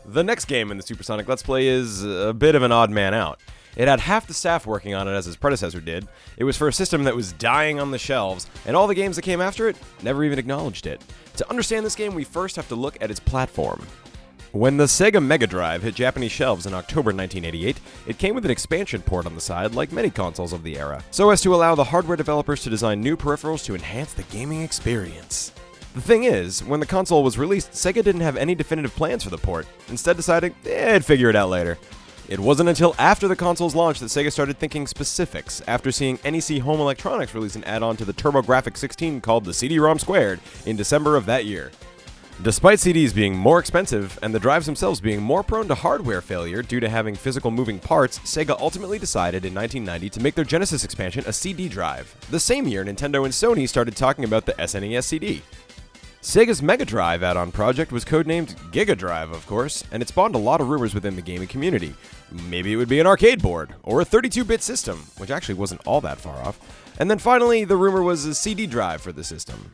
The next game in the Supersonic Let's Play is a bit of an odd man out. It had half the staff working on it as his predecessor did, it was for a system that was dying on the shelves, and all the games that came after it never even acknowledged it. To understand this game, we first have to look at its platform. When the Sega Mega Drive hit Japanese shelves in October 1988, it came with an expansion port on the side like many consoles of the era, so as to allow the hardware developers to design new peripherals to enhance the gaming experience. The thing is, when the console was released, Sega didn't have any definitive plans for the port, instead deciding they'd figure it out later. It wasn't until after the console's launch that Sega started thinking specifics, after seeing NEC Home Electronics release an add-on to the TurboGrafx-16 called the CD-ROM Squared in December of that year. Despite CDs being more expensive and the drives themselves being more prone to hardware failure due to having physical moving parts, Sega ultimately decided in 1990 to make their Genesis expansion a CD drive. The same year, Nintendo and Sony started talking about the SNES CD. Sega's Mega Drive add-on project was codenamed Giga Drive, of course, and it spawned a lot of rumors within the gaming community. Maybe it would be an arcade board, or a 32-bit system, which actually wasn't all that far off. And then finally, the rumor was a CD drive for the system.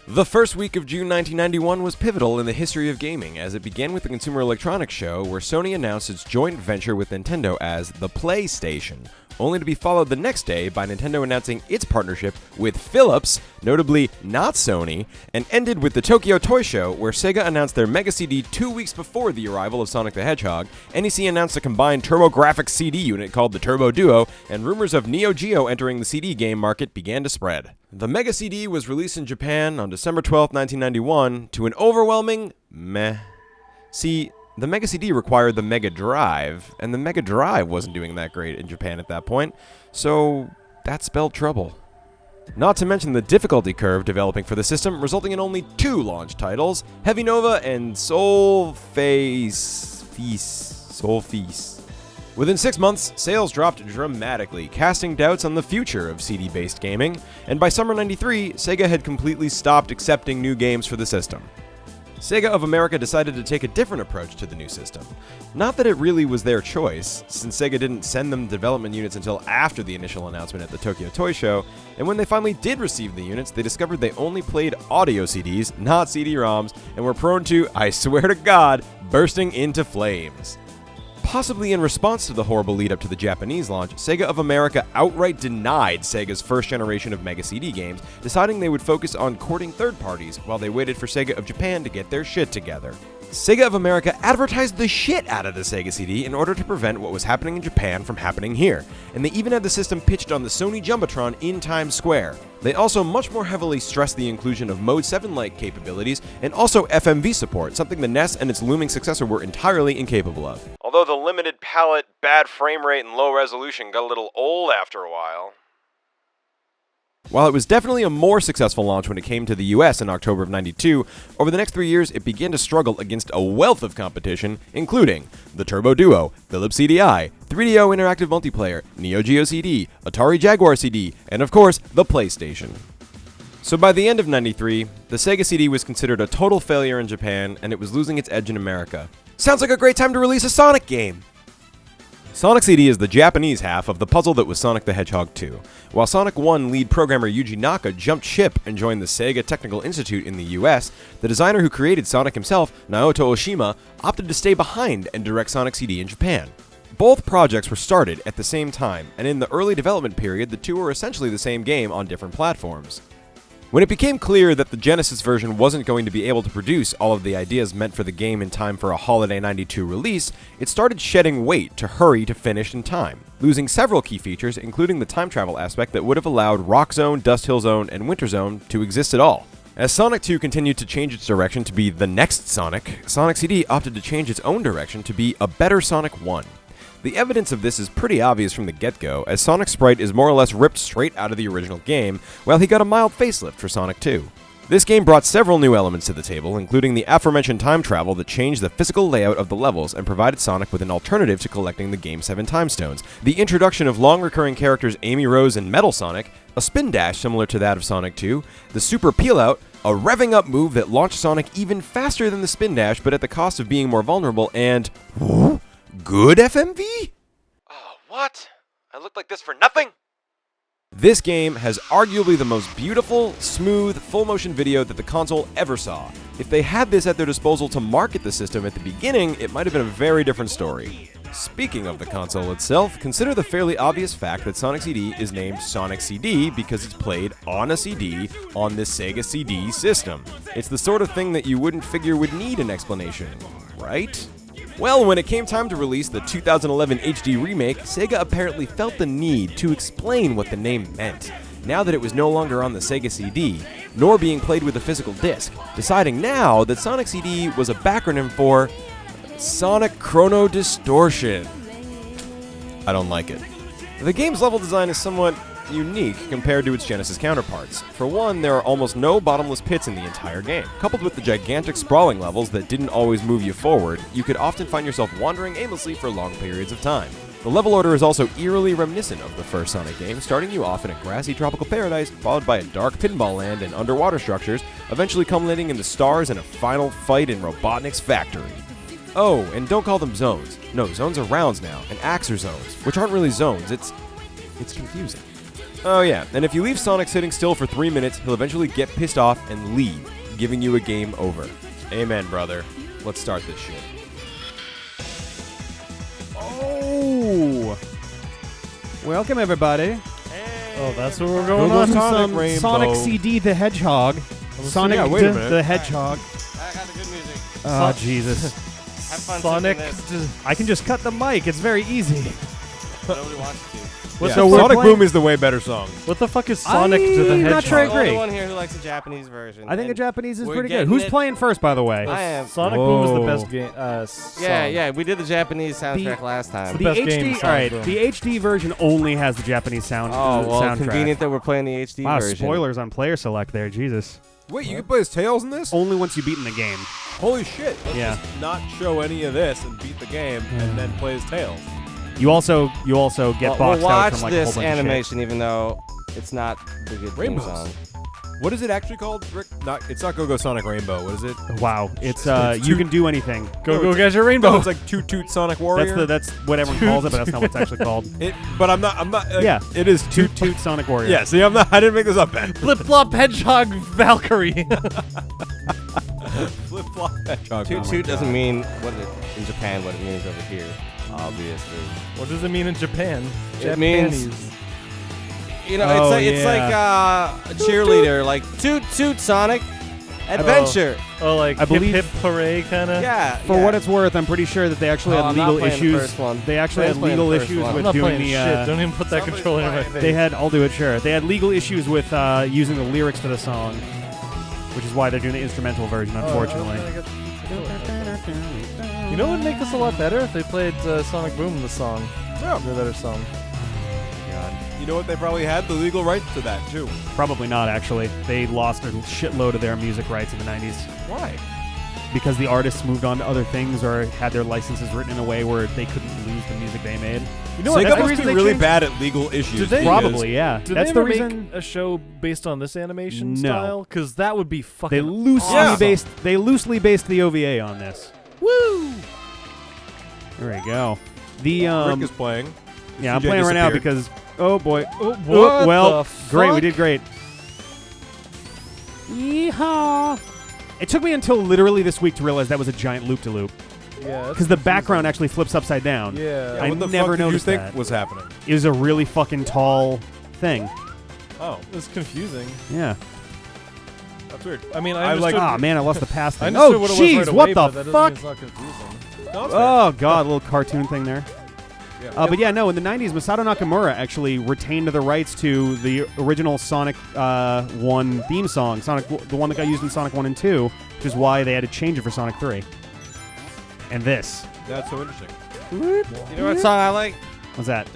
The first week of June 1991 was pivotal in the history of gaming, as it began with the Consumer Electronics Show, where Sony announced its joint venture with Nintendo as the PlayStation, only to be followed the next day by Nintendo announcing its partnership with Philips, notably not Sony, and ended with the Tokyo Toy Show, where Sega announced their Mega CD 2 weeks before the arrival of Sonic the Hedgehog, NEC announced a combined TurboGrafx CD unit called the Turbo Duo, and rumors of Neo Geo entering the CD game market began to spread. The Mega CD was released in Japan on December 12, 1991, to an overwhelming meh. See, the Mega CD required the Mega Drive, and the Mega Drive wasn't doing that great in Japan at that point, so that spelled trouble. Not to mention the difficulty curve developing for the system, resulting in only 2 launch titles, Heavy Nova and 𝗬𝗙𝗂𝗧𝗂𝗧𝗏. Within 6 months, sales dropped dramatically, casting doubts on the future of CD-based gaming, and by summer '93, Sega had completely stopped accepting new games for the system. Sega of America decided to take a different approach to the new system. Not that it really was their choice, since Sega didn't send them development units until after the initial announcement at the Tokyo Toy Show, and when they finally did receive the units, they discovered they only played audio CDs, not CD-ROMs, and were prone to, I swear to God, bursting into flames. Possibly in response to the horrible lead-up to the Japanese launch, Sega of America outright denied Sega's first generation of Mega CD games, deciding they would focus on courting third parties while they waited for Sega of Japan to get their shit together. Sega of America advertised the shit out of the Sega CD in order to prevent what was happening in Japan from happening here, and they even had the system pitched on the Sony Jumbotron in Times Square. They also much more heavily stressed the inclusion of Mode 7-like capabilities and also FMV support, something the NES and its looming successor were entirely incapable of. Although the limited palette, bad frame rate, and low resolution got a little old after a while. While it was definitely a more successful launch when it came to the US in October of '92, over the next 3 years it began to struggle against a wealth of competition, including the Turbo Duo, Philips CDI, 3DO Interactive Multiplayer, Neo Geo CD, Atari Jaguar CD, and of course, the PlayStation. So by the end of '93, the Sega CD was considered a total failure in Japan, and it was losing its edge in America. Sounds like a great time to release a Sonic game! Sonic CD is the Japanese half of the puzzle that was Sonic the Hedgehog 2. While Sonic 1 lead programmer Yuji Naka jumped ship and joined the Sega Technical Institute in the US, the designer who created Sonic himself, Naoto Oshima, opted to stay behind and direct Sonic CD in Japan. Both projects were started at the same time, and in the early development period, the two were essentially the same game on different platforms. When it became clear that the Genesis version wasn't going to be able to produce all of the ideas meant for the game in time for a holiday '92 release, it started shedding weight to hurry to finish in time, losing several key features, including the time travel aspect that would have allowed Rock Zone, Dust Hill Zone, and Winter Zone to exist at all. As Sonic 2 continued to change its direction to be the next Sonic, Sonic CD opted to change its own direction to be a better Sonic 1. The evidence of this is pretty obvious from the get-go, as Sonic's sprite is more or less ripped straight out of the original game, while he got a mild facelift for Sonic 2. This game brought several new elements to the table, including the aforementioned time travel that changed the physical layout of the levels and provided Sonic with an alternative to collecting the game's 7 time stones, the introduction of long-recurring characters Amy Rose and Metal Sonic, a spin dash similar to that of Sonic 2, the Super Peel-Out, a revving up move that launched Sonic even faster than the spin dash but at the cost of being more vulnerable, and good FMV? Oh, what? I look like this for nothing? This game has arguably the most beautiful, smooth, full-motion video that the console ever saw. If they had this at their disposal to market the system at the beginning, it might have been a very different story. Speaking of the console itself, consider the fairly obvious fact that Sonic CD is named Sonic CD because it's played on a CD on the Sega CD system. It's the sort of thing that you wouldn't figure would need an explanation, right? Well, when it came time to release the 2011 HD remake, Sega apparently felt the need to explain what the name meant, now that it was no longer on the Sega CD, nor being played with a physical disc, deciding now that Sonic CD was a backronym for Sonic Chrono Distortion. I don't like it. The game's level design is somewhat unique compared to its Genesis counterparts. For one, there are almost no bottomless pits in the entire game. Coupled with the gigantic sprawling levels that didn't always move you forward, you could often find yourself wandering aimlessly for long periods of time. The level order is also eerily reminiscent of the first Sonic game, starting you off in a grassy tropical paradise, followed by a dark pinball land and underwater structures, eventually culminating in the stars and a final fight in Robotnik's factory. Oh, and don't call them zones. No, zones are rounds now, and acts are zones, which aren't really zones. It's confusing. Oh yeah, and if you leave Sonic sitting still for 3 minutes, he'll eventually get pissed off and leave, giving you a game over. Amen, brother. Let's start this shit. Oh! Welcome, everybody. Hey. Oh, that's what we're going on. Some Sonic CD the Hedgehog. Sonic the Hedgehog. I got the good music. Oh, Jesus. Have fun Sonic. singing this. I can just cut the mic. It's very easy. Nobody wants to. Yeah, So we're Sonic playing- Boom is the way better song. What the fuck is Sonic to the I'm Hedgehog? not sure I I'm the agree. only one here who likes the Japanese version. I think the and Japanese is we're pretty good. getting Who's it- playing first, by the way? I am. Sonic Boom was the Whoa. best game. Yeah, song. yeah, we did the Japanese soundtrack last time. the best game, all Sonic right. Boom. The HD version only has the Japanese sound. Oh, well, soundtrack. convenient that we're playing the HD Wow, version. spoilers on player select there. Jesus. Wait, you can play as Tails in this? Only once you've beaten the game. Holy shit. Let's Yeah. just not show any of this and beat the game and then play as Tails. You also get We'll boxed watch out from like a whole this bunch animation, even though it's not the good theme Rainbows. song. What is it actually called, Rick? It's not Go-Go Sonic Rainbow. What is it? of shit. Wow, it's It's you two- can do anything. Go get your No, rainbow. it's like Toot Toot Sonic Warrior. That's what everyone calls it, but that's not what it's actually called. But I'm not. Yeah. It is Toot Toot Sonic Warrior. Yeah. See, I'm not. I didn't make this up, Ben. Flip Flop Hedgehog Valkyrie. Flip flop hedgehog. Toot my toot doesn't God. mean in Japan what it means over here, obviously. What does it mean in Japan? It means- Japanese. You know, Oh, it's like a cheerleader, like toot toot Sonic Adventure. Oh, like I hip believe- hip hooray kind of. Yeah. For what it's worth, I'm pretty sure that they actually had I'm not legal playing the issues. first one. They actually I had was playing legal the first issues one. I'm with not doing playing the. shit. Don't even put that Somebody's controller in my playing. face. They had. I'll do it. Sure. They had legal issues with using the lyrics to the song, which is why they're doing the instrumental version. Unfortunately. You know what would make this a lot better if they played Sonic Boom the song. Yeah. The better song. You know what? They probably had the legal rights to that too. Probably not. Actually, they lost a shitload of their music rights in the '90s Why? because the artists moved on to other things or had their licenses written in a way where they couldn't lose the music they made. You know what? Sega that's the must reason be they really changed- bad at legal issues. Did they- because- Probably, yeah. Did That's they the ever reason. make a show based on this animation No. style? Because that would be fucking. They loosely awesome. based the OVA on this. Woo! There we go. The Rick is playing. yeah, I'm CJ playing right now disappeared. because oh boy. Oh, Oh, what well, the great. We fuck? did great. Yeehaw! It took me until literally this week to realize that was a giant loop-to-loop Yeah. because the background actually flips upside down. Yeah. I what the never fuck did you noticed think that. was happening? It was a really fucking tall thing. Oh, It's confusing. Yeah. that's weird. I mean, I I understood. Ah, man, I lost the pass I thing. understood Oh, what it was jeez, right what away, the but that doesn't fuck? mean it's not confusing. No, it's fair. Oh god, a little cartoon thing there. Yeah. But yeah, no, in the 90s, Masato Nakamura actually retained the rights to the original Sonic 1 theme song, the one that got used in Sonic 1 and 2, which is why they had to change it for Sonic 3. And this. That's so interesting. You know what song I like? What's that?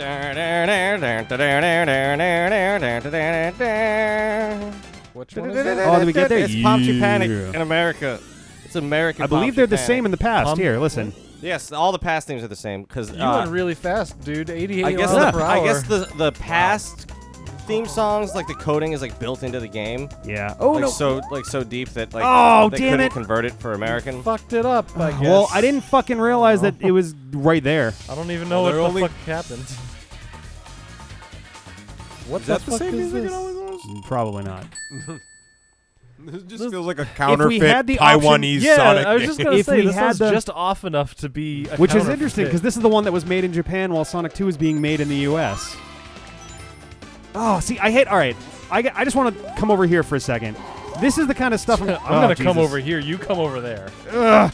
Which one is it? Oh, did we get there? It's Palmtree Panic Yeah. in America. It's American. I believe Palmtree they're the Panic. same in the past. Pump- Here, listen. Yes, all the past themes are the same because You went really fast, dude. 88 I guess miles per hour. I guess the past theme songs, like the coding is like built into the game. Yeah. Oh, like no. so deep that like Oh, they damn couldn't it. convert it for American. fucked it up, I guess. Well, I didn't fucking realize that it was right there. I don't even know Well, what they're the only- fuck happened. What Is the that the fuck same is music this? it always was? Probably not. This just feels like a If we counterfeit had the option- Taiwanese Yeah, Sonic I was game. just gonna If say we this had sounds the- just off enough to be, Which is counterfeit. interesting because this is the one that was made in Japan while Sonic 2 is being made in the U.S. Oh, see, I hate. All right, I just want to come over here for a second. This is the kind of stuff I'm oh, gonna come Jesus. over here. You come over there. Ugh.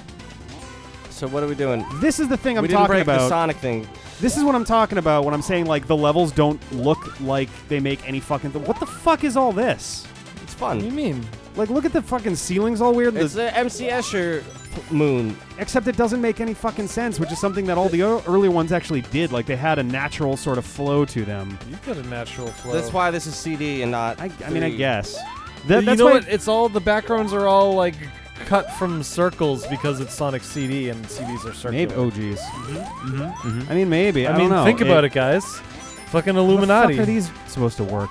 So what are we doing? This is the thing I'm we didn't talking break the about. Sonic thing. This is what I'm talking about when I'm saying like the levels don't look like they make any fucking. What the fuck is all this? It's What do you fun. mean? Like, look at the fucking ceilings all weird. It's the 𝗬cie 𝘂𝗧𝗂𝗱 moon. Except it doesn't make any fucking sense, which is something that all the earlier ones actually did. Like, they had a natural sort of flow to them. You've got a natural flow. That's why this is CD and not. I mean, I 3. guess. You That's know why what? It's all the backgrounds are all like cut from circles because it's Sonic CD and CDs are circular. Maybe. Oh, geez. I mean, maybe. I I mean, don't know. think about it, guys. Fucking How Illuminati. the fuck are these supposed to work?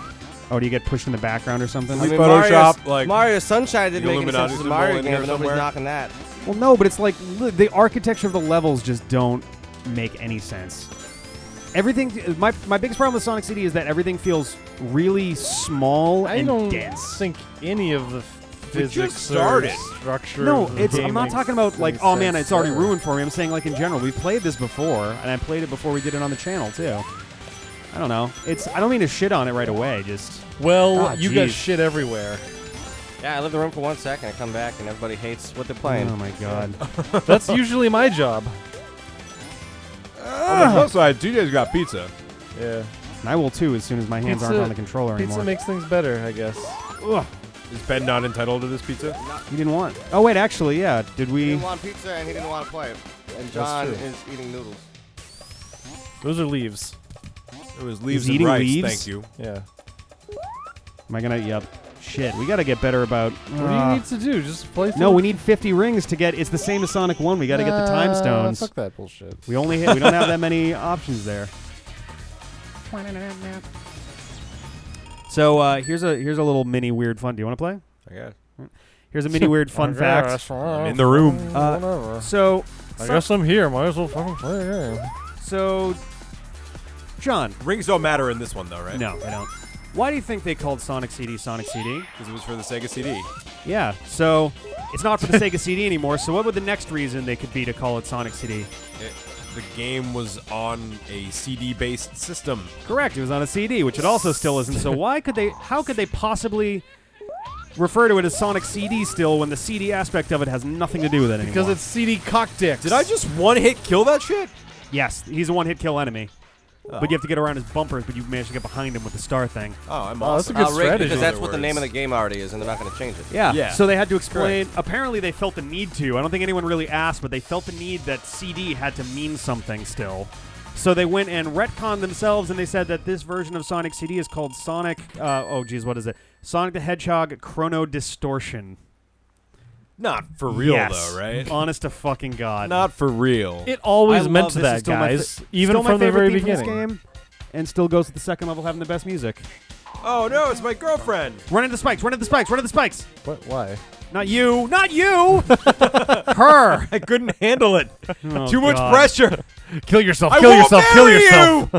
Oh, do you get pushed in the background or something? I mean, Photoshop, like, Mario Sunshine didn't the make any Illuminati sense as a symbol Mario in game, here but nobody's somewhere. knocking that. Well, no, but it's like the architecture of the levels just don't make any sense. Everything. My biggest problem with Sonic CD is that everything feels really small I and don't dense. think any of the physics just started. or structure. No, of the it's. game I'm not makes talking about like, any oh man, sense it's already ever. ruined for me. I'm saying like in general, we've played this before, and I played it before we did it on the channel too. I don't know. It's. I don't mean to shit on it right away. Just. Well, Ah, you got jeez. shit everywhere. Yeah, I leave the room for 1 second, I come back, and everybody hates what they're playing. Oh my god. That's usually my job. On the plus side, TJ's got pizza. Yeah. And I will too as soon as my hands aren't Pizza- on the controller Pizza anymore. makes things better, I guess. Ugh. Is Ben not entitled to this pizza? You didn't want. Oh wait, actually, yeah. Did He we? didn't want pizza, and he didn't want to play it. And John true. is eating noodles. Those are leaves. It was leaves He's and eating rice, leaves? thank you. Yeah. Am I gonna? Yep. Shit. We gotta get better about. What do you need to do? Just play through? No, we need 50 rings to get. It's the same as Sonic 1. We gotta get the time stones. Fuck that bullshit. We only we don't have that many options there. So here's a little mini weird fun. Do you want to play? I guess. Here's a mini weird fun fact. I'm in the room. Whatever. So I guess I'm here. Might as well fucking play a game. so John. Rings don't matter in this one, though, right? No, they don't. Why do you think they called Sonic CD Sonic CD? Because it was for the Sega CD. Yeah. So it's not for the Sega CD anymore. So what would the next reason they could be to call it Sonic CD? The game was on a CD-based system. Correct. It was on a CD, which it also still isn't. So why could they? How could they possibly refer to it as Sonic CD still when the CD aspect of it has nothing to do with it anymore? Because it's CD cock dicks. Did I just one-hit kill that shit? Yes, he's a one-hit kill enemy. But you have to get around his bumpers, but you managed to get behind him with the star thing. Oh, I'm Oh, that's awesome. a good Rick, strategy. because that's Other what the words. name of the game already is, and they're not going to change it. Yeah. Yeah. So they had to explain. Apparently, they felt the need to. I don't think anyone really asked, but they felt the need that CD had to mean something still. So they went and retconned themselves, and they said that this version of Sonic CD is called Sonic. Oh, geez, what is it? Sonic the Hedgehog Chrono Distortion. Not for real, Yes. though, right? Honest to fucking God. Not for real. It always I meant love to this. It's that, still my guys. fa- Even still my from the favorite very theme from this beginning. game, and still goes to the second level having the best music. Oh, no, it's my girlfriend. Run into the spikes! Run into the spikes! Run into the spikes! What? Why? Not you! Not you! Her! I couldn't handle it. Oh, Too much God. pressure. Kill yourself! I Kill won't yourself! Kill marry yourself!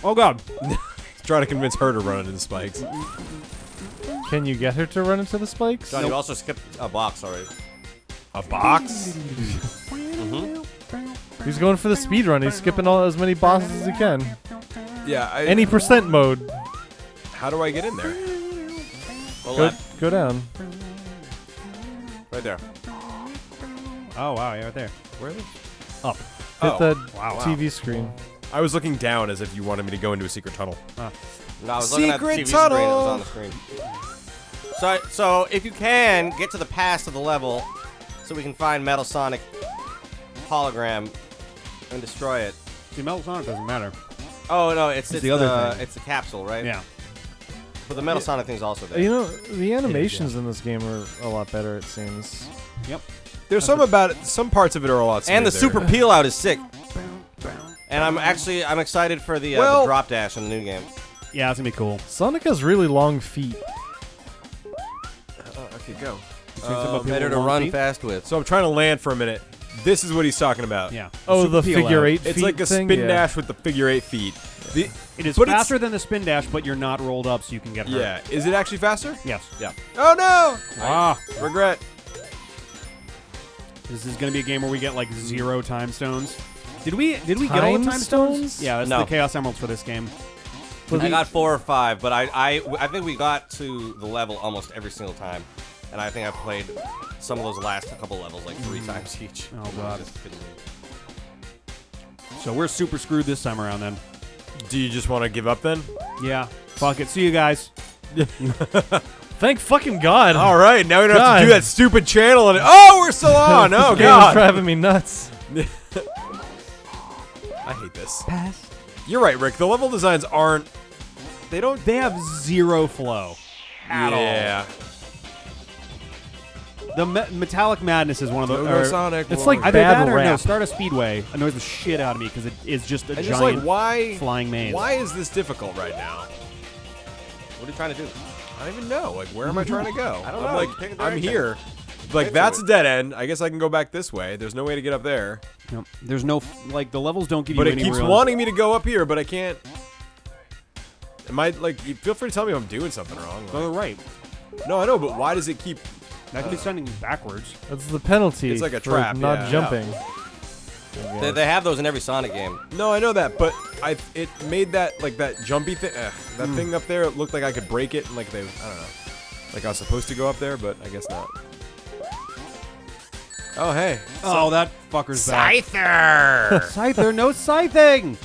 Oh, God. Try to convince her to run into the spikes. Can you get her to run into the spikes? John, you also skipped a box already. A box? He's going for the speed run. He's skipping all as many bosses as he can. Yeah. Any percent mode. How do I get in there? Go Go, left, go down. right there. Oh, wow. Yeah, right there. Where is it? Up. Hit Oh, the wow. TV screen. I was looking down as if you wanted me to go into a secret tunnel. No, I was looking at the Secret TV screen. It was tunnel. on the screen. So if you can, get to the past of the level so we can find Metal Sonic hologram and destroy it. See, Metal Sonic doesn't matter. Oh, no, it's the other thing. It's the capsule, right? Yeah. But the Metal Sonic thing's also there. You know, the animations in this game are a lot better, it seems. Yep. There's some about it. Some parts of it are a lot smoother. And the super peel out is sick. And I'm excited for the drop dash in the new game. Yeah, it's going to be cool. Sonic has really long feet. Okay, go. Better to run fast with. So I'm trying to land for a minute. This is what he's talking about. Yeah. Oh, Super the peel figure out. eight It's feet like a thing? spin Yeah. dash with the figure 8 feet. It is But faster than the spin dash, but you're not rolled up, so you can get hurt. Yeah. Is it actually faster? Yes. Yeah. Oh no! Ah. Regret. This is going to be a game where we get like 0 time stones. Did we get all the time stones? Yeah, that's No. the Chaos Emeralds for this game. I got 4 or 5, but I think we got to the level almost every single time, and I think I played some of those last couple levels like 3 times each. Oh, God. Just couldn't leave. So we're super screwed this time around then. Do you just want to give up then? Yeah. Fuck it. See you guys. Thank fucking God. All right, now we don't have God. to do that stupid channel. And oh, we're still on. Oh This game is God. driving me nuts. I hate this. You're right, Rick. The level designs aren't. They don't. They have 0 flow at all. Yeah. The Metallic Madness is one of the. Go Sonic. It's like Either bad that or no, rap. Stardust Speedway annoys the shit out of me because it is just a And giant just like why? flying maze. Why is this difficult right now? What are you trying to do? I don't even know. Like, where am I trying to go? I don't I'm know. like, You pick a I'm direction. here. Like, Wait that's for a it. dead end. I guess I can go back this way. There's no way to get up there. Yep. There's no like the levels don't give But you it any keeps real. wanting me to go up here, but I can't. Am I like? You feel free to tell me if I'm doing something wrong. Go to the right. No, I know, but why does it keep? That could be sending you backwards. That's the penalty. It's like a for trap, not yeah. jumping. They have those in every Sonic game. No, I know that, but it made that like that jumpy thing. That thing up there. It looked like I could break it, and like I don't know, like I was supposed to go up there, but I guess not. Oh hey. Oh, that fucker's back. Scyther. Scyther, no scything.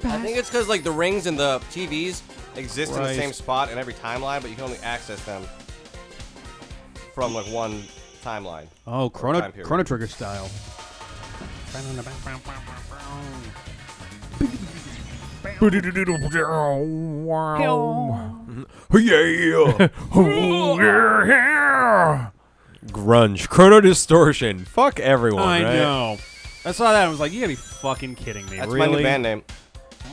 I think it's because like the rings and the TVs exist in the Christ. same spot in every timeline, but you can only access them from like one timeline. Oh, Time period. Chrono Trigger style. Yeah. Grunge. Chrono Distortion. Fuck everyone, I right? know. I saw that and I was like, you gotta be fucking kidding me. That's really? my new band name.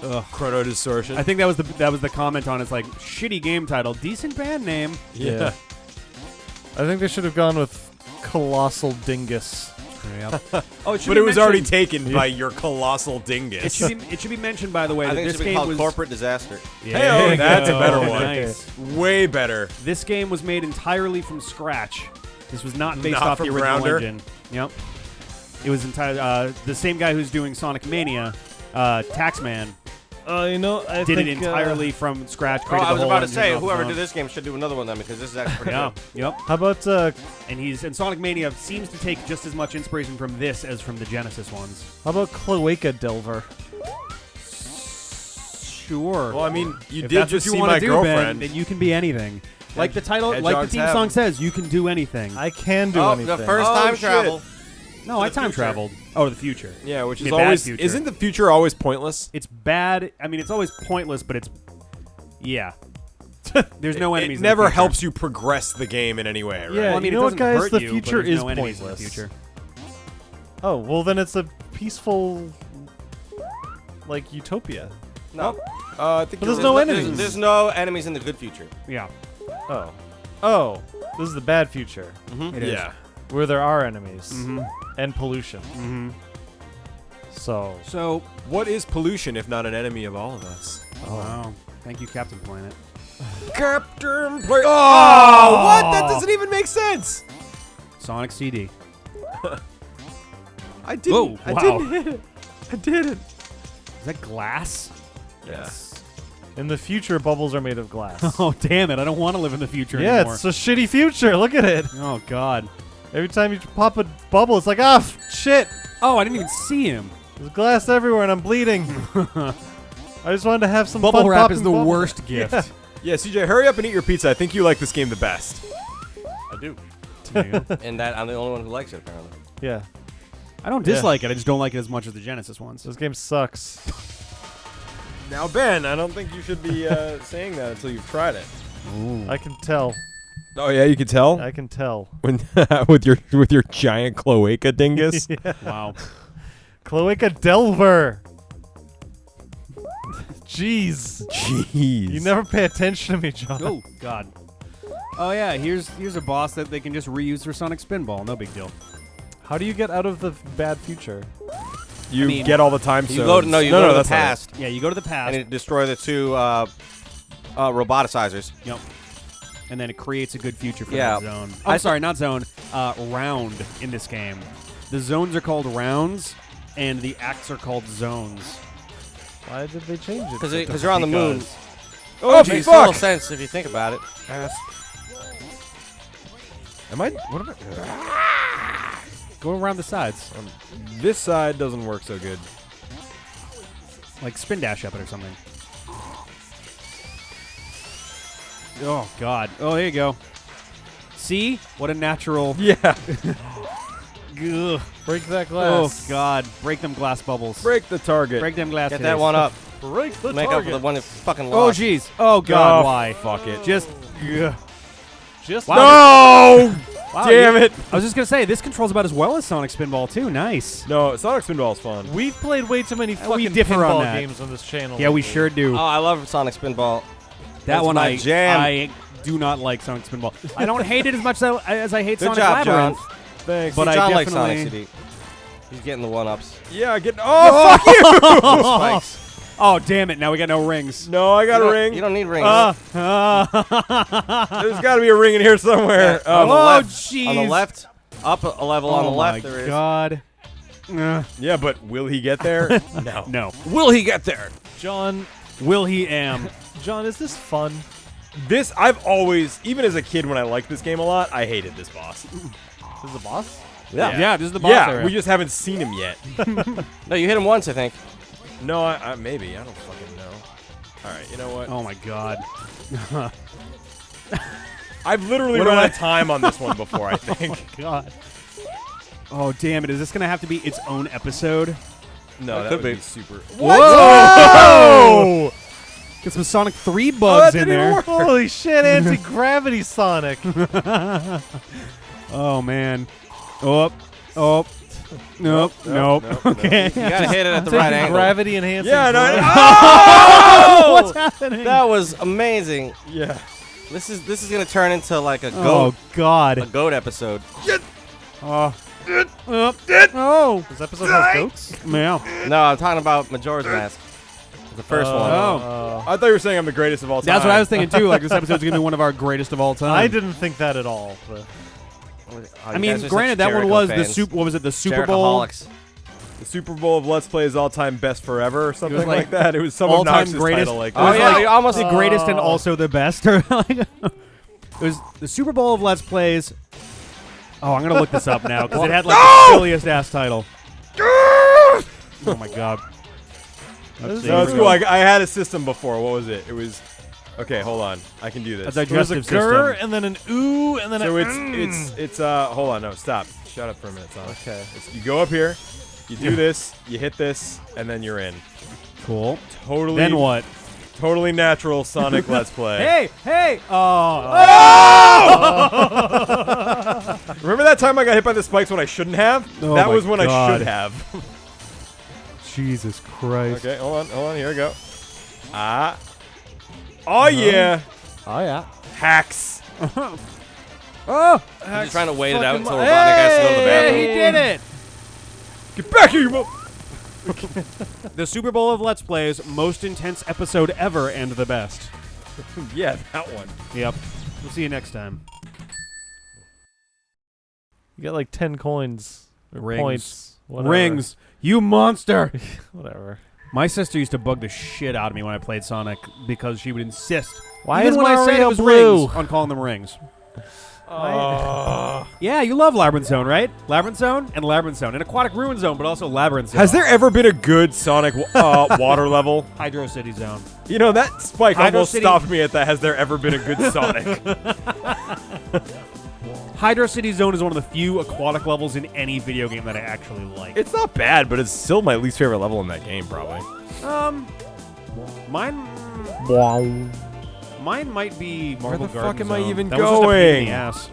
Ugh. Chrono Distortion. I think that was the comment on it's like shitty game title, decent band name. yeah. I think they should have gone with Colossal Dingus. Oh, it should But be it was already mentioned- taken by your colossal dingus. It should be mentioned by the way I that think it this should be game called was Corporate Disaster. Hey, that's a better one. Nice. Way better. This game was made entirely from scratch. This was not based Not off the from original Grounder? engine. Yep. It was entirely the same guy who's doing Sonic Mania, Taxman, You know, I did it think, entirely from scratch. Oh, created I the was whole about to engine say, off his whoever own. did this game should do another one then, because this is actually pretty Yeah. good. Yep. How about And Sonic Mania seems to take just as much inspiration from this as from the Genesis ones. 𝗫𝗄𝗃𝗃𝗀? Sure. Well, I mean, you If did that's just what see you wanna my do, girlfriend. Ben, then you can be anything. Like the title, like the hedgehogs theme have song them. says, you can do anything. I can do Oh, anything. the first Oh, time shit. travel. No, I the time future. traveled. Oh, the future. Yeah, which You is mean bad always future. isn't the future always pointless? It's bad. I mean, it's always pointless, but it's yeah. There's no enemies. It in the never future. helps you progress the game in any way, right? Yeah, Well, I mean, you it know what, doesn't guys? hurt The you, but future there's is no enemies in the pointless. future. Oh, well, then it's a peaceful, like, utopia. No. I think But you're there's no right. enemies. There's no enemies in the good future. Yeah, Oh. Oh, this is the bad future, it is. Yeah. where there are enemies Mhm. and pollution. Mhm. So, So, What is pollution if not an enemy of all of us? wow. Thank you, Captain Planet. Captain Play. Oh, what? That doesn't even make sense. Sonic CD. I didn't. Whoa, I wow. didn't hit it. I didn't. Is that glass? Yes. in the future, bubbles are made of glass. Oh, damn it. I don't want to live in the future Yeah, anymore. it's a shitty future. Look at it. Oh, God. Every time you pop a bubble, it's like, ah, shit. Oh, I didn't even see him. There's glass everywhere and I'm bleeding. I just wanted to have some Bubble fun wrap popping is the bubbles. worst gift. Yeah. Yeah, CJ, hurry up and eat your pizza. I think you like this game the best. I do. Yeah. And that I'm the only one who likes it, apparently. Yeah, I don't dislike it. I just don't like it as much as the Genesis ones. this game sucks. Now, Ben, I don't think you should be saying that until you've tried it. I can tell. Oh yeah, you can tell I can tell. when with your giant cloaca dingus. Wow. 𝗫𝗃𝗃𝗃𝗀. Jeez. Jeez. You never pay attention to me, John. Oh, God. Oh, yeah. Here's a boss that they can just reuse for Sonic Spinball. No big deal. How do you get out of the bad future? You get all the time You stones. go to the that's not it. past Yeah, you go to the past. and you destroy the two roboticizers. Yep. And then it creates a good future for Yeah. that zone. I'm sorry, not zone. Round in this game. The zones are called rounds, and the acts are called zones. Why did they change it? Because you're on the moon. Oh, It makes a little sense if you think about it. Am I? What am I? Go around the sides. This side doesn't work so good. Like spin dash up it or something. Oh, God. Oh, there you go. See? What a natural... Yeah. Ugh. Break that Oh, glass. God. Break them glass bubbles. Break the target. Break them glass Get titties. that one up. Break the Make up target. for the one that fucking Oh, lost. jeez. Oh, God. Oh, Why? Fuck it. Just... Ugh. Just No! Wow, Damn it. I was just going to say, this controls about as well as Sonic Spinball, too. Nice. No, Sonic Spinball is fun. We've played way too many fucking differ on pinball that. games on this channel. Yeah, we lately. sure do. Oh, I love Sonic Spinball. that that's one my jam. I do not like Sonic Spinball. I don't hate it as much as I hate Good Sonic job, John. Labyrinth. Thanks. But See, I John likes definitely- Sonic CD. He's getting the one-ups. Yeah, get. Oh, fuck you! Spikes. Oh, damn it. Now we got no rings. No, I got a ring. You don't need rings. There's got to be a ring in here somewhere. Yeah, on the Oh, left. jeez. On the left. Up a level on the left there is. God. Yeah, but will he get there? No. No. Will he get there? John, Will he am? John, is this fun? This, I've always, even as a kid when I liked this game a lot, I hated this boss. This is the boss? Yeah, this is the boss Yeah, area. we just haven't seen him yet. No, you hit him once, I think. No, I maybe. I don't fucking know. All right, you know what? Oh, my God. I've literally run out of time on this one before, I think. God. Oh, damn it. Is this going to have to be its own episode? No, that could would be. super. Whoa! Get some Sonic 3 bugs that in didn't there. work. Holy shit, anti-gravity Sonic. Oh, man. Oh, oh. Nope, nope. Okay. You gotta hit it at the right angle. Gravity enhancing. Yeah, no. drugs. Oh! What's happening? That was amazing. Yeah. This is gonna turn into like a Oh, goat God. episode. Oh. Oh. This episode has goats? Yeah. No, I'm talking about Majora's Mask. The first one. Oh. I thought you were saying I'm the greatest of all time. That's what I was thinking, too. Like, this episode's going to be one of our greatest of all time. I didn't think that at all. But Oh, I you mean, guys are granted, such that one Jericho was fans. the Super. What was it? The Super Bowl. Jerichoholics. The Super Bowl of Let's Play's all-time best forever or something like like that. It was some all-time obnoxious greatest. title like It was that. Oh, yeah, like you almost- the greatest and also the best. Or like, it was the Super Bowl of Let's Plays. Oh, I'm gonna look this up now because it had like the silliest ass title. Oh my God. Let's see, No, here it's we cool. go. I had a system before. What was it? It was. Okay, hold on. I can do this. A there was a digestive grr, system. and then an ooh, and then So a it's hold on, no, stop. Shut up for a minute, Sonic. Okay. You go up here, you do this, you hit this, and then you're in. Cool. Totally. Then what? Totally natural Sonic Let's Play. Hey, hey! Oh. Remember that time I got hit by the spikes when I shouldn't have? Oh that my was when I God. should have. Jesus Christ. Okay, hold on, here we go. Ah. Oh yeah. Oh, yeah. Hacks. Oh! I'm just trying to wait it out Fucking until mo- Robotnik has to go to the Hey, bathroom. he did it! Get back here, you mo- The Super Bowl of Let's Plays, most intense episode ever and the best. Yeah, that one. Yep. We'll see you next time. You got like 10 coins. Or Rings. Points. Whatever. Rings. You monster! Whatever. My sister used to bug the shit out of me when I played Sonic because she would insist. Why even is when I said it Mario was blue? rings, on calling them rings. Oh. Yeah, you love Labyrinth Zone, right? Labyrinth Zone and Labyrinth Zone. And Aquatic Ruin Zone, but also Labyrinth Zone. Has there ever been a good Sonic water level? Hydro City Zone. You know, that spike Hydro almost City- stopped me at that. Has there ever been a good Sonic? Hydro City Zone is one of the few aquatic levels in any video game that I actually like. It's not bad, but it's still my least favorite level in that game, probably. Mine might be Marble the Garden fuck am I Zone. even that was just a pain in going? the ass.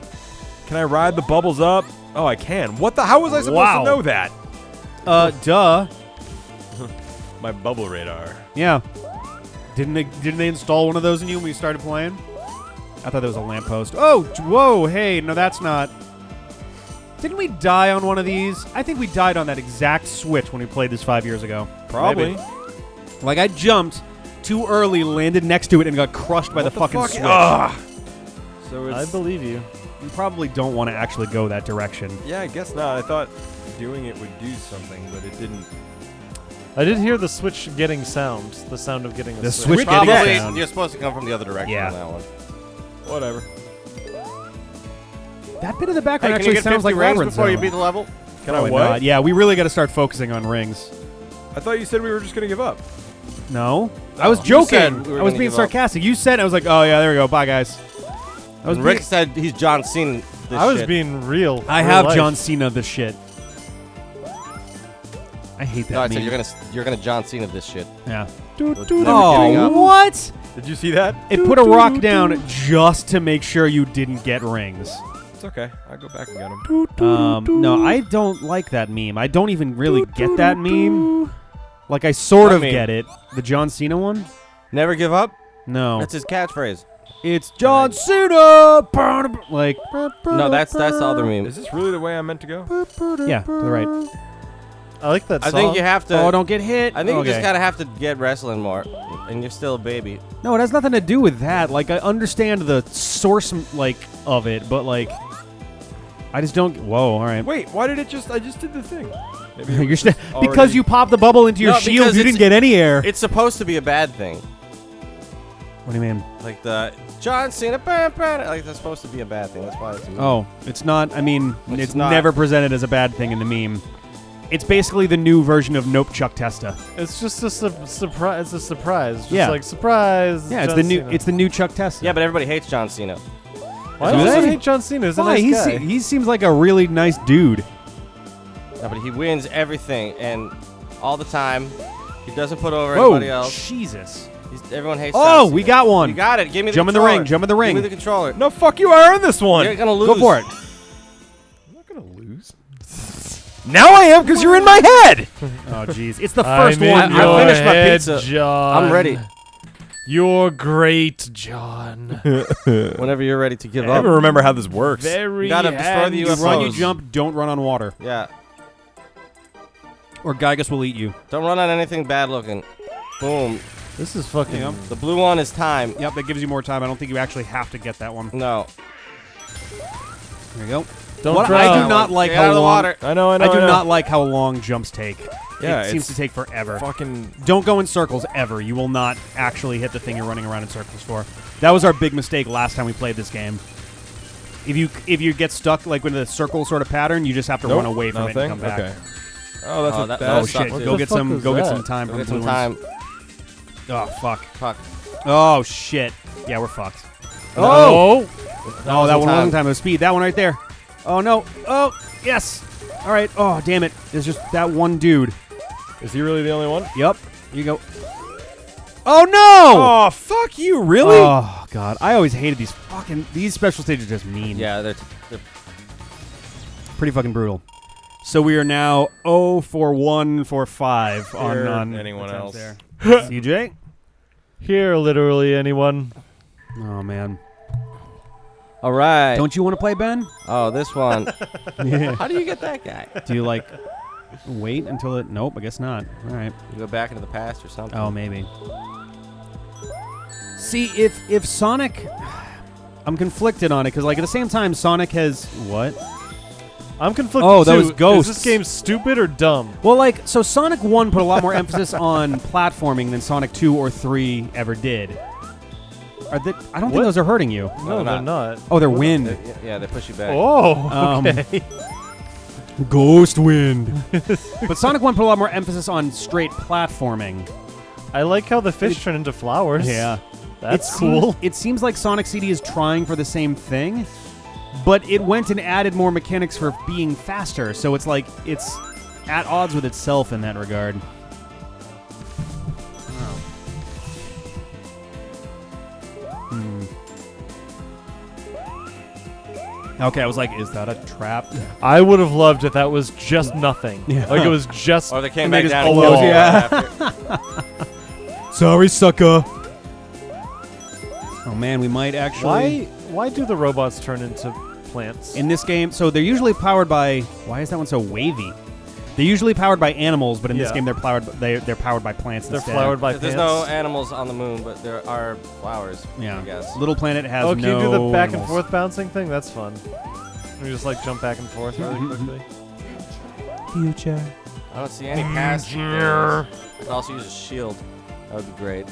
Can I ride the bubbles up? Oh, I can. What the? How was I supposed Wow. to know that? Duh. My bubble radar. Yeah. Didn't they install one of those in you when we started playing? I thought that was a lamppost. Oh, whoa, hey, no, that's not. Didn't we die on one of these? I think we died on that exact switch when we played this 5 years ago. Probably. Maybe. Like, I jumped too early, landed next to it, and got crushed by the fucking switch. So I it's... believe you. You probably don't want to actually go that direction. Yeah, I guess not. I thought doing it would do something, but it didn't. I did hear the switch getting sound. The sound of getting The a switch switch. getting Probably sound. you're supposed to come from the other direction Yeah. on that one. Whatever. That bit of the Hey, background can you actually get sounds 50 like rings Labyrinth before you Zone. beat the level? Can I Probably what? not. Yeah, we really got to start focusing on rings. I thought you said we were just gonna give up. No, I was You joking. said we were I was gonna being give up. sarcastic. You said, I was like, oh yeah, there we go. Bye guys. I was And Rick being- said he's John Cena. This I was shit. being real. I real have life. John Cena this shit. I hate that No, I said meme. you're gonna John Cena this shit. Yeah. Never giving Oh, up. what? Did you see that? It put a rock down just to make sure you didn't get rings. It's okay. I'll go back and get him. No, I don't like that meme. I don't even really get that meme. Like, I sort What of meme? get it. The John Cena one? Never give up. No. That's his catchphrase. It's John Cena! Like, No, that's the other meme. Is this really the way I'm meant to go? yeah, to the right. I like that I song. think you have to. Oh, don't get hit. I think okay. you just gotta have to get wrestling more, and you're still a baby. No, it has nothing to do with that. Like, I understand the source, like, of it, but, like, I just don't. Whoa, all right. Wait, why did it just... I just did the thing. Maybe it You're was st- just because already- you popped the bubble into your No, shield, because you it's- didn't get any air. It's supposed to be a bad thing, What do you mean? like the John Cena. Like that's supposed to be a bad thing. That's why it's a meme. Oh, it's not. I mean, it's not. never presented as a bad thing in the meme. It's basically the new version of 𝗫cie𝘂𝗧𝗱. It's just a surprise. It's a surprise. Just Yeah. like surprise. Yeah, it's John the new. Cena. It's the new 𝗫cie𝘂𝗧. Yeah, but everybody hates John Cena. Why Do does they? everyone hate John Cena? He's a Why? nice guy. He seems like a really nice dude. Yeah, but he wins everything and all the time. He doesn't put over Whoa, anybody else. Jesus! Everyone hates. Oh, John we Cena. got one. You got it. Give me the Jump in the controller. ring. Jump in the ring. Give me the controller. No, fuck you. I earned this one. You're gonna lose. Go for it. I'm not gonna lose. Now I am because you're in my head. Oh, jeez. It's the I'm first in one. I your finished my head, pizza. John. I'm ready. You're great, John. Whenever you're ready to give I never up. remember how this works. Very You gotta destroy the You UFOs. run, you jump. Don't run on water, Yeah. or 𝗙igus will eat you. Don't run on anything bad looking. Boom. This is fucking. Yep. The blue one is time. Yep, that gives you more time. I don't think you actually have to get that one. No. There you go. Don't What drown. I do not like Get out how of the long. water. I know. I do not like how long jumps take. Yeah, it seems it's to take forever. fucking. Don't go in circles ever. You will not actually hit the thing you're running around in circles for. That was our big mistake last time we played this game. If you get stuck like with a circle sort of pattern, you just have to run away from it and Nothing? come back. Okay. Oh, that's Oh, a that- bad. Oh That shit! sucks, Go dude. get What the some. fuck Go was get that? some time Go from get the some blue ones. time. Oh fuck! Fuck. Oh shit! Yeah, we're fucked. Oh. Oh, that one time. wasn't time of speed. That one right there. Oh no! Oh yes! All right. Oh damn it! There's just that one dude. Is he really the only one? Yep. You go. Oh no! Oh, fuck you! Really? Oh god! I always hated these special stages. Are just mean. Yeah, they're Pretty fucking brutal. So we are now 0 for 1 for 5 Here, on anyone attempts else. there. CJ? Here, literally anyone. Oh man. all right. Don't you want to play Ben? Oh, this one. Yeah. How do you get that guy? Do you like wait until it? Nope, I guess not. All right. You go back into the past or something. Oh, maybe. See, if Sonic, I'm conflicted on it because like at the same time Sonic has what? I'm conflicted. Oh, that too. was Ghosts. Is this game stupid or dumb? Well, like so Sonic 1 put a lot more emphasis on platforming than Sonic 2 or 3 ever did. I don't think What? those are hurting you. No, they're they're not. Oh, they're wind. Yeah, they push you back. Oh, okay. Ghost wind. But Sonic 1 put a lot more emphasis on straight platforming. I like how the fish turn into flowers. That's cool. It seems like Sonic CD is trying for the same thing, but it went and added more mechanics for being faster. So it's like it's at odds with itself in that regard. Okay, I was like, is that a trap? I would have loved if that was just nothing. Yeah. Like it was just. Or they came And back they just down. and close, killed you yeah. after. Sorry, sucker. Oh man, we might actually. Why do the robots turn into plants. In this game, so they're usually powered by. Why is that one so wavy? They're usually powered by animals, but in this game they're powered by plants They're instead. powered by There's plants. no animals on the moon, but there are flowers. Yeah. I guess. Little Planet has Oh, no can you do the back animals. and forth bouncing thing? That's fun. You just like jump back and forth really quickly. Future. I don't see any pass. I can also use a shield. That would be great.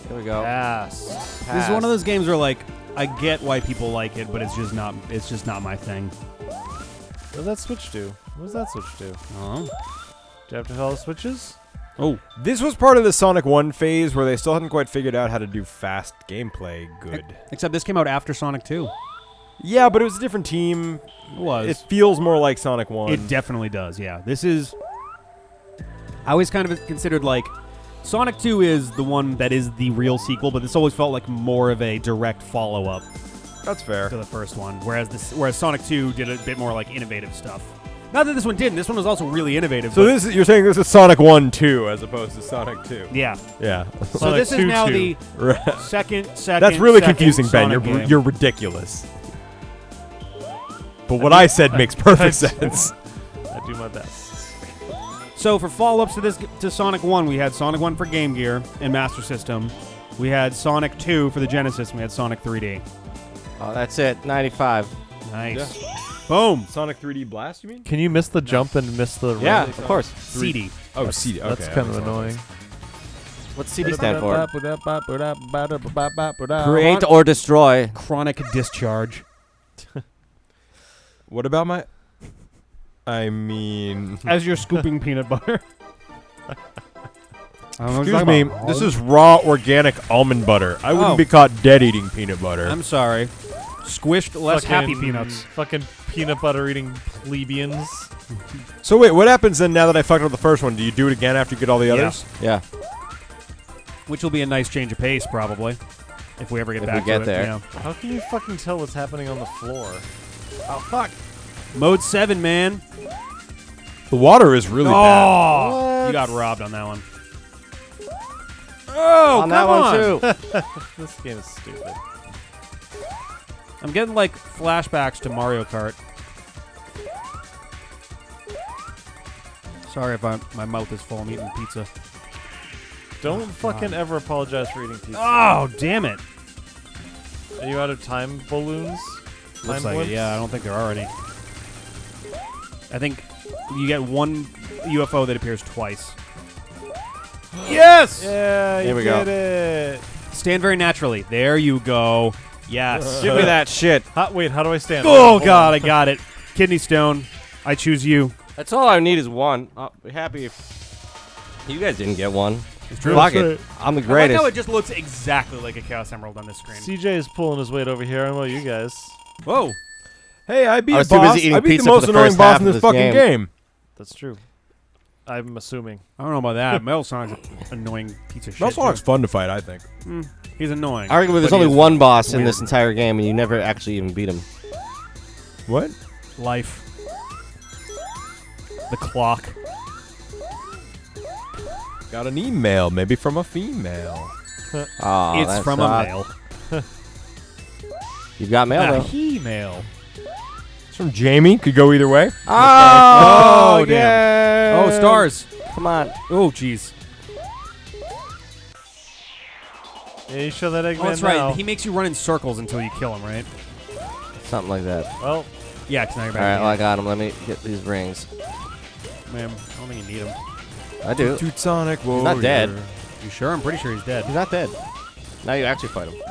Here we go. Pass. This is one of those games where like I get why people like it, but it's just not my thing. What does that switch do? What does that switch do? Oh. Do you have to follow switches? Oh. This was part of the Sonic 1 phase where they still hadn't quite figured out how to do fast gameplay good. Except this came out after Sonic 2. Yeah, but it was a different team. It was. It feels more like Sonic 1. It definitely does, yeah. This is... I always kind of considered, like... Sonic 2 is the one that is the real sequel, but this always felt like more of a direct follow-up That's fair. to the first one, whereas Sonic 2 did a bit more, like, innovative stuff. Not that this one didn't. This one was also really innovative. So but you're saying this is Sonic 1 2 as opposed to Sonic 2. Yeah. Yeah. So Sonic this is 2, now 2. the Right. second That's really second confusing, Ben. Sonic game. You're ridiculous. But what I said makes perfect sense. I do my best. So for follow-ups to Sonic 1, we had Sonic 1 for Game Gear and Master System. We had Sonic 2 for the Genesis, and we had Sonic 3D. Oh, that's it. 95. Nice. Boom. Sonic 3D Blast, you mean? Can you miss the jump and miss the Yeah, run? of course. CD. Oh, CD. Okay. That's kind of annoying. What's CD stand for? Create Create or destroy. Chronic discharge. What about my... I mean... As you're scooping peanut butter. I don't know what you're Excuse talking me, about. this is raw organic almond butter. I wouldn't be caught dead eating peanut butter. I'm sorry. Squished, less happy peanuts. Fucking peanut butter eating plebeians. So wait, what happens then now that I fucked up the first one? Do you do it again after you get all the others? Yeah. Which will be a nice change of pace, probably. If we ever get If back we get to it. there. Yeah. How can you fucking tell what's happening on the floor? Oh, fuck. Mode 7, man. The water is really bad. Oh! What? You got robbed on that one. Oh, On come that on. one, too. This game is stupid. I'm getting, like, flashbacks to Mario Kart. Sorry if my mouth is full. I'm eating pizza. Don't fucking ever apologize for eating pizza. Oh, damn it. Are you out of time balloons? Looks Time like it. blimps? Yeah, I don't think there are any. I think you get one UFO that appears twice. Yes! Yeah, Here you we go. did it. Stand very naturally. There you go. Yes. Give me that shit. Wait, how do I stand? Oh, Hold God, on. I got it. Kidney stone. I choose you. That's all I need is one. I'll be happy if you guys didn't get one. It's true. Fuck it. I'm the I like greatest. how it just looks exactly like a Chaos Emerald on this screen. CJ is pulling his weight over here. I don't know you guys. Whoa. Hey, I beat I a was too boss. busy eating I beat pizza the for most the annoying first boss half in of this this fucking game. game. That's true. I'm assuming. I don't know about that. Metal Sonic's an annoying piece of shit. Metal Sonic's too. fun to fight, I think. He's annoying. Arguably, there's but he only is one boss in weird. this entire game, and you never actually even beat him. What? Life. The clock. Got an email, maybe from a female. Oh, It's from a male. You've got mail, A though. he-male. It's from Jamie. Could go either way. Oh, damn. Oh, stars. Come on. Oh, jeez. Yeah, you show that Eggman Oh, that's now. right. He makes you run in circles until you kill him, right? Something like that. Well, Yeah, because now you're All right, back. well, I got him. Let me get these rings. Man, I don't think you need him. I do. Dude, Sonic. He's not dead. You sure? I'm pretty sure he's dead. He's not dead. Now you actually fight him.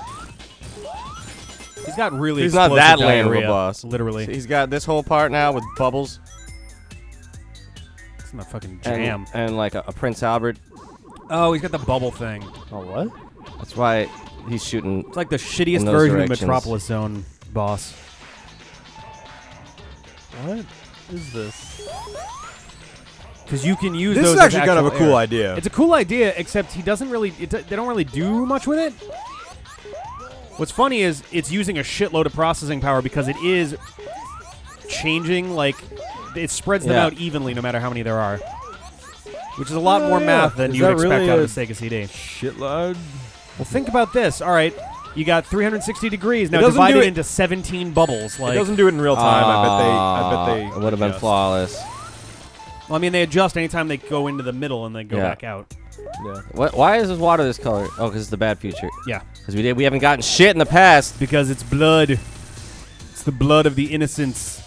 He's got really He's not explosive that lame of a diarrhea, boss. Literally. He's got this whole part now with bubbles It's not fucking and, jam. and like a Prince Albert. Oh, he's got the bubble thing. oh what? That's why he's shooting. It's like the shittiest In those version directions. of Metropolis Zone boss. What is this? Because you can use This those is as actually kind of a actual cool air. idea. It's a cool idea, except he doesn't really. They don't really do much with it. What's funny is it's using a shitload of processing power because it is changing. Like it spreads them Yeah. out evenly, no matter how many there are. Which is a lot more yeah. math than Is you would that expect really out a of a Sega CD. Shitload. Well, think about this. All right, You got 360 degrees now doesn't do divided it- into 17 bubbles. Like, It doesn't do it in real time. I bet they. It would have been adjust. flawless. well, I mean, they adjust anytime they go into the middle and then go Yeah. back out. Yeah. Why is this water this color? Oh, because it's the bad future. Yeah, Because we haven't gotten shit in the past. because it's blood. It's the blood of the innocents.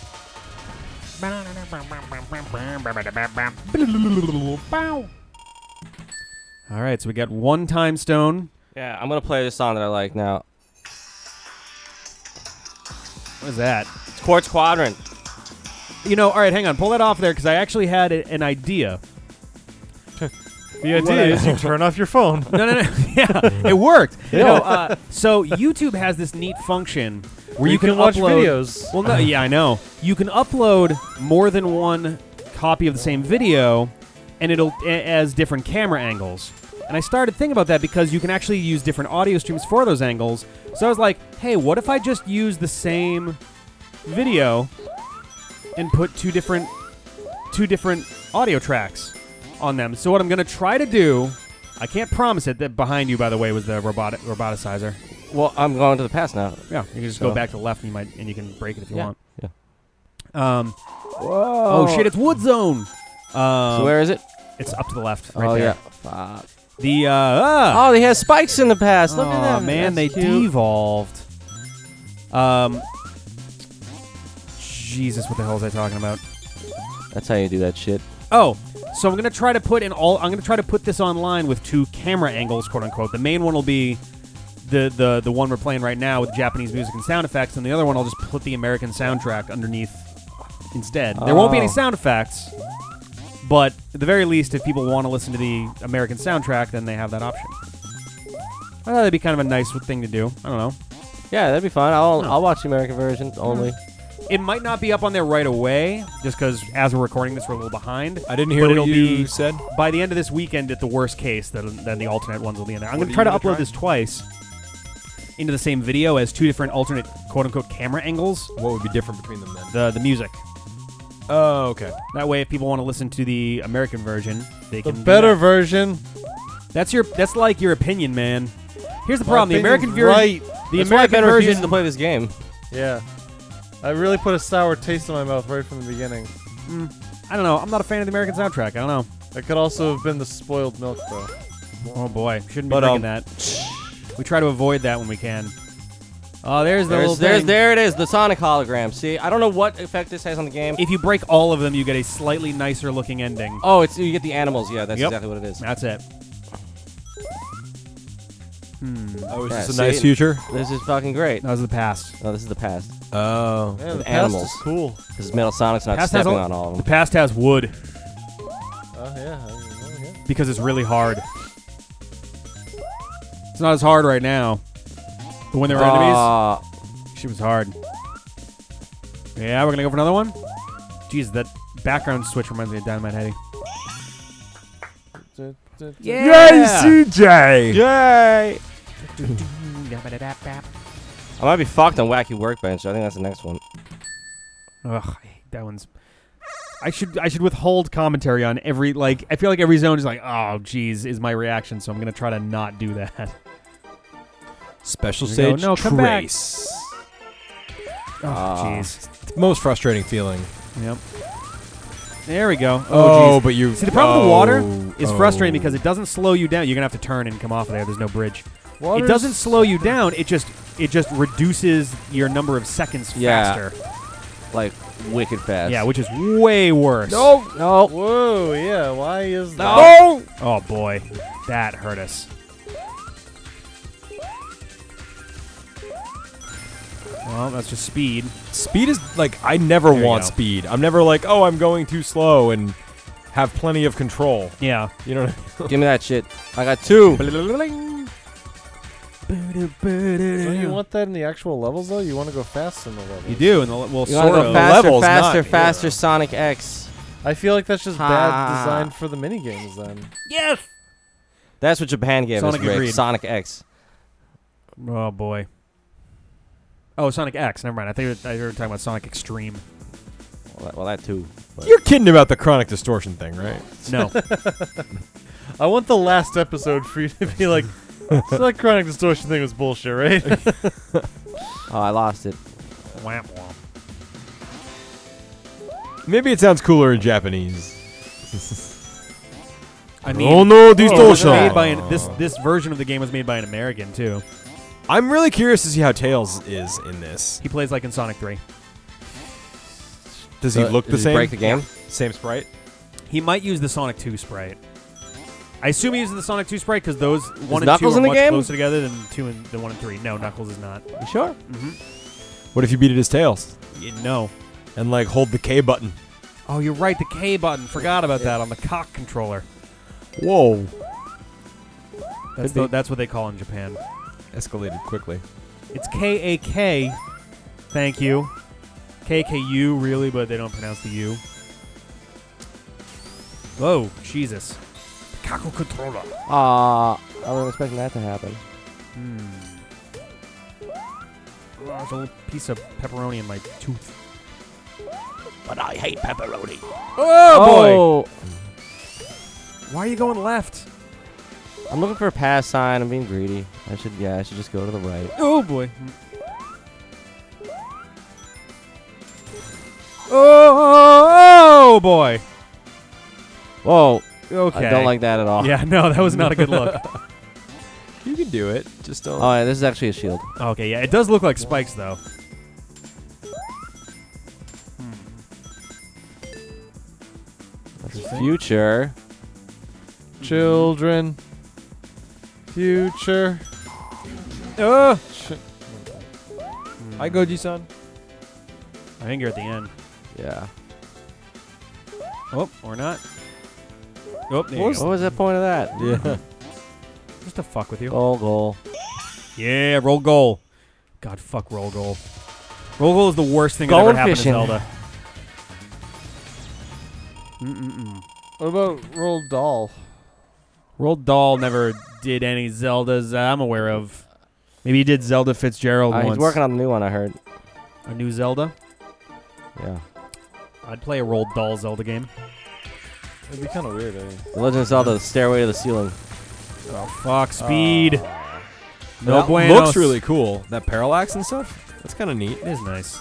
All right, so we got one time stone. Yeah, I'm gonna play this song that I like now. What is that? It's Quartz Quadrant. You know, all right, hang on. Pull that off there because I actually had an idea. The idea is you turn off your phone. No. Yeah, it worked. You know, so YouTube has this neat function where you can watch upload videos. Well, no, yeah, I know. You can upload more than one copy of the same video, and it'll as different camera angles. And I started thinking about that because you can actually use different audio streams for those angles. So I was like, hey, what if I just use the same video and put two different audio tracks on them? So what I'm going to try to do, I can't promise it. That behind you, by the way, was the roboticizer. Well, I'm going to the past now. Yeah, you can just go back to the left, and you can break it if you want. Yeah. Oh shit! It's Wood Zone. So where is it? It's up to the left, right Oh there. yeah. Fuck. The Oh, they had spikes in the past. Look at oh that. man, they That's cute. devolved. Jesus, what the hell was I talking about? That's how you do that shit. Oh, so I'm gonna try to put this online with two camera angles, quote unquote. The main one will be the one we're playing right now with Japanese music and sound effects, and the other one I'll just put the American soundtrack underneath instead. There won't be any sound effects, but at the very least, if people want to listen to the American soundtrack, then they have that option. I thought that'd be kind of a nice thing to do. I don't know. Yeah, that'd be fun. I'll watch the American version only. It might not be up on there right away, just because as we're recording this, we're a little behind. I didn't hear But what it'll you be said. by the end of this weekend, at the worst case, then the alternate ones will be in there. I'm What going to are try you to gonna upload try? this twice into the same video as two different alternate quote-unquote camera angles. What would be different between them then? The music. Oh, okay. That way, if people want to listen to the American version, they The can. do better that. version. That's like your opinion, man. Here's the My problem: the American opinion's version. right. The That's why American Ben version. refuses to play this game. Yeah. I really put a sour taste in my mouth right from the beginning. I don't know. I'm not a fan of the American soundtrack. I don't know. It could also have been the spoiled milk, though. Oh boy, shouldn't be But, drinking that. We try to avoid that when we can. Oh, there's the little thing. There it is, the Sonic hologram. See, I don't know what effect this has on the game. If you break all of them, you get a slightly nicer looking ending. Oh, you get the animals. Yeah, that's Yep. exactly what it is. That's it. Oh, is Yeah, this a see? nice future? This is fucking great. That was the past. No, this is the past. Oh. Yeah, the With past animals. is cool. Because Metal Sonic's not Past has stepping a- on all of The them. past has wood Oh, yeah. because it's really hard. It's not as hard right now. But when there were enemies, shit was hard. Yeah, we're gonna go for another one. Jeez, that background switch reminds me of Dynamite Heady. Yeah. CJ! Yay! I might be fucked on Wacky Workbench. I think that's the next one. Ugh, I hate that one's. I should withhold commentary on every, like, I feel like every zone is like, oh geez, is my reaction, so I'm gonna try to not do that. Special There you go. stage No, come back. Trace. Oh jeez. Most frustrating feeling. Yep. There we go. Oh, Jeez. but you. See, the problem with water is Oh. frustrating because it doesn't slow you down. You're gonna have to turn and come off of there. There's no bridge. Water's It doesn't slow you down. It just reduces your number of seconds Yeah. faster. Like, wicked fast. Yeah, which is way worse. No! No! Whoa, yeah. Why is that? No! Oh boy, that hurt us. Well, that's just speed. Speed is like, I never There you want go. speed. I'm never like, oh, I'm going too slow and have plenty of control. Yeah. You know what I Give me that shit. I got two. mean? Don't you want that in the actual levels, though? You want to go fast in the levels. You do, and well, You want to sort go of. faster, levels, faster, not- faster, yeah. Sonic X. I feel like that's just Ha. bad design for the minigames, then. Yes. That's what Japan gave Sonic us, Rick. agreed. Sonic X. Oh boy. Oh, Sonic X. Never mind. I think I heard talking about Sonic Extreme. Well, that too. But You're kidding about the chronic distortion thing, right? No. I want the last episode for you to be like, So that chronic distortion thing was bullshit, right? Oh, I lost it. Wham, wham. Maybe it sounds cooler in Japanese. I mean, oh no, it was distortion. made by this version of the game was made by an American too. I'm really curious to see how Tails is in this. He plays like in Sonic 3. Does he look the Does he same? break the game? Same sprite? He might use the Sonic 2 sprite. I assume he uses the Sonic 2 sprite because those 1 and 2 Knuckles are in the much game? closer together than 2 and the 1 and 3. No, Knuckles is not. You sure? What if you beat it as Tails? No. And like hold the K button? Oh, you're right. The K button. Forgot about that on the cock controller. Whoa. That's what they call in Japan. Escalated quickly. It's K-A-K. Thank you. K-K-U, really, but they don't pronounce the U. Whoa, Jesus. Kaku controller. I wasn't expecting that to happen. Oh, there's a little piece of pepperoni in my tooth. But I hate pepperoni. Oh, boy! Why are you going left? I'm looking for a pass sign. I'm being greedy. I should just go to the right. Oh, boy. Oh, boy. Whoa. Okay. I don't like that at all. Yeah, no, that was not a good look. You can do it. Just don't. Oh, yeah, this is actually a shield. Okay, yeah, it does look like spikes, though. Future. Children. Future. Hi, Goji-san. I think you're at the end. Yeah. Oh, or not. Oh, there you What go. was the point of that? Yeah. Just to fuck with you. Goal. Yeah, roll goal. God, fuck roll goal. Roll goal is the worst thing that Going ever happened fishing. to Zelda. What about Roll Doll? Roll doll never did any Zeldas I'm aware of. Maybe he did Zelda Fitzgerald once. He's working on a new one, I heard. A new Zelda? Yeah. I'd play a roll doll Zelda game. It'd be kind of weird, The Legend of Zelda, Stairway to the Ceiling. Oh, fuck. Speed. No That bueno. looks really cool. That parallax and stuff. That's kind of neat. It is nice.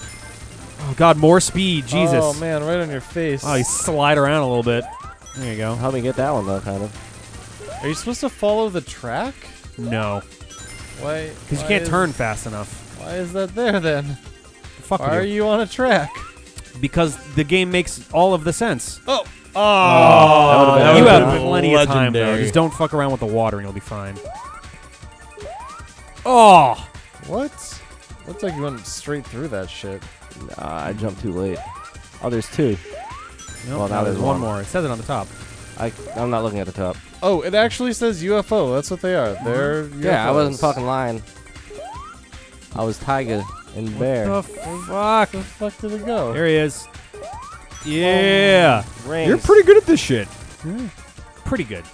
Oh, God, more speed. Jesus. Oh, man, right on your face. Oh, you slide around a little bit. There you go. Help me get that one, though, kind of. Are you supposed to follow the track? No. Why? Because you can't turn fast enough. Why is that there, then? The fuck Why are with you. you on a track? Because the game makes all of the sense. Oh! That You would've have been plenty of time, though. legendary. Just don't fuck around with the water and you'll be fine. Oh! What? Looks like you went straight through that shit. Nah, I jumped too late. Oh, there's two. Nope, Well, now there's there's one one. more. It says it on the top. I'm not looking at the top. Oh, it actually says UFO. That's what they are. They're UFOs. Yeah, I wasn't fucking lying. I was Tiger and Bear. What the fuck? Where the fuck did it go? There he is. Yeah. Rings. You're pretty good at this shit. Pretty good.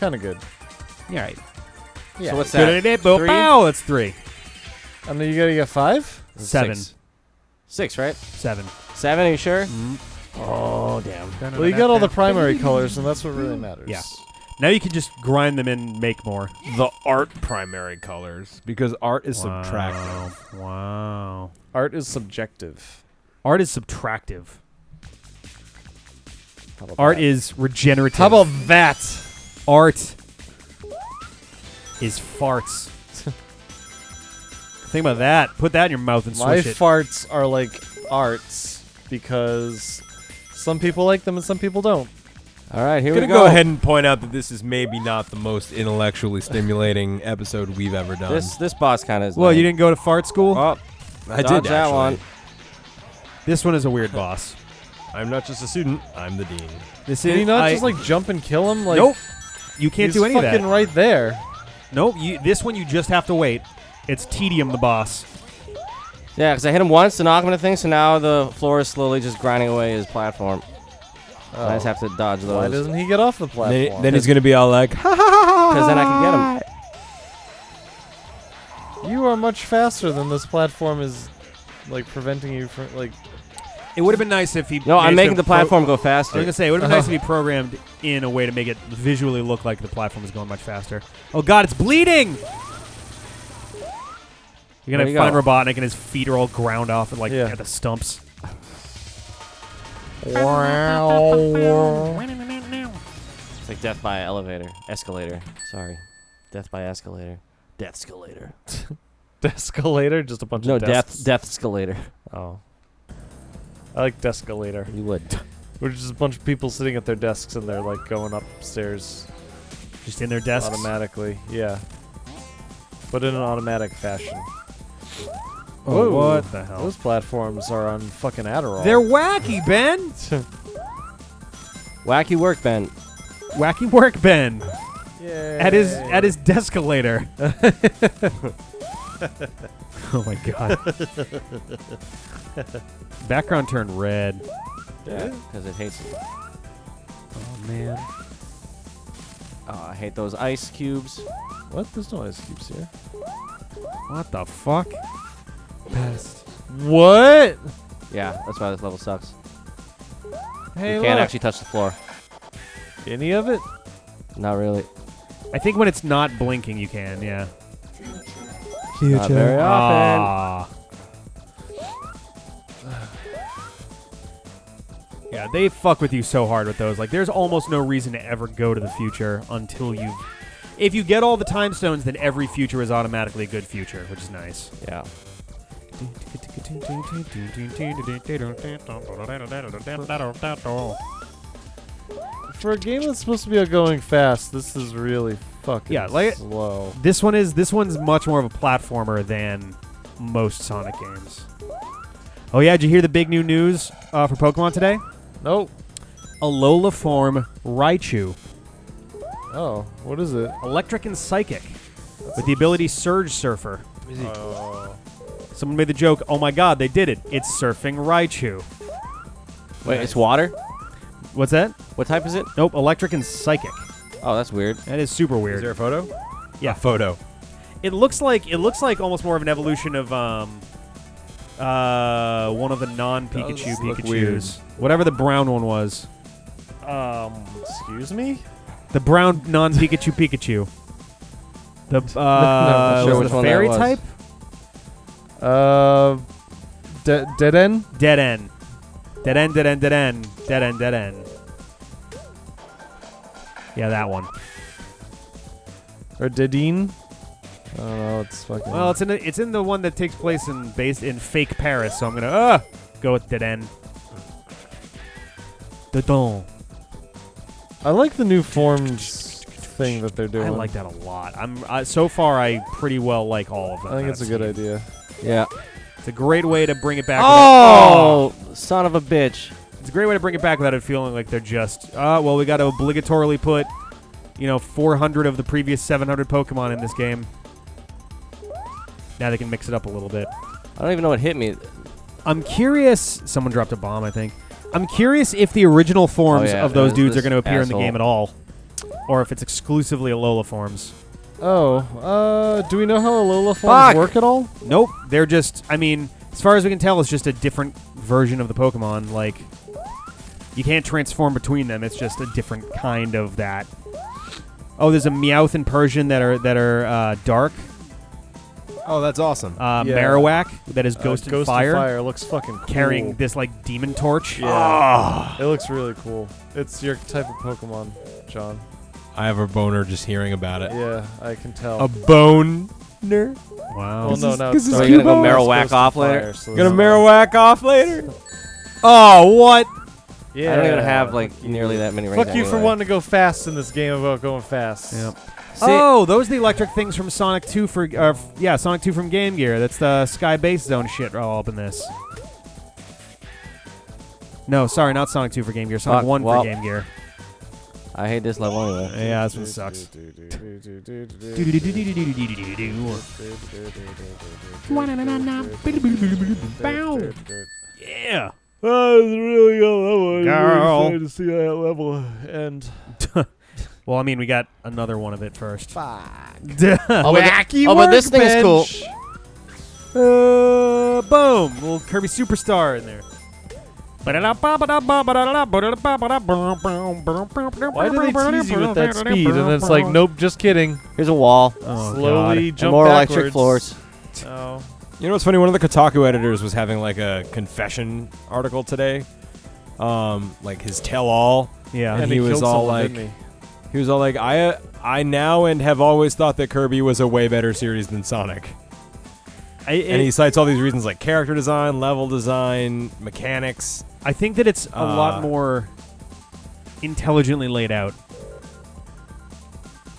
kind of good. Yeah, right. Yeah. So what's that? Three? Bow, that's 3. And then you gotta get 5? 7. 6, right? 7. 7, are you sure? Oh, damn. Well, you got all the primary colors, and that's what really matters. Yeah. Now you can just grind them in and make more. The art primary colors, because art is subtractive. Wow. Art is subjective. Art is subtractive. How about Art that? is regenerative. How about that? Art is farts. Think about that. Put that in your mouth and My swish it. farts are like arts because some people like them and some people don't. All right, here I'm we gonna go. go ahead and point out that this is maybe not the most intellectually stimulating episode we've ever done. This boss kind of is. Well, lame. you didn't go to fart school? Oh, I dodge did that actually. one. This one is a weird boss. I'm not just a student. I'm the dean. This Did is he not just like jump and kill him? Like, nope. You can't he's do any of fucking that. right there. Nope. This one you just have to wait. It's Tedium the boss. Yeah, because I hit him once to knock him into things, so now the floor is slowly just grinding away his platform. Oh. I just have to dodge those. Why doesn't he get off the platform? Then he's gonna be all like, ha ha ha. Because then I can get him. You are much faster than this platform is, like, preventing you from, like... It would have been nice if he. No, I'm managed making to the platform go I was faster. gonna say it would have been nice if he programmed in a way to make it visually look like the platform is going much faster. Oh God, it's bleeding! You're gonna There you find go. Robotnik and his feet are all ground off at at the stumps. It's like death by escalator. Sorry. Death by escalator. Death escalator. Descalator? Just a bunch No, of desks? death escalator. Oh. I like descalator. You would. We're just a bunch of people sitting at their desks and they're like going upstairs Just in their desks. automatically. Yeah. But in an automatic fashion. Oh, Whoa. what the hell? Those platforms are on fucking Adderall. They're wacky, Ben. Wacky Workbench. Wacky Workbench Yeah. at his descalator. Oh my God. Background turned red. Yeah, because it hates it. Oh man. Oh, I hate those ice cubes. What? There's no ice cubes here. What the fuck? Best. What? Yeah, that's why this level sucks. Hey, You can't look. actually touch the floor. Any of it? Not really. I think when it's not blinking, you can. Yeah. Not very often. Ah. Yeah, they fuck with you so hard with those. Like, there's almost no reason to ever go to the future until you. If you get all the time stones, then every future is automatically a good future, which is nice. Yeah. For a game that's supposed to be going fast, this is really fucking slow. This one's much more of a platformer than most Sonic games. Oh yeah, did you hear the big new news for Pokemon today? Nope. Alola form Raichu, Oh, what is it? electric and psychic, with the ability Surge Surfer. Oh. Someone made the joke, oh my god, they did it. It's surfing Raichu. Wait, it's water? What's that? What type is it? Nope, electric and psychic. Oh, that's weird. That is super weird. Is there a photo? Yeah. A photo. It looks like almost more of an evolution of one of the non-Pikachu Does look Pikachus. weird. Whatever the brown one was. Excuse me? The brown non-Pikachu Pikachu. The not sure was it which the one that fairy was. type? Dead end? Dead end. Dead end, dead end, dead end. Dead end, dead end. Yeah, that one. Or Dedenne? I don't know, it's fucking... Well, it's in the one that takes place in fake Paris, so I'm gonna go with dead end. Dedon. I like the new forms thing that they're doing. I like that a lot. So far I pretty well like all of them. I think that it's a I've good seen. idea. Yeah. It's a great way to bring it back. Oh, son of a bitch. It's a great way to bring it back without it feeling like they're just, well, we got to obligatorily put, 400 of the previous 700 Pokemon in this game. Now they can mix it up a little bit. I don't even know what hit me. I'm curious. Someone dropped a bomb, I think. I'm curious if the original forms of those dudes are going to appear in the game at all, or if it's exclusively Alola forms. Oh, do we know how Alola forms work at all? Nope. They're just, as far as we can tell, it's just a different version of the Pokemon. Like, you can't transform between them. It's just a different kind of that. Oh, there's a Meowth and Persian that are dark. Oh, that's awesome. Marowak that is Ghost and Fire. Fire looks fucking cool. Carrying this, demon torch. Yeah. It looks really cool. It's your type of Pokemon, John. I have a boner just hearing about it. Yeah, I can tell. A boner? Wow. Well, no, no. So you're going to go Marowak off later? Gonna Marowak off later? Oh, what? Yeah. I don't even have, nearly that many rings Fuck you for anyway. wanting to go fast in this game about going fast. Yep. See- Oh, those are the electric things from Sonic 2 Sonic 2 from Game Gear. That's the Sky Base Zone shit all up in this. No, sorry, not Sonic 2 for Game Gear. Sonic Fuck, 1 well. for Game Gear. I hate this level anyway. Yeah, this one sucks. Yeah. Oh, it's really good level. Girl. I'm excited to see that level end. Well, we got another one of it first. Fuck. Wacky but this thing is cool. Workbench. Boom. Little Kirby Superstar in there. Why do they tease you with that speed? And it's like, nope, just kidding. Here's a wall. Oh, Slowly God. jump More backwards. electric floors. Oh. You know what's funny? One of the Kotaku editors was having like a confession article today, like his tell-all. Yeah. And he was killed all someone, like, didn't he was all like, I now and have always thought that Kirby was a way better series than Sonic. And he cites all these reasons like character design, level design, mechanics. I think that it's a lot more intelligently laid out.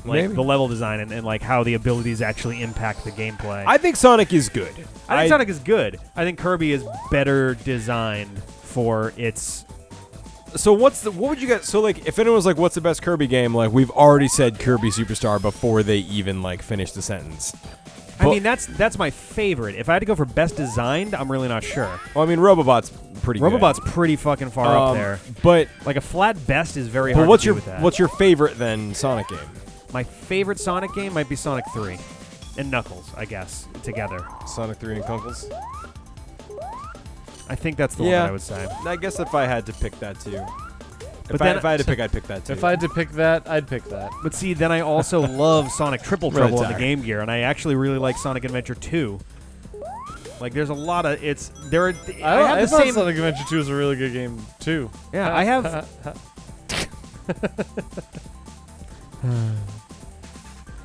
Like Maybe. the level design and like how the abilities actually impact the gameplay. I think Sonic is good. I think Sonic is good. I think Kirby is better designed for its. So what would you get? So like, if anyone was like, "What's the best Kirby game?" Like, we've already said Kirby Superstar before they even like finish the sentence. I mean, that's my favorite. If I had to go for best designed, I'm really not sure. Well, I mean, Robobot's pretty good. Robobot's pretty fucking far up there. But Like a flat best is very but hard what's to do your with that. what's your favorite then Sonic game? My favorite Sonic game might be Sonic 3 and Knuckles, I guess, together. Sonic 3 and Knuckles. I think that's the one Yeah. that I would say. I guess if I had to pick that too. But If then- I had to pick, I'd pick that too. If I had to pick that, I'd pick that. But see, then I also love Sonic Triple Right, Trouble on the sorry. Game Gear, and I actually really like Sonic Adventure 2. Like, there's a lot of I have I the thought same. Sonic Adventure 2 was a really good game, too. Yeah, I have.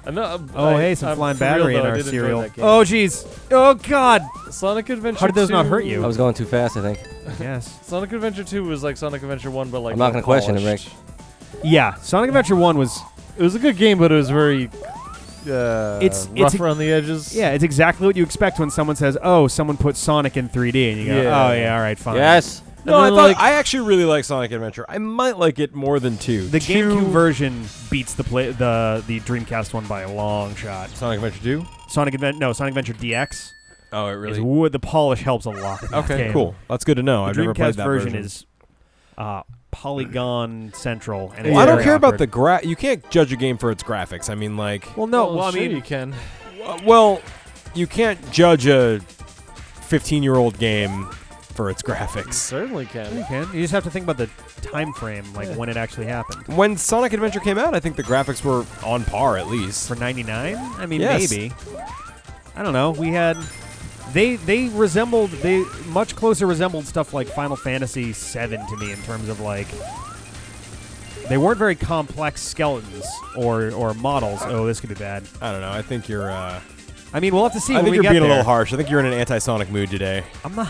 I know, Oh, hey, some flying for real, battery in though, I our did enjoy cereal. that game. Oh, jeez. Oh, God. Sonic Adventure 2. How did those not hurt you? I was going too fast, I think. Yes. Sonic Adventure 2 was like Sonic Adventure 1, but like I'm not going to question it, Rick. Yeah, Sonic Adventure 1 was. It was a good game, but it was very It's rough around the edges. Yeah, it's exactly what you expect when someone says, "Oh, someone put Sonic in 3D," and you go, Yeah. "Oh yeah, all right, fine." Yes. no, I then, thought like- I actually really like Sonic Adventure. I might like it more than 2. The 2 GameCube version beats the Dreamcast one by a long shot. Sonic Adventure 2. Sonic Adventure DX. Oh, it The polish helps a lot. in that Okay, game. cool. That's good to know. The I've never played Dreamcast that version is polygon central. And it's Well, I don't very care about awkward. the You can't judge a game for its graphics. I mean, like, Well, no. Well, Well, I sure mean, you can. well, you can't judge a 15-year-old game for its graphics. Certainly can. you can. You just have to think about the time frame, like when it actually happened. When Sonic Adventure came out, I think the graphics were on par at least. For 99? I mean, Yes. maybe. I don't know. We had. They much closer resembled stuff like Final Fantasy VII to me in terms of like. They weren't very complex skeletons or models. Oh, this could be bad. I don't know. I think you're. I mean, we'll have to see I when think we you're get being there. a little harsh. I think you're in an anti-Sonic mood today. I'm not.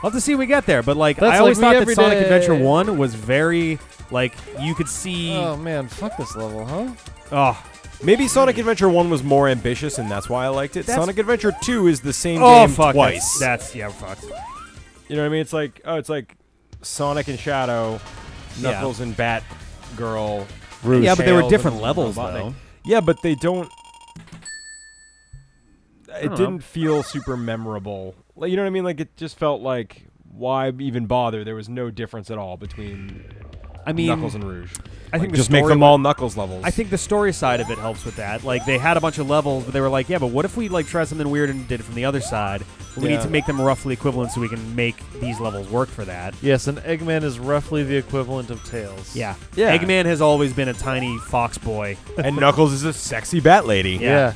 We'll have to see when we get there. But like, That's I always like me thought that every Sonic day. Adventure 1 was very like you could see. Oh man, fuck this level, huh? Oh, Maybe Sonic Adventure 1 was more ambitious, and that's why I liked it. That's- Sonic Adventure 2 is the same oh game fuck! twice. That's yeah, fucked. You know what I mean? It's like Sonic and Shadow, Knuckles and Batgirl. Rouge. Yeah, but they were Tails different and levels Robotnik. though. Yeah, but they don't. It don't didn't know. feel super memorable. Like, you know what I mean? Like, it just felt like, why even bother? There was no difference at all between I mean, Knuckles and Rouge. I think the just make story them all Knuckles levels. I think the story side of it helps with that. Like they had a bunch of levels, but they were like, yeah, but what if we like try something weird and did it from the other side? We Yeah. need to make them roughly equivalent so we can make these levels work for that. Yes, and Eggman is roughly the equivalent of Tails. Yeah. Yeah. Eggman has always been a tiny fox boy. and Knuckles is a sexy bat lady. Yeah.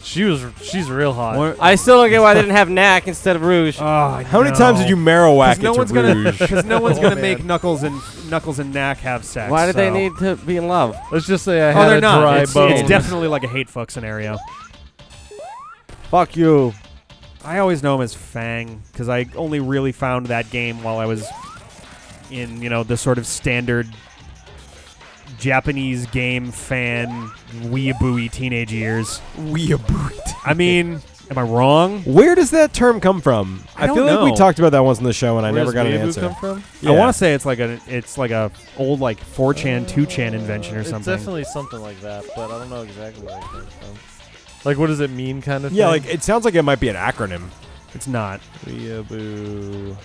She's real hot. Or- I still don't get why they didn't have Knack instead of Rouge. Oh, How many times did you marrow whack it no to one's gonna, Rouge? because no one's Oh, gonna man. make Knuckles and Knack have sex. Why did they so- need to be in love? Let's just say I Oh, had they're a not. dry It's, bone. it's definitely like a hate fuck scenario. Fuck you. I always know him as Fang because I only really found that game while I was in, the sort of standard Japanese game fan weeaboo teenage years. Weeaboo. I mean, am I wrong? Where does that term come from? I don't feel like we know. talked about that once on the show, and I Where never does got an Weeaboo answer. come from? Yeah. I want to say it's like a old like 4chan, 2chan invention or It's something. definitely something like that, but I don't know exactly where it comes from. Like, what does it mean, kind of Yeah, thing? like it sounds like it might be an acronym. It's not. Weeaboo.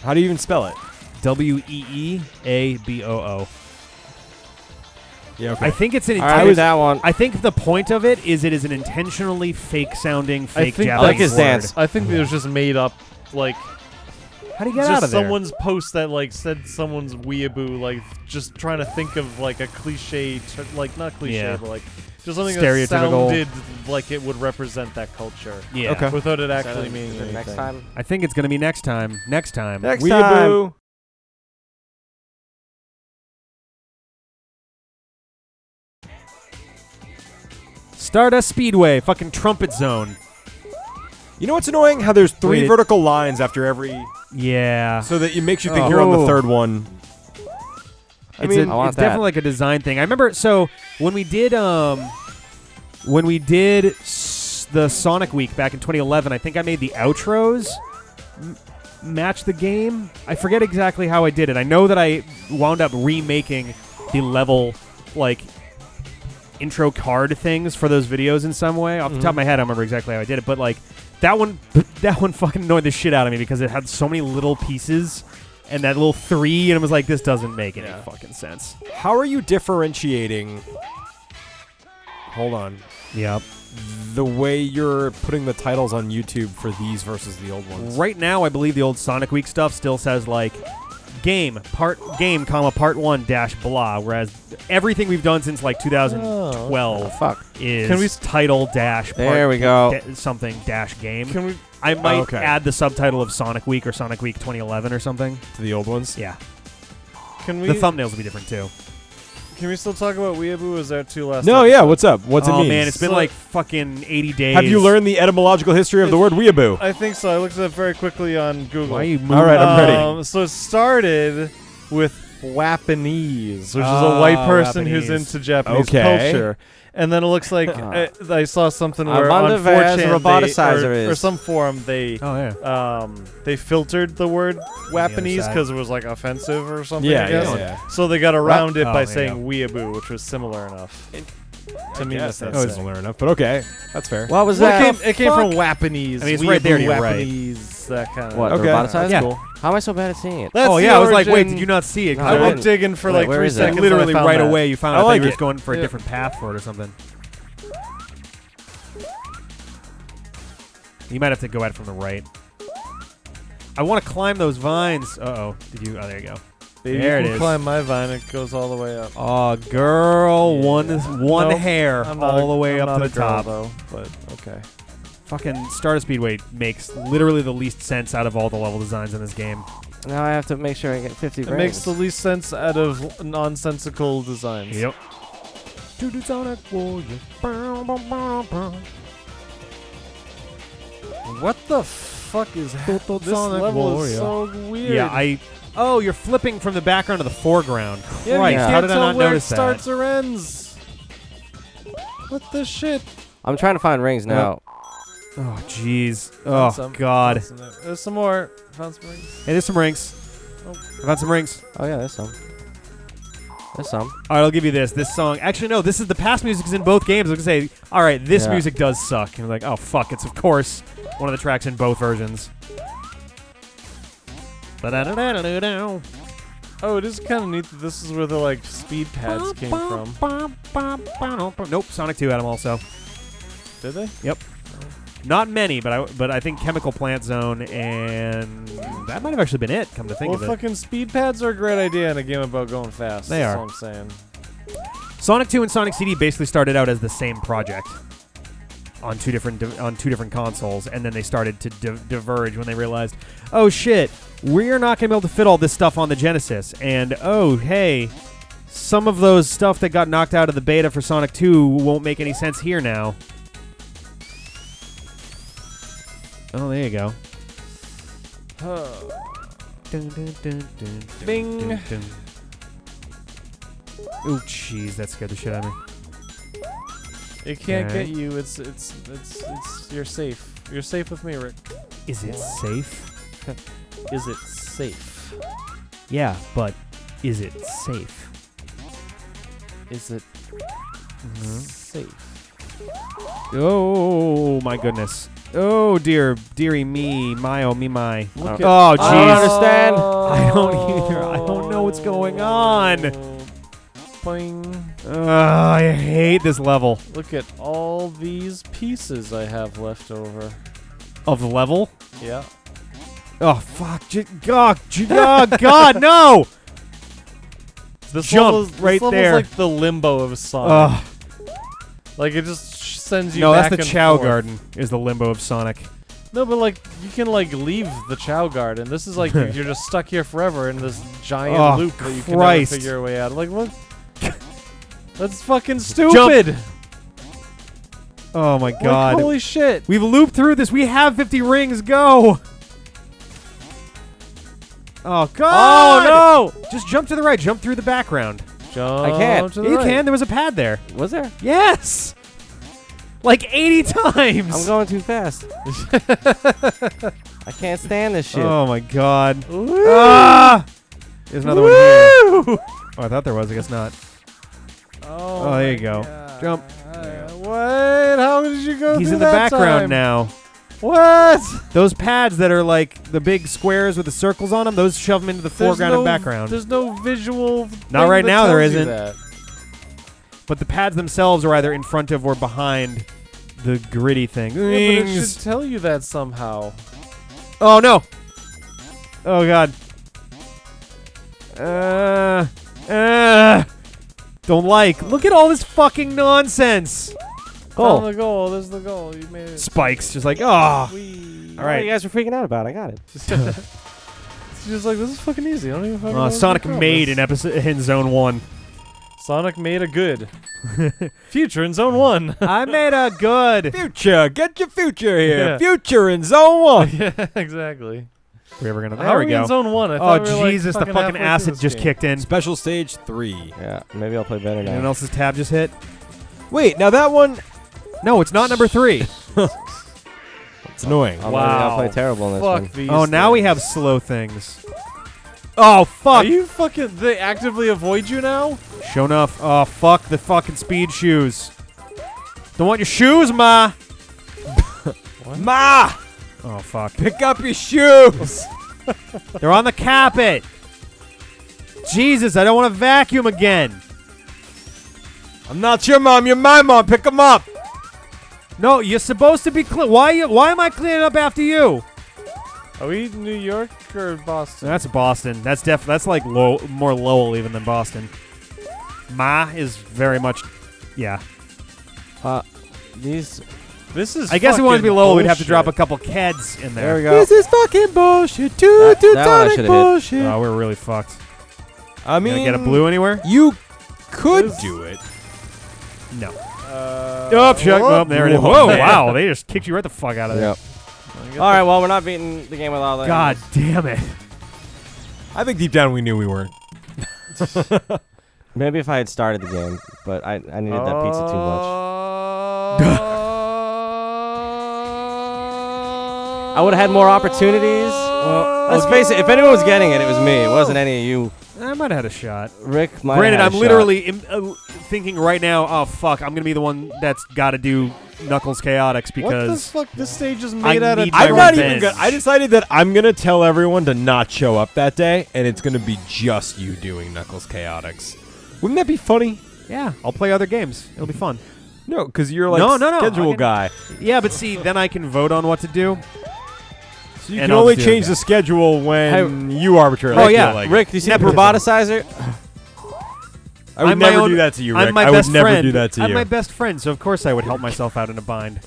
How do you even spell it? WEEABOO. Yeah, okay. I think it's an. All right, with that one. I think the point of it is it is an intentionally fake sounding, fake think Japanese like his word. dance. I think it was just made up, like, How do you get just out of there? someone's post that like said someone's weeaboo, like just trying to think of like a cliche, like not cliche, Yeah. but like just something that Stereotypical. sounded like it would represent that culture. Yeah. Okay. Without it Is actually that- meaning is it anything. next time. I think it's gonna be next time. Next time. Next Weeaboo. Stardust Speedway, fucking Trumpet Zone. You know what's annoying? How there's 3 Wait, vertical lines after every, Yeah. so that it makes you think you're on the Oh. third one. I mean, I want it's that. definitely like a design thing. I remember, so when we did the Sonic Week back in 2011, I think I made the outros match the game. I forget exactly how I did it. I know that I wound up remaking the level, like, intro card things for those videos in some way. Off the top of my head, I don't remember exactly how I did it, but like that one fucking annoyed the shit out of me because it had so many little pieces and that little 3, and it was like, this doesn't make any fucking sense. how are you differentiating? Hold on. Yep. The way you're putting the titles on YouTube for these versus the old ones. Right now, I believe the old Sonic Week stuff still says like game, part 1 dash blah, whereas everything we've done since like 2012 Fuck. is Can we title dash There we go. something dash game. Can we? I might okay. add the subtitle of Sonic Week or Sonic Week 2011 or something. To the old ones? Yeah. Can we? The thumbnails will be different too. Can we still talk about weeaboo? Is there 2 last? No, yeah, what's up? What's it Oh mean? man, it's been So- like fucking 80 days. Have you learned the etymological history of the word weeaboo? I think so. I looked it up very quickly on Google. Why are you moving? All right, I'm ready. So it started with Wapanese, which is a white person who's Wapanese. into Japanese Okay. culture. And then it looks like I saw something I where on wonder where the 4chan roboticizer they, or is. some forum they Oh yeah. they filtered the word Wapanese side. because it was like offensive or something. Yeah, I guess. yeah, yeah. So they got around it Oh, by there saying you weeaboo, which was similar enough to mean Yes, the same that's thing. similar enough, but okay. That's fair. What was Well, that? it came from Wapanese. I mean, it's right there to weeaboo, your right. Wapanese, that kind of. What? Okay. The roboticizer? Yeah. Cool. How am I so bad at seeing it? That's Oh the yeah, I was like, wait, origin. did you not see it? 'Cause No, I I went didn't. digging for Wait, like where 3 is it? seconds. literally and I found right that. away you found I out like that he was it. going for a Yeah. different path for it or something. You might have to go at it from the right. I want to climb those vines. Uh-oh. Did you? Oh, there you go. Baby, There you it can is. climb my vine. It goes all the way up. Oh, girl. Yeah. One Nope, hair I'm not all a- the way I'm up not to the a girl, top. though, but okay. Fucking Stardust Speedway makes literally the least sense out of all the level designs in this game. Now I have to make sure I get 50 It brains. makes the least sense out of nonsensical designs. Yep. What the fuck is this Sonic level is Warrior. so weird. Yeah, Oh, you're flipping from the background to the foreground. Yeah, Christ, you how can't did I tell not where notice it that? starts or ends. What the shit? I'm trying to find rings now. Oh, jeez. Found Oh, some. God. Found some. There's some more. Found some rings. Hey, there's some rings. Oh. I found some rings. Oh yeah, there's some. There's some. All right, I'll give you this. This song. Actually, no, this is the past music is in both games. I was going to say, all right, this Yeah. music does suck. And you're like, oh, fuck. It's, of course, one of the tracks in both versions. Ba-da-da-da-da-da-da. Oh, it is kind of neat that this is where the like speed pads came from. Nope, Sonic 2 had them also. Did they? Yep. Not many, but I think Chemical Plant Zone and that might have actually been it. Come to think Well, of it, fucking speed pads are a great idea in a game about going fast. They That's are. all I'm saying. Sonic 2 and Sonic CD basically started out as the same project on two different consoles, and then they started to diverge when they realized, oh shit, we're not gonna be able to fit all this stuff on the Genesis, and oh hey, some of those stuff that got knocked out of the beta for Sonic 2 won't make any sense here now. Oh, there you go. Bing. Oh, jeez, that scared the shit out of me. It can't Okay. get you. It's you're safe. You're safe with me, Rick. Is it safe? Is it safe? Yeah, but is it safe? Is it safe? Oh my goodness. Oh dearie me, my oh me my. Look Oh at- jeez. I don't understand. I don't either. I don't know what's going on. Boing. I hate this level Look at all these pieces I have left over. of the level. Yeah. Oh, fuck. God, no! This Jump level's, right this level's there. like the limbo of Sonic. Like, it just sends you back that's the and Chow forth. Garden, is the limbo of Sonic. No, but, like, you can, like, leave the Chow Garden. This is, like, you're just stuck here forever in this giant loop that you can never Christ. figure your way out of. Like, what? That's fucking stupid! Oh, my Like, God. holy shit. We've looped through this. We have 50 rings. Go! Oh, God! Oh no! Just jump to the right. Jump through the background. Jump I can't. to the You right. can. There was a pad there. Was there? Yes! Like 80 times! I'm going too fast. I can't stand this shit. Oh, my God. Woo! Ah! There's another one here. Oh, I thought there was. I guess not. Oh, there you my go. God. Jump. What? How did you go He's through in the that background time? now. What? Those pads that are like the big squares with the circles on them, those shove them into the foreground and background. There's no visual. Not thing right that now, there tells you isn't. that. But the pads themselves are either in front of or behind the gritty thing. Yeah, but it Wings. should tell you that somehow. Oh, no. Oh, God. Don't like. Look at all this fucking nonsense. Found the goal. There's the goal. You made it. Spikes. Just like, oh. Whee. All right. You guys were freaking out about it. I got it. It's just like, this is fucking easy. I don't even fucking know what Sonic to do. made in Zone 1. Sonic made a good. Future in Zone 1. I made a good. Future, get your future here. Yeah. Future in Zone 1. Yeah, exactly. We're ever gonna. How There are we go. in Zone 1? I Oh, thought we were, like, Jesus. The fucking halfway through acid this just game. kicked in. Special stage 3. Yeah, maybe I'll play better now. Anyone else's tab just hit? Wait, now that one, No, it's not number 3. it's annoying. I'll Wow. play terrible in this Fuck one. these Oh, now we things. have slow things. Oh, fuck. Are you fucking... They actively avoid you now? Sure enough. Oh, fuck the fucking speed shoes. Don't want your shoes, Ma. Ma, Oh, fuck. pick up your shoes. They're on the carpet. Jesus, I don't want to vacuum again. I'm not your mom, you're my mom. Pick them up. No, you're supposed to be clean. Why am I cleaning up after you? Are we in New York or Boston? That's Boston. That's like more Lowell even than Boston. Ma is very much, yeah. These. This is I guess if we wanted to be fucking Lowell, we'd have to bullshit. drop a couple Keds in there. There we go. This is fucking bullshit. That one I Teutonic should've hit. bullshit. Oh, we're really fucked. I You mean, gonna get a blue anywhere? You could This- do it. No. Oh, Chuck. Oh, there it is. Whoa. Whoa, wow. They just kicked you right the fuck out of there. Yep. All right, well, we're not beating the game with all that. God damn it. I think deep down we knew we weren't. Maybe if I had started the game, but I needed that pizza too much. I would have had more opportunities. Well, let's face it. If anyone was getting it, it was me. It wasn't any of you. I might have had a shot. Rick might Granted, have had I'm a literally thinking right now, oh, fuck, I'm going to be the one that's got to do Knuckles Chaotix What the because fuck? This stage is I made out of... need my I'm not revenge. even good. I decided that I'm gonna tell everyone to not show up that day, and it's gonna be just you doing Knuckles Chaotix. Wouldn't that be funny? yeah, I'll play other games. It'll be fun. No, because you're like No, schedule I can- guy. Yeah, but see, then I can vote on what to do. So you And can I'll only just do change it. the schedule when you arbitrarily Oh, feel yeah. like it. Rick, do you see the Nepotism. roboticizer? I would I'm my never own- do that to you, Rick. I'm my I would best never friend. do that to I'm you. my best friend, so of course I would help myself out in a bind.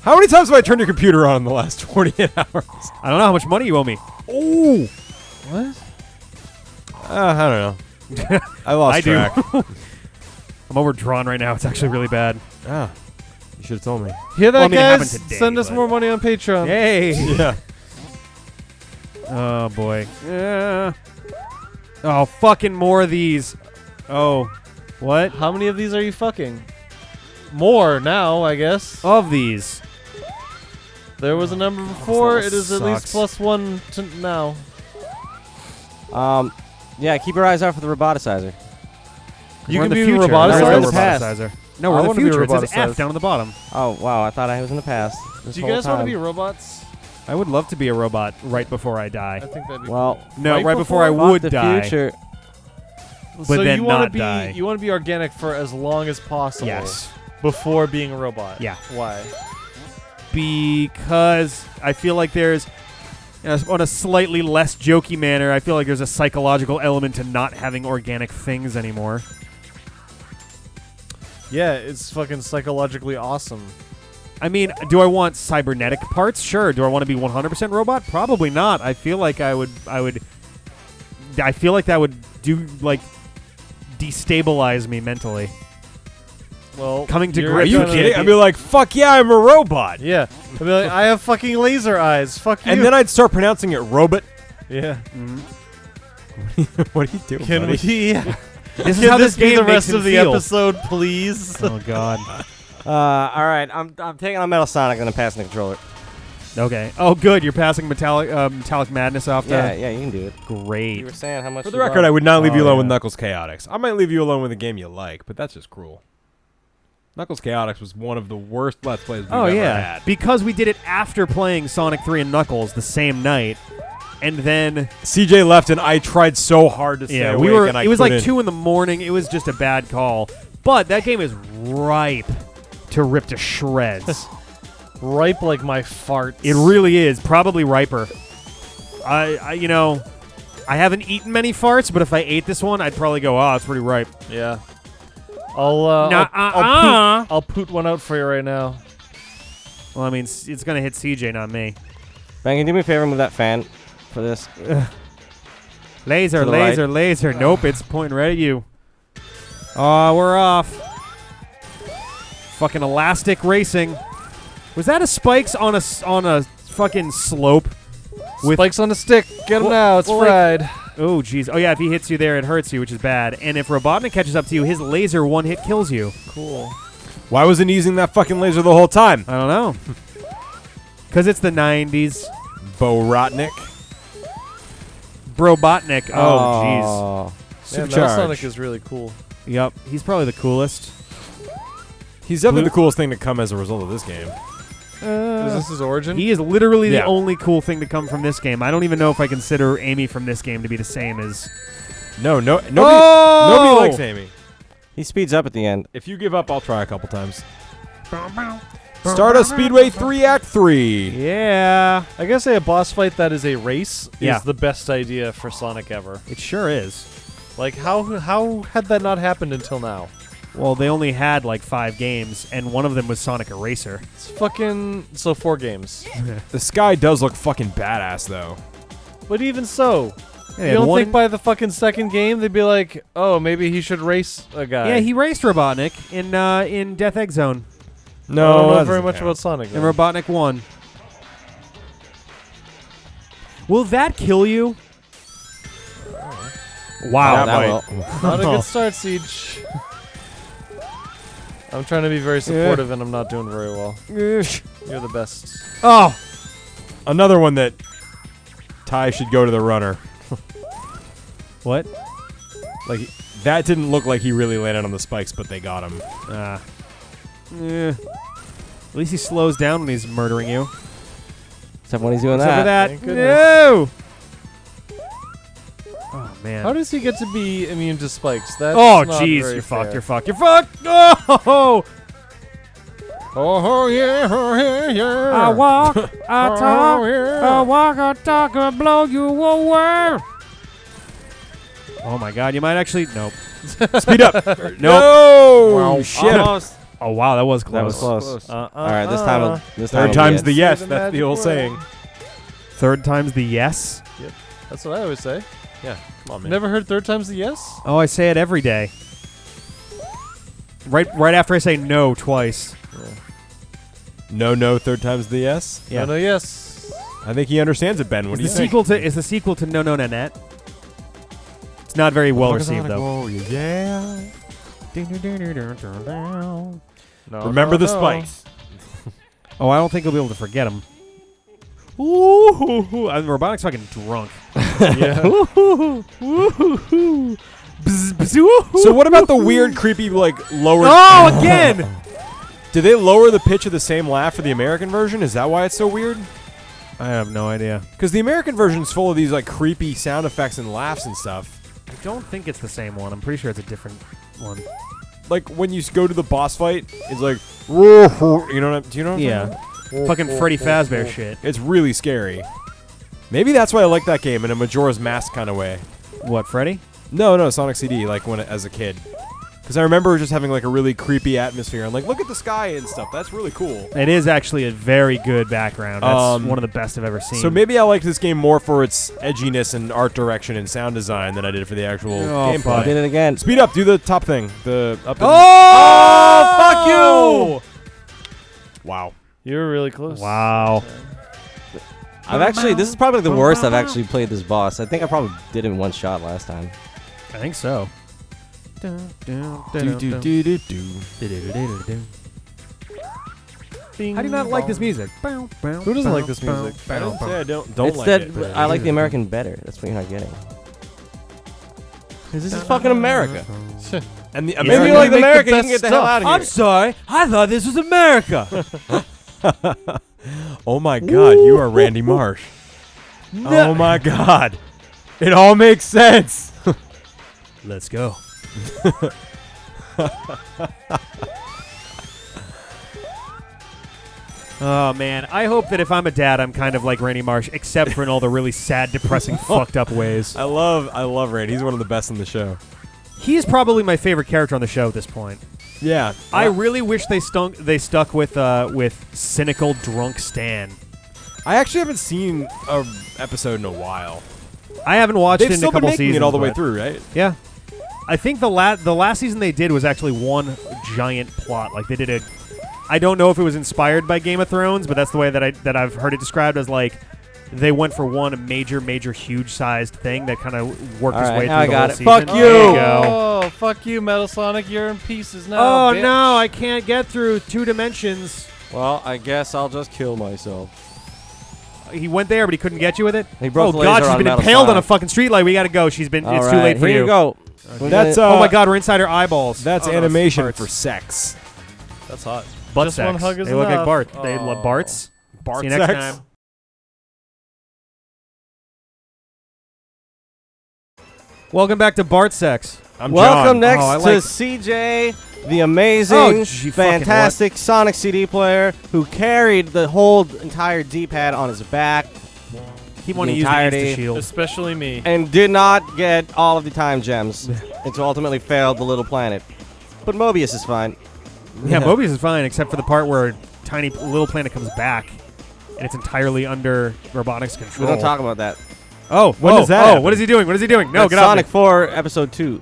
How many times have I turned your computer on in the last 48 hours? I don't know how much money you owe me. Oh, What? I don't know. I lost I do. track. I'm overdrawn right now. It's actually really bad. Ah, you should have told me. Hear that, Well, I mean, it happened guys? today, Send us but- more money on Patreon. Hey. Yeah. Oh, boy. Yeah. Oh, fucking more of these. Oh. What? How many of these are you fucking? More now, I guess. Of these. There was a number before. level It is at least sucks. +1 to now. Yeah, keep your eyes out for the roboticizer. You We're can in be the future. roboticizer? No, we're in We're the in the past. roboticizer. No, we're I in the wanna be future. It says roboticized. F down at the bottom. Oh, wow, I thought I was in the past. Do you guys want to be robots? I would love to be a robot right before I I die. think that'd be Well, cool. No, right before I Fuck would the die. future. but so then you wanna not be die. you want to be organic for as long as possible. Yes. Before being a robot. Yeah. Why? Because I feel like there's on a slightly less jokey manner, I feel like there's a psychological element to not having organic things anymore. Yeah, it's fucking psychologically awesome. I mean, do I want cybernetic parts? Sure. Do I want to be 100% robot? Probably not. I feel like I feel like that would destabilize me mentally. Well, Coming to you're grips Are you with the kidding? idea- I'd be like, fuck yeah, I'm a robot. Yeah. I'd be like, I have fucking laser eyes. Fuck you. And then I'd start pronouncing it robot. yeah. What are you doing, Can buddy? we? This is Can how this this be game the makes rest him of the feel. episode, please? Oh God. All right, I'm taking on Metal Sonic and I'm passing the controller. Okay. Oh, good. You're passing metallic madness off. Yeah, you can do it. Great. You were saying how much. For the you record, love- I would not leave you Oh, alone yeah. with Knuckles Chaotix. I might leave you alone with a game you like, but that's just cruel. Knuckles Chaotix was one of the worst Let's Plays we've Oh ever yeah. had. Because we did it after playing Sonic 3 and Knuckles the same night, and then CJ left, and I tried so hard to stay yeah, awake, we were. and I It was couldn't. like 2 in the morning. It was just a bad call. But that game is ripe to rip to shreds. Ripe like my farts. It really is. Probably riper. I haven't eaten many farts, but if I ate this one, I'd probably go, oh, it's pretty ripe. Yeah. I'll poot one out for you right now. Well, I mean, it's going to hit CJ, not me. Ben, can you do me a favor and move that fan for this? Laser, To the laser, laser. Nope, it's pointing right at you. Oh, we're off. Fucking elastic racing. Was that a spikes on a fucking slope? With Spikes on the stick. Get him now. It's well, like- fried. Oh, jeez. Oh, yeah, if he hits you there, it hurts you, which is bad. And if Robotnik catches up to you, his laser one-hit kills you. Cool. Why wasn't he using that fucking laser the whole time? I don't know. Because it's the 90s. Borotnik. Brobotnik. Oh, jeez. Oh. Yeah, Supercharge. Metal Sonic is really cool. Yep. He's probably the coolest. He's definitely the coolest thing to come as a result of this game. Is this his origin? He is literally the Yeah. only cool thing to come from this game. I don't even know if I consider Amy from this game to be the same as... Nobody Oh! likes Amy. He speeds up at the end. If you give up, I'll try a couple times. Stardust Speedway 3 Act 3. Yeah. I guess a boss fight that is a race Yeah. is the best idea for Sonic ever. It sure is. Like, how had that not happened until now? Well, they only had like 5 games, and one of them was Sonic Eraser. It's fucking... So 4 games. The sky does look fucking badass, though. But even so, Yeah, you don't one- think by the fucking second game they'd be like, oh, maybe he should race a guy? Yeah, he raced Robotnik in Death Egg Zone, I No, don't know that very doesn't much count. about Sonic. and then. Robotnik won. Will that kill you? Wow. That might. will. Not a good start, Siege. I'm trying to be very supportive, and I'm not doing very well. You're the best. Oh, Another one that Ty should go to the runner. what? Like, that didn't look like he really landed on the spikes, but they got him. At least he slows down when he's murdering you. Except when he's doing Except for that. that. Thank goodness. No. Oh man. How does he get to be immune to spikes? That's Oh not jeez, very you're fucked. fair. You're fucked. You're fucked. Oh. Oh, yeah, oh, yeah. I walk, I talk, I walk, I talk, I blow you away. Oh my god, you might actually nope. Speed up. Nope. No. Wow. Shit. Almost. Oh wow, that was close. That was close. All All right, this time. Third time's the yes. Say the That's the magic old word. saying. Third time's the yes. That's what I always say. Yeah. Come on, man. Never heard third time's the yes? Oh, I say it every day. Right after I say no twice. No. Third time's the yes. Yeah. No, yes. I think he understands it, Ben. What do you Is think? the sequel to No No Nanette? It's not very well received though. Oh, yeah. No, Remember no, the no. spikes. Oh, I don't think he'll be able to forget him. Ooh, I mean, Robotnik's fucking drunk. Yeah. So what about the weird, creepy, like, lower... Oh, again! Did they lower the pitch of the same laugh for the American version? Is that why it's so weird? I have no idea. Because the American version's full of these, like, creepy sound effects and laughs and stuff. I don't think it's the same one. I'm pretty sure it's a different one. Like, when you go to the boss fight, it's like... You know what I'm... Do you know what I'm talking about? Fucking Freddy Fazbear shit. It's really scary. Maybe that's why I like that game in a Majora's Mask kind of way. What, Freddy? No, Sonic CD, like as a kid. Because I remember just having like a really creepy atmosphere. And like, look at the sky and stuff. That's really cool. It is actually a very good background. That's one of the best I've ever seen. So maybe I liked this game more for its edginess and art direction and sound design than I did for the actual Oh, gameplay. fuck. I did it again. Speed up. Do the top thing. The up. And Oh, fuck you! Wow. You were really close. Wow. This is probably the worst I've actually played this boss. I think I probably did it in one shot last time. I think so. Do do do do do. How do you not like this music? Who doesn't like this music? I didn't say I don't It's like that it. I like the American better. That's what you're not getting. 'Cause this is fucking America. And the Maybe you American like make the America, you best can get the hell stuff. out of here. I'm sorry. I thought this was America. Oh my God, you are Randy Marsh. Oh my God, it all makes sense. Let's go. Oh man, I hope that if I'm a dad, I'm kind of like Randy Marsh, except for in all the really sad, depressing, fucked up ways. I love Randy. He's one of the best in the show. He's probably my favorite character on the show at this point. Yeah, I really wish they stuck with cynical drunk Stan. I actually haven't seen a episode in a while. I haven't watched They've it in still a been couple making seasons. it all the way but- through, right? Yeah, I think the last season they did was actually one giant plot. Like they did a. I don't know if it was inspired by Game of Thrones, but that's the way that I've heard it described as like they went for one major, huge-sized thing that kind of worked its All right, way now through I the got whole it. season. Fuck There you. you go. Oh, fuck you, Metal Sonic. You're in pieces now. Oh bitch. no, I can't get through 2 dimensions. Well, I guess I'll just kill myself. He went there, but he couldn't get you with it. He broke Oh the God, laser she's on been Metal impaled on a Sonic. fucking streetlight. We gotta go. It's too All late right, for here you. you go. That's Oh my God, we're inside her eyeballs. That's Oh, no, animation parts. for sex. That's hot. butt Just sex. one hug is They look like enough. Bart. They Oh. love Barts. Bart See you next sex. time. Welcome back to Bart Sex. I'm Welcome John. next Oh, I to like- CJ, the amazing, Oh, gee, fucking fantastic Sonic CD player who carried the whole entire D-pad on his back He wanted to The use the entirety. Insta-Shield. Especially me. and did not get all of the time gems, and so ultimately failed the little planet. But Mobius is fine. Yeah, Mobius is fine, except for the part where tiny little planet comes back, and it's entirely under Robotnik's We control. don't talk about that. Oh, When does that Oh, happen? what is he doing? What is he doing? No, That's get out. Sonic 4, Episode 2.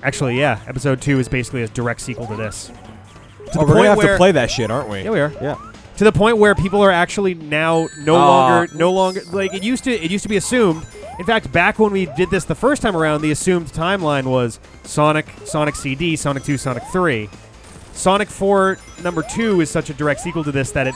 Actually, yeah, episode 2 is basically a direct sequel to this. Oh, we're gonna have to play that shit, aren't we? Yeah, we are. Yeah. To the point where people are actually now no longer like it used to be assumed. In fact, back when we did this the first time around, the assumed timeline was Sonic CD, Sonic 2, Sonic 3. Sonic 4 number 2 is such a direct sequel to this that it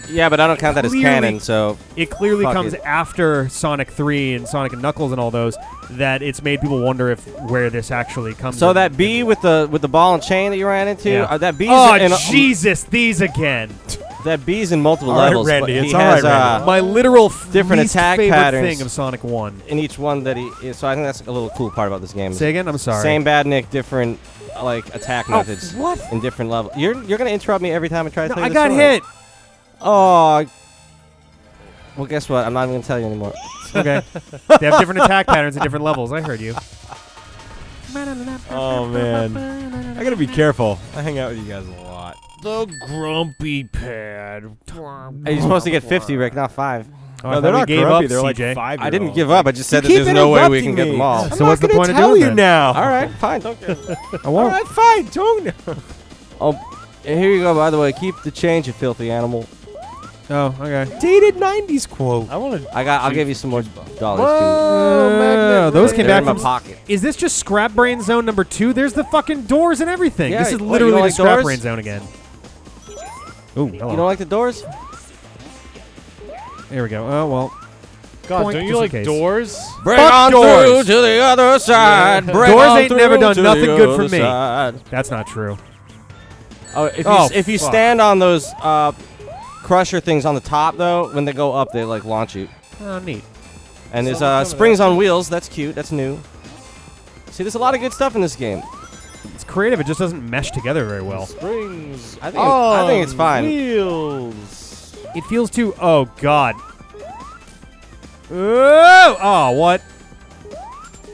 Yeah, but I don't count that as Clearly- canon, so it clearly Fuck comes it. after Sonic 3 and Sonic and Knuckles and all those that it's made people wonder if where this actually comes. so in. that bee with the ball and chain that you ran into, Yeah. that bee's Oh in Jesus, these again. that bee's in multiple All right, levels. Randy, but it's he all has right, Randy. My literal Different least attack favorite patterns. thing of Sonic 1. in each one that he. So I think that's a little cool part about this game. Say again? I'm sorry. Same badnik, different like attack methods what? in different levels. You're gonna interrupt me every time I try to No, tell you I this got story. hit. Oh. Well, guess what? I'm not even gonna tell you anymore. Okay. They have different attack patterns at different levels. I heard you. Oh man, I gotta be careful. I hang out with you guys a lot. The grumpy pad. Hey, you're supposed to get 50, Rick, not 5. Oh, I No, thought they're we not gave grumpy. up, They're CJ. like 5. I didn't give up. I just said that keep there's no way we can interrupting get me. them all. I'm So not what's the gonna point of tell doing you that? now. All right, fine. Don't care. I All won't. right, fine. Don't. Oh, and here you go. By the way, keep the change, you filthy animal. Oh, okay. Dated '90s quote. I want to. I'll give you some more dollars Whoa, those too. came They're back in my from. pocket. Is this just Scrap Brain Zone number 2? There's the fucking doors and everything. Yeah, This is what, you literally don't the like Scrap doors? Brain Zone again. Ooh, hello. You don't like the doors? There we go. Oh, well. God, Point don't you just in like case. doors? Bring Fuck on doors. through to the other side. Yeah. Bring Doors on ain't never through done to nothing the good for other me. side. That's not true. Oh, if you Oh, if you fuck. stand on those crusher things on the top though, when they go up, they like launch you. Oh, neat. And there's Something springs on wheels. That's cute. That's new. See, there's a lot of good stuff in this game. It's creative. It just doesn't mesh together very well. Springs. I think it's fine. Wheels. It feels too. Oh God. Oh, what?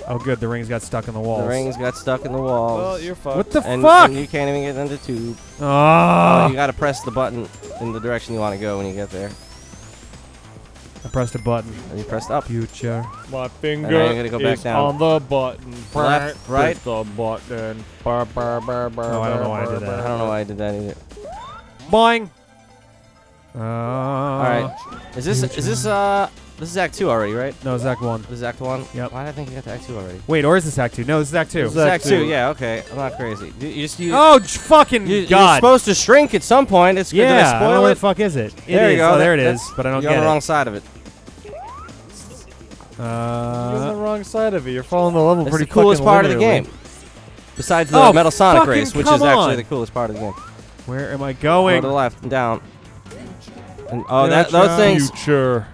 Oh, good. The rings got stuck in the walls. The rings got stuck in the walls. Well, you're fucked. What the and, fuck? and you can't even get in the tube. Oh, You gotta press the button in the direction you want to go when you get there. I pressed a button. And you pressed up. Future. My finger And now you gotta go back is down. on the button. Left, right. Press the button. Oh, I don't know why I did that. I don't know why I did that either. Boing. All right. Is this Act 2 already, right? No, it's Act 1. This is Act 1? Yep. Why did I think you got to Act 2 already? Wait, or is this Act 2? No, this is Act 2. This is This is Act Act 2, 2. yeah, okay. I'm not crazy. Oh, fucking You're God. supposed to shrink at some point. It's Yeah, Did I I don't know spoil where it? the fuck is it. There you go. Oh, there it is, That's- but I don't You're get on the wrong it. side of it. You're on the wrong side of it. You're following the level It's pretty the coolest fucking part of the linearly. game. Besides the Oh, Metal Sonic fucking race, which come is actually on. the coolest part of the game. Where am I Go going? to the left and down. And, those things. Future.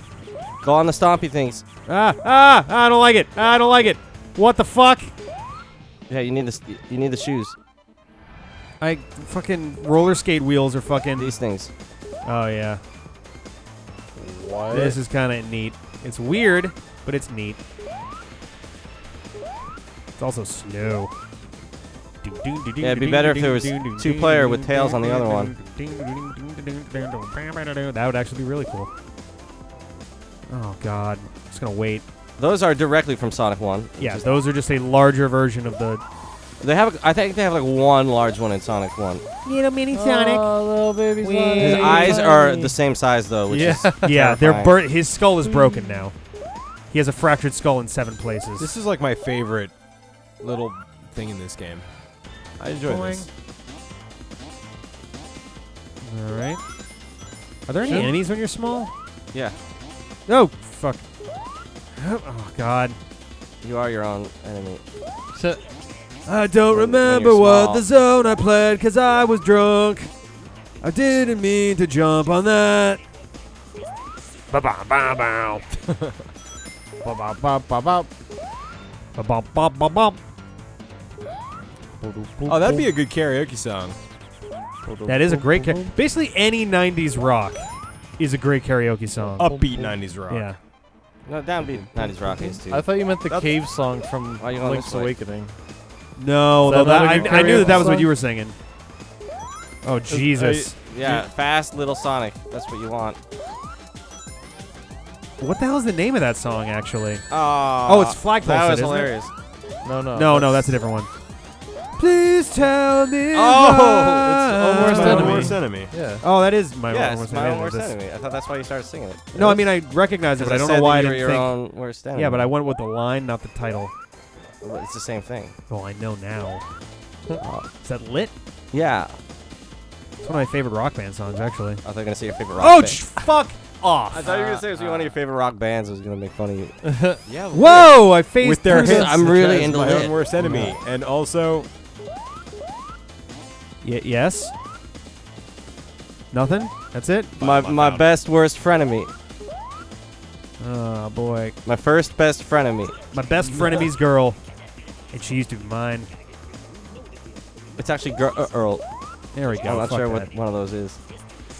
Go on the stompy things. I don't like it. I don't like it. What the fuck? Yeah, you need the shoes. I fucking roller skate wheels are fucking. These things. Oh yeah. What? This is kind of neat. It's weird, but it's neat. It's also snow. Yeah, it'd be better if there was two-player with Tails on the other one. That would actually be really cool. Oh God, just gonna wait. Those are directly from Sonic 1. Yeah, those are just a larger version of the They have. I think they have like one large one in Sonic 1. little mini Oh, little baby Wee. Sonic. His eyes are the same size though, which Yeah. is Yeah, they're terrifying. his skull is broken now. He has a fractured skull in 7 places. This is like my favorite little thing in this game. I enjoy this. All right. Are there any Sure. enemies when you're small? Yeah, Oh fuck. Oh God. you are your own enemy. I don't When remember you're what small. the zone I played because I was drunk. I didn't mean to jump on that. Ba-ba-ba-bow. Ba-ba-ba-ba-ba. Ba-bum-bum-bum-bum. Oh, that'd be a good karaoke song. That is a great basically any 90s rock is a great karaoke song. Upbeat 90s rock. Yeah. No, downbeat 90s rock is too. I thought you meant the That's- cave song from Why you going Link's this way? Awakening. No, Is that though, not a good I knew that karaoke was what song? you were singing. Oh Jesus. Yeah, fast little Sonic. That's what you want. What the hell is the name of that song actually? Oh, it's Flagpole That Set, was isn't it? hilarious. No, No, that's a different one. Please tell me. Oh, it's Worst My Enemy. worst enemy. Yeah. Oh, that is my Yeah, worst it's my own worst enemy. enemy. I thought that's why you started singing it. No, I mean I recognize it, but I don't know why I didn't your think. own worst enemy. Yeah, but I went with the line, not the title. Well, it's the same thing. Oh, I know now. Is that lit? Yeah. It's one of my favorite rock band songs, actually. I thought you were gonna say your favorite rock Oh, band. fuck off! I thought you were gonna say it was one of your favorite rock bands. I was gonna make fun of you. Yeah. Whoa! I faced With their through hits. this. I'm really as into my lit. own worst enemy, and also Yes. Nothing. That's it. My best worst frenemy. Oh boy, My first best frenemy. my best frenemy's girl, and she used to be mine. It's actually Earl. There we go. I'm not Fuck sure that. what one of those is.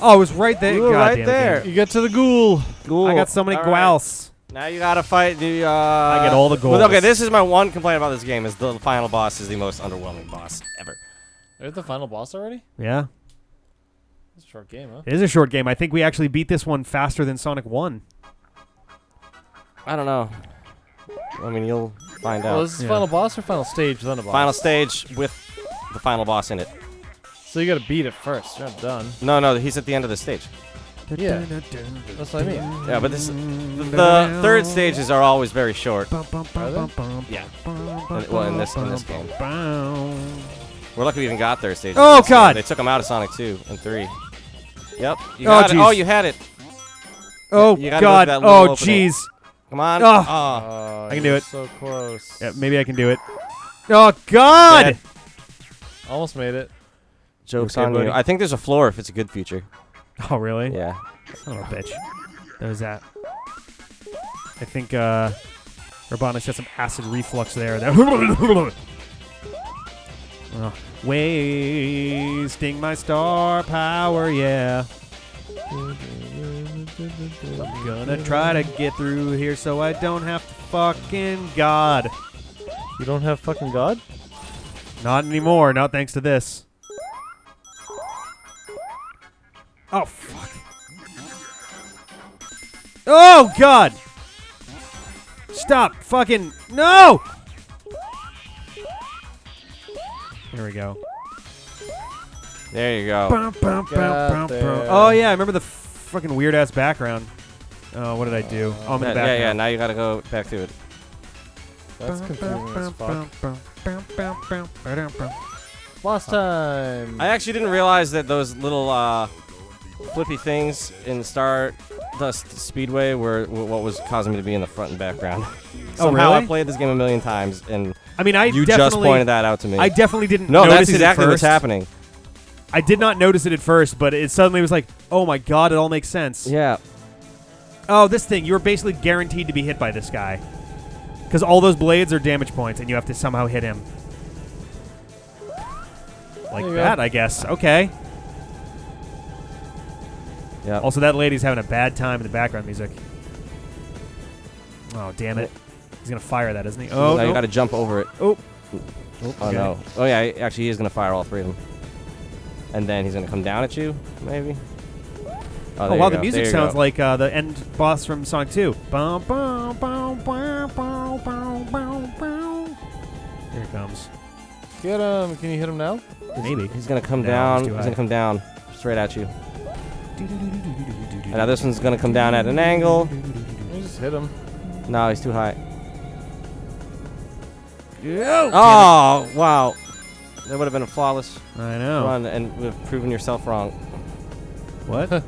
Oh, it was right there. You were God right damn it, there. game. You get to the ghoul. Cool. I got so many All right. gwals. Now you gotta fight the. I get all the goals. Okay, this is my one complaint about this game: is the final boss is the most underwhelming boss ever. Is the final boss already? Yeah, It's a short game, huh? it is a short game. I think we actually beat this one faster than Sonic 1. I don't know. I mean, you'll find Well, out. is this Yeah. final boss or final stage then a boss? Final stage with the final boss in it. So you gotta beat it first. You're not done. No, he's at the end of the stage. Yeah. That's what I mean. Yeah, but the third stages are always very short. Yeah. Well, in this game. We're lucky we even got third stages. Oh, in this game. God. They took them out of Sonic 2 and 3. Yep. You Oh, got it. jeez. Oh, you had it. Oh You gotta God! move that little Oh opening. jeez! Come on. Oh. Oh. I can do it. So close. Yeah, maybe I can do it. Oh God! Dead. Almost made it. Joke's Okay, on buddy? you. I think there's a floor if it's a good feature. Oh really? Yeah. Son of a bitch. There's that. I think Robotnik's got some acid reflux there. Oh, wasting my star power, yeah. I'm gonna try to get through here so I don't have to fucking God. You don't have fucking God? Not anymore. Not thanks to this. Oh, fuck. Oh, God! Stop! Fucking... No! There we go. There you go. Oh, yeah, I remember the fucking weird-ass background. Oh, what did I do? Oh, I'm in the background. Yeah, now you gotta go back to it. That's confusing as fuck. Last time. I actually didn't realize that those little flippy things in Stardust Speedway were what was causing me to be in the front and background. Somehow really? I played this game a million times, and I mean, you just pointed that out to me. I definitely didn't No, notice that's exactly it at what's first. happening. I did not notice it at first, but it suddenly was like, oh my God, it all makes sense. Yeah. Oh, this thing, you were basically guaranteed to be hit by this guy. Because all those blades are damage points, and you have to somehow hit him. Like that, I guess. Okay. Yeah. Also, that lady's having a bad time in the background music. Oh, damn it. He's going to fire that, isn't he? Oh, now no. you gotta jump over it. Oh. Oh, Okay. no. Oh, yeah, actually, he is gonna fire all three of them. And then he's gonna come down at you, maybe? Oh, there wow, you the go. music There you sounds go. like the end boss from Sonic 2. Bow, bow, bow, bow, bow, bow, bow, bow. Here it comes. Get him. Can you hit him now? Maybe. He's gonna come No, down. it's too He's high. gonna come down straight at you. And now this one's gonna come down at an angle. You just hit him. No, he's too high. Oh, Oh, wow. That would have been a flawless I know. run, and we've proven yourself wrong. What?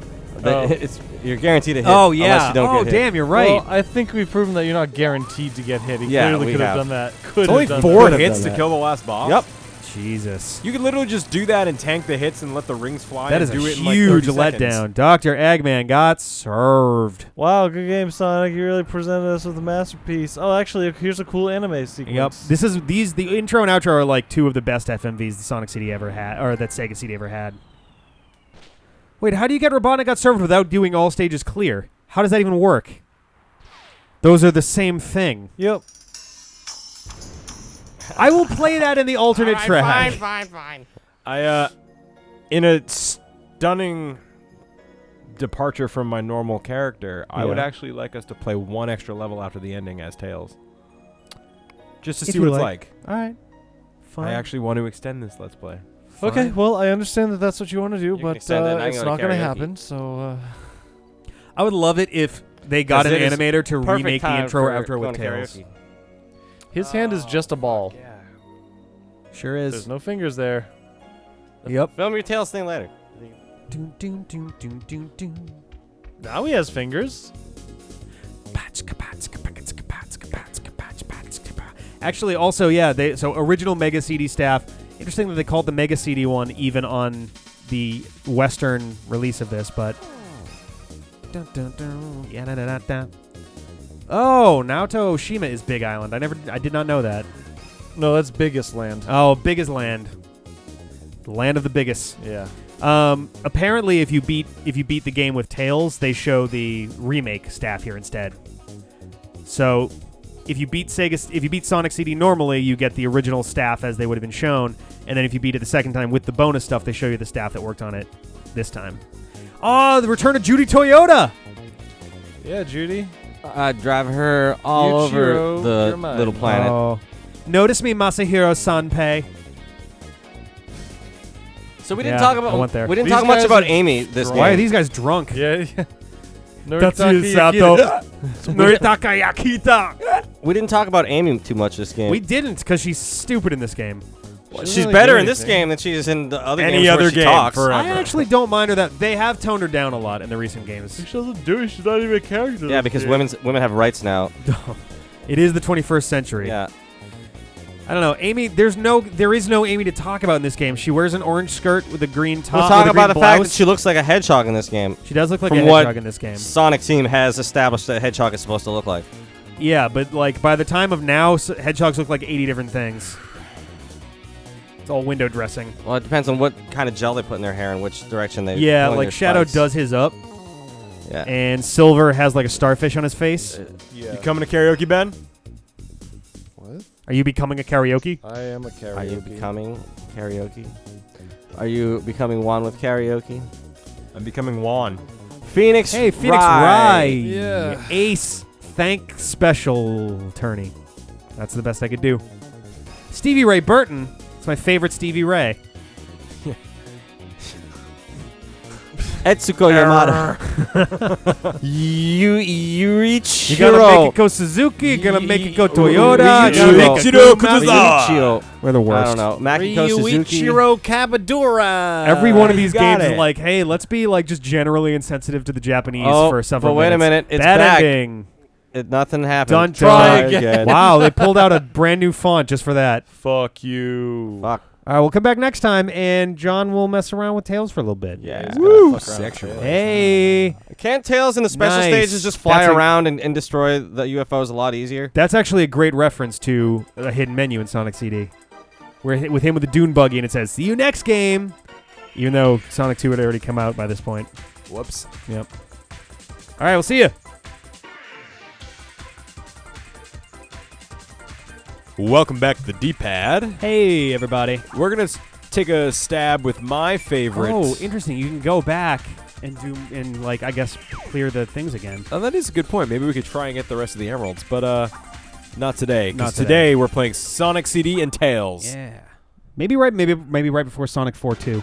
You're guaranteed to hit. Oh, yeah. Unless you don't Oh, get hit. damn, you're right. Well, I think we've proven that you're not guaranteed to get hit. He Yeah, clearly we could have have. done that. It's Could only have done 4 that. hits to done that. kill the last boss. Yep. Jesus. You could literally just do that and tank the hits and let the rings fly. That and is a do it in like huge 30 seconds. letdown. Dr. Eggman got served. Wow, good game, Sonic. You really presented us with a masterpiece. Oh, actually, here's a cool anime sequence. Yep. The intro and outro are like 2 of the best FMVs the Sonic CD ever had, or that Sega CD ever had. Wait, how do you get Robotnik got served without doing all stages clear? How does that even work? Those are the same thing. Yep. I will play that in the alternate track. Fine. In a stunning departure from my normal character, I would Yeah. actually like us to play 1 extra level after the ending as Tails. Just to If see you what it's like. like. All right. Fine. I actually want to extend this Let's Play. Okay, Fine. well, I understand that that's what you want to do, can but extend it and I it's can go not to going to karaoke. happen, so... I would love it if they got an 'Cause it is animator to Perfect remake the time intro for outro with going to Tails. karaoke. His hand is just a ball. Yeah. Sure There's is. no fingers there. Yep. Film your Tails thing later. Doon, doon, doon, doon, doon, doon. Now he has fingers. Actually, also, yeah, so original Mega CD staff. Interesting that they called the Mega CD one even on the Western release of this, but. Dun, dun, dun. Yeah, da, da, da, da. Oh, Naoto Oshima is Big Island. I did not know that. No, that's biggest land. Oh, biggest land. The land of the biggest. Yeah. Apparently, if you beat the game with Tails, they show the remake staff here instead. So, if you beat Sonic CD normally, you get the original staff as they would have been shown, and then if you beat it the second time with the bonus stuff, they show you the staff that worked on it this time. Oh, the return of Judy Toyota. Yeah, Judy. Drive her all Yuichiro, over the you're mine. little planet. Oh. Notice me, Masahiro Sanpei. So we didn't Yeah, talk about I went there. we didn't These talk much guys about are Amy this game. Why are these guys drunk? Yeah. Tatsuya Sato. Noritaka Yakita. We didn't talk about Amy too much this game. We didn't, because she's stupid in this game. She's really better do in this anything. game than she is in the other Any games other where she game talks. forever. I actually don't mind her that they have toned her down a lot in the recent games. She doesn't do it. She's not even a character. Yeah, because women have rights now. It is the 21st century. Yeah. I don't know, Amy. There is no Amy to talk about in this game. She wears an orange skirt with a green top. We'll talk with a about the green fact blouse. that she looks like a hedgehog in this game. She does look like From a what hedgehog in this game. Sonic Team has established that a hedgehog is supposed to look like. Yeah, but like by the time of now, hedgehogs look like 80 different things. It's all window dressing. Well, it depends on what kind of gel they put in their hair and which direction they. Yeah, point like their Shadow spikes. does his up. Yeah. And Silver has like a starfish on his face. Yeah. You coming to karaoke, Ben? What? Are you becoming a karaoke? I am a karaoke. Are you becoming karaoke? Are you becoming one with karaoke? I'm becoming Juan. Phoenix. Hey, Phoenix Rye. Yeah. Ace. Thank special tourney. That's the best I could do. Stevie Ray Burton. It's my favorite Stevie Ray. 𝗬cie𝘂𝗂𝗧𝗂𝗧. 𝗬cie𝘂𝗁𝗧𝗂𝗧. You're gonna make it go Toyota. You're gonna make it go Mazda. We're the worst. I don't know. Makiko Suzuki. 𝗬cie𝘂𝗂𝗧𝗂𝗧. Every one of these got games it. is like, hey, let's be like just generally insensitive to the Japanese for several but wait a minutes. minute. It's Bad back. ending. Nothing happened. Done. Try again. Wow, they pulled out a brand new font just for that. Fuck you. Fuck. All right, we'll come back next time, and John will mess around with Tails for a little bit. Yeah. he's Woo! gonna fuck around with Sexual. it. Hey, Can't Tails in the special Nice. stages just fly That's a- around and destroy the UFOs a lot easier? that's actually a great reference to a hidden menu in Sonic CD. We're with him with the dune buggy, and it says, see you next game. Even though Sonic 2 had already come out by this point. Whoops. Yep. All right, we'll see you. Welcome back to the D-pad. Hey, everybody. We're gonna take a stab with my favorite. Oh, interesting. You can go back and do, and like, I guess, clear the things again. Oh, that is a good point. Maybe we could try and get the rest of the emeralds, but not today. Not Because today. today we're playing Sonic CD and Tails. Yeah. Maybe right before Sonic 4 2.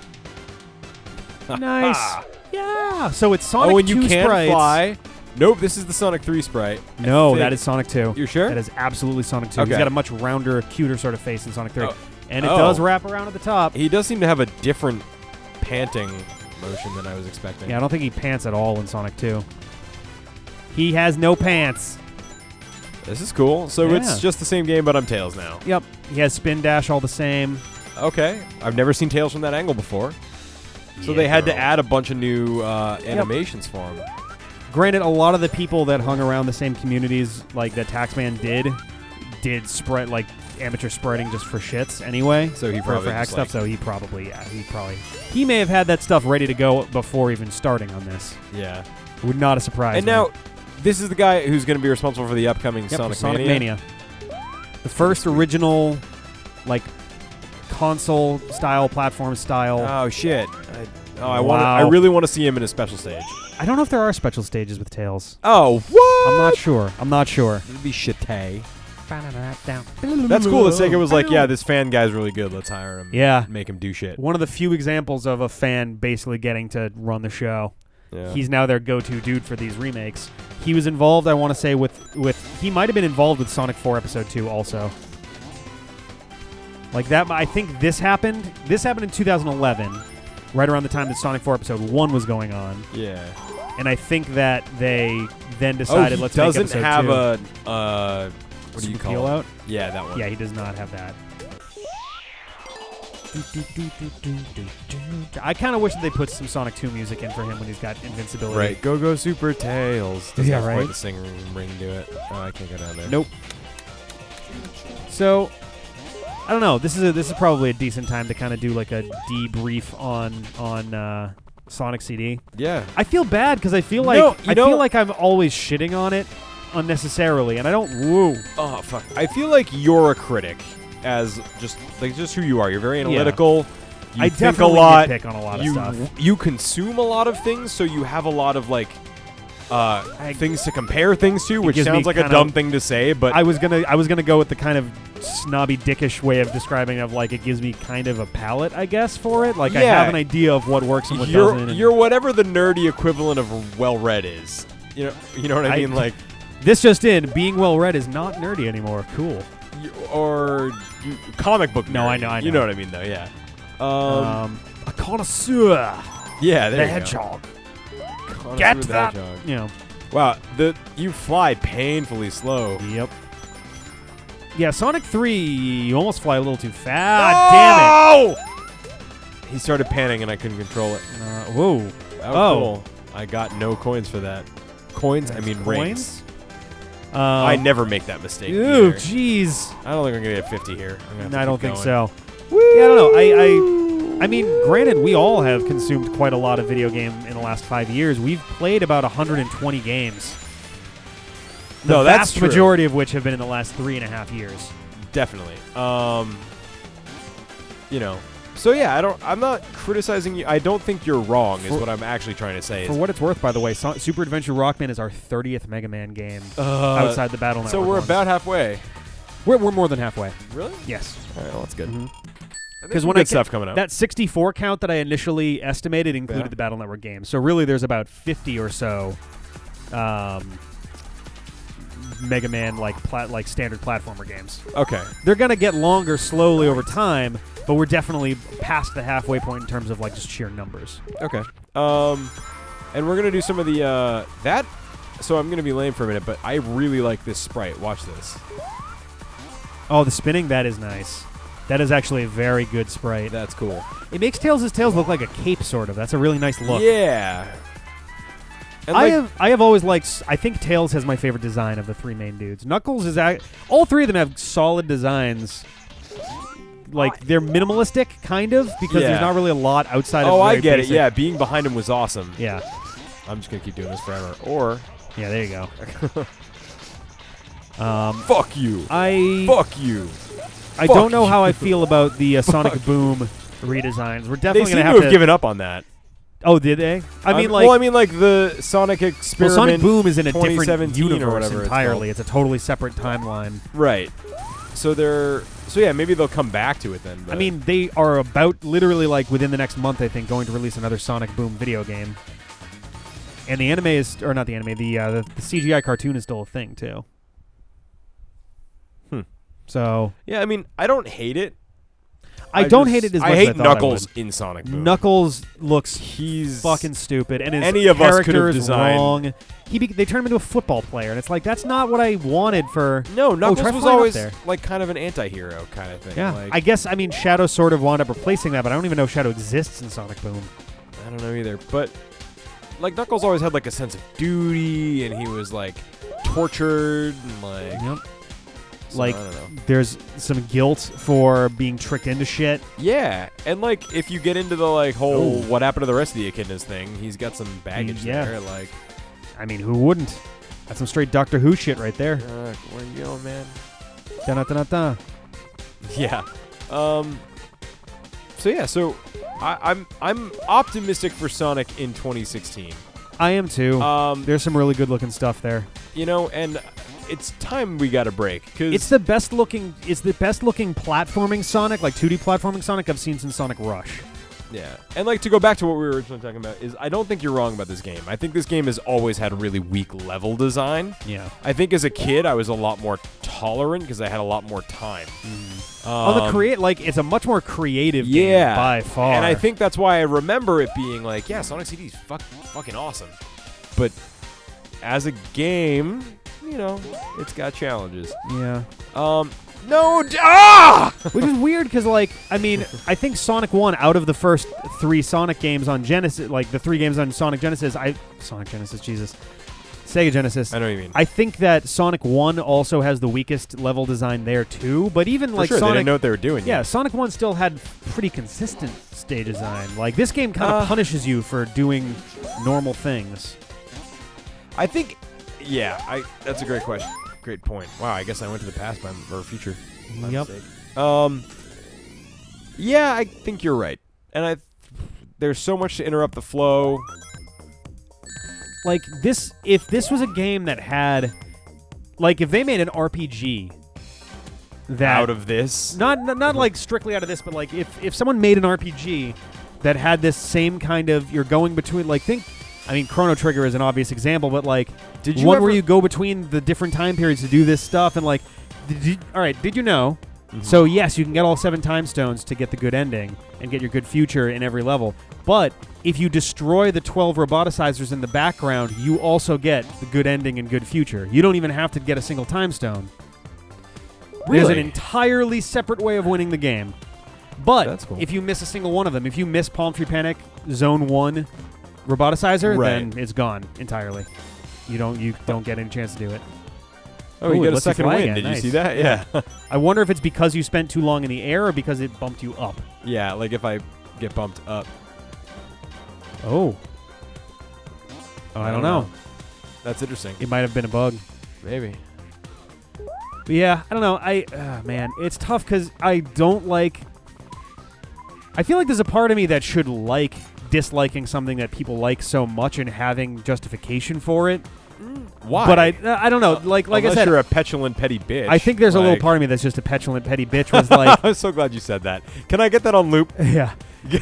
Nice. Yeah. So it's Sonic Oh, and 2 you can sprites. fly. Nope, this is the Sonic 3 sprite. I No, think. that is Sonic 2. You're sure? That is absolutely Sonic 2. He's Okay. got a much rounder, cuter sort of face than Sonic 3. Oh. And it Oh. does wrap around at the top. He does seem to have a different panting motion than I was expecting. Yeah, I don't think he pants at all in Sonic 2. He has no pants. This is cool. So Yeah. it's just the same game, but I'm Tails now. Yep. He has spin dash all the same. Okay. I've never seen Tails from that angle before. So Yeah, they had to girl. add a bunch of new animations for him. Granted, a lot of the people that hung around the same communities like that Taxman did spread like amateur spreading just for shits anyway. So he for probably hack just, stuff. like- So he may have had that stuff ready to go before even starting on this. Yeah. Would not have surprised And me. now, this is the guy who's going to be responsible for the upcoming Yep, Sonic, Sonic Mania. The first original, like, console style, platform style. Oh shit! I Wow. really want to see him in a special stage. I don't know if there are special stages with Tails. Oh what? I'm not sure. It'd be shitty. That's cool that Sega was like, yeah, this fan guy's really good. Let's hire him. Yeah. Make him do shit. One of the few examples of a fan basically getting to run the show. Yeah. He's now their go-to dude for these remakes. He was involved, I want to say, with he might have been involved with Sonic 4 Episode 2 also. Like that, I think this happened. This happened in 2011, right around the time that Sonic 4 Episode 1 was going on. Yeah. And I think that they then decided, let's make doesn't Episode have 2. a what do you call Peel it? out? Yeah, that one. Yeah, he does not have that. I kind of wish that they put some Sonic 2 music in for him when he's got invincibility. Right. Go go Super Tails. Doesn't Yeah, have quite right. the sing ring to it. Oh, I can't go down there. Nope. So, I don't know. This is probably a decent time to kind of do like a debrief on Sonic CD. Yeah. I feel bad because I feel like No, you I know- feel like I'm always shitting on it unnecessarily, and I don't. Woo. Oh fuck! I feel like you're a critic, as just who you are. You're very analytical. You I think definitely a lot. nitpick on a lot of you stuff. you consume a lot of things, so you have a lot of like things to compare things to, which gives me sounds like a kinda- dumb thing to say, but I was gonna go with the kind of snobby, dickish way of describing of like it gives me kind of a palate, I guess, for it. Like I Yeah. have an idea of what works and what doesn't. and you're whatever the nerdy equivalent of well-read is. You know what I mean? Like, this just in: being well read is not nerdy anymore. Cool. or comic book. No, nerdy. I You know. know what I mean, though. Yeah. A connoisseur. Yeah. There The you hedgehog. Go. Connoisseur Get the that. Hedgehog. You know. Wow. You fly painfully slow. Yep. Yeah, Sonic 3, you almost fly a little too fast. Damn it. He started panning and I couldn't control it. Whoa. That was Oh. cool. I got no coins for that. Coins? I mean rings. Coins? I never make that mistake. Ooh, either. jeez. I don't think I'm gonna get 50 here. I'm gonna have to I don't keep think going. so. Yeah, I don't know. I mean, granted, we all have consumed quite a lot of video game in the last 5 years. We've played about 120 games. The No, that's vast true. majority of which have been in the last 3.5 years. Definitely. You know. So yeah, I'm not criticizing you. I don't think you're wrong. Is what I'm actually trying to say. For what it's worth, by the way, Super Adventure Rockman is our 30th Mega Man game outside the Battle Network. So we're ones. about halfway. We're more than halfway. Really? Yes. All right. Well, that's good. Because when good stuff coming out. That 64 count that I initially estimated included the Battle Network games. So really, there's about 50 or so Mega Man like standard platformer games. Okay. They're gonna get longer slowly over time, but we're definitely past the halfway point in terms of like just sheer numbers. Okay. And we're gonna do some of the that. So I'm gonna be lame for a minute, but I really like this sprite. Watch this. Oh, the spinning, that is nice. That is actually a very good sprite. That's cool. It makes Tails' tails look like a cape, sort of. That's a really nice look. Yeah. And I have always liked. I think Tails has my favorite design of the three main dudes. Knuckles is all three of them have solid designs. Like they're minimalistic, kind of, because there's not really a lot outside of. Oh, I very get basic. it. Yeah, being behind him was awesome. Yeah. I'm just gonna keep doing this forever. Or Yeah, there you go. fuck you. Fuck you. I Fuck don't know how I you. feel about the Sonic Boom redesigns. We're They definitely seem gonna to have have given up on that. Oh, did they? I mean, like the Sonic experiment. Sonic Boom is in a different 2017 or universe whatever entirely. It's a totally separate timeline. Right. So yeah, maybe they'll come back to it then. I mean, they are about literally like within the next month, I think, going to release another Sonic Boom video game. And the anime is, or not the anime, the CGI cartoon is still a thing too. So yeah, I mean, I don't hate it. I don't hate it as much I as hate I thought Knuckles I would. in Sonic Boom. Knuckles looks He's fucking stupid, and his any of us could have character is designed. wrong. They turned him into a football player, and it's like that's not what I wanted for. No, Knuckles try was flying up always there. like kind of an anti-hero kind of thing. Yeah, Like, I guess Shadow sort of wound up replacing that, but I don't even know if Shadow exists in Sonic Boom. I don't know either. But like Knuckles always had like a sense of duty, and he was like tortured and like. Yep. So, Like I don't know. there's some guilt for being tricked into shit. Yeah, and like if you get into the like whole what happened to the rest of the echidnas thing, he's got some baggage Yeah. there. Like, I mean, who wouldn't? That's some straight Doctor Who shit right there. where you going, man? Da-da-da-da-da. Yeah. So yeah, so I'm optimistic for Sonic in 2016. I am too. There's some really good looking stuff there. You know, and it's time we got a break because It's the best looking platforming Sonic, like 2D platforming Sonic I've seen since Sonic Rush. yeah, and like to go back to what we were originally talking about is I don't think you're wrong about this game. I think this game has always had really weak level design. Yeah. I think as a kid I was a lot more tolerant because I had a lot more time. It's a much more creative game by far. And I think that's why I remember it being like, yeah, Sonic CD is fucking awesome. But as a game, you know, it's got challenges. Yeah. Which is weird because, like, I mean, I think Sonic 1 out of the first 3 Sonic games on Genesis, like the 3 games on Sega Genesis. I know what you mean. I think that Sonic 1 also has the weakest level design there too, but even like sure, Sonic, they didn't know what they were doing. yeah, yet. Sonic 1 still had pretty consistent stage design. Like this game kind of punishes you for doing normal things. I think, yeah, that's a great question. Great point. Wow, I guess I went to the past or future. by Yep. mistake. Yeah, I think you're right. And there's so much to interrupt the flow. Like this, if this was a game that had, like, if they made an RPG that Out of this. not like strictly out of this, but like if someone made an RPG that had this same kind of, you're going between, like, Chrono Trigger is an obvious example, but like Did you one ever- where you go between the different time periods to do this stuff, and like, did you know? So yes, you can get all 7 time stones to get the good ending and get your good future in every level. But if you destroy the 12 roboticizers in the background, you also get the good ending and good future. You don't even have to get a single time stone. There's an Really? entirely separate way of winning the game. But That's cool. if you miss a single one of them, if you miss Palmtree Panic Zone 1 roboticizer, Right. then it's gone entirely. You don't get any chance to do it. Oh, Ooh, you it got a lets you second fly win. again. Did Nice. you see that? Yeah. I wonder if it's because you spent too long in the air or because it bumped you up. Yeah, like if I get bumped up. Oh. I don't know. That's interesting. It might have been a bug. Maybe. But yeah, I don't know. Man, it's tough because I don't like. I feel like there's a part of me that should like disliking something that people like so much and having justification for it. Why? But I don't know. Like I Unless said, you're a petulant petty bitch. I think there's a little part of me that's just a petulant petty bitch. Was like, I'm so glad you said that. Can I get that on loop? yeah.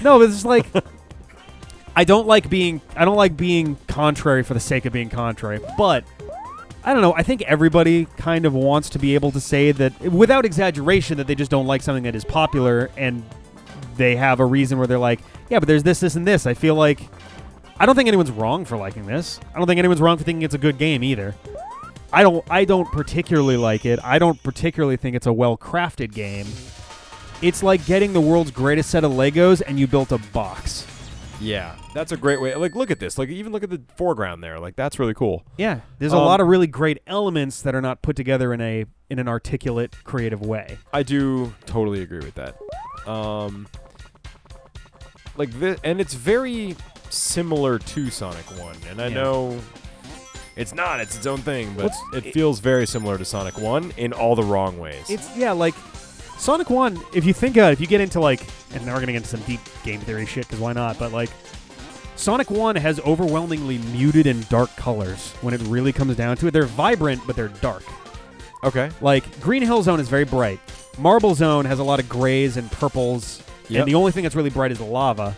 No, it's just like I don't like being contrary for the sake of being contrary. But I don't know. I think everybody kind of wants to be able to say that without exaggeration that they just don't like something that is popular and they have a reason where they're like, yeah, but there's this, and this. I feel like I don't think anyone's wrong for liking this. I don't think anyone's wrong for thinking it's a good game either. I don't particularly like it. I don't particularly think it's a well-crafted game. It's like getting the world's greatest set of Legos and you built a box. Yeah, that's a great way. Like, look at this. Like, even look at the foreground there. Like, that's really cool. Yeah, there's a lot of really great elements that are not put together in an articulate, creative way. I do totally agree with that. Like this, and it's very similar to Sonic 1. And I know it's not. It's its own thing, but it feels very similar to Sonic 1 in all the wrong ways. Like Sonic 1, if you think if you get into like, and now we're going to get into some deep game theory shit, because why not? But like, Sonic 1 has overwhelmingly muted and dark colors when it really comes down to it. They're vibrant, but they're dark. Okay. Like, Green Hill Zone is very bright. Marble Zone has a lot of grays and purples, and the only thing that's really bright is the lava.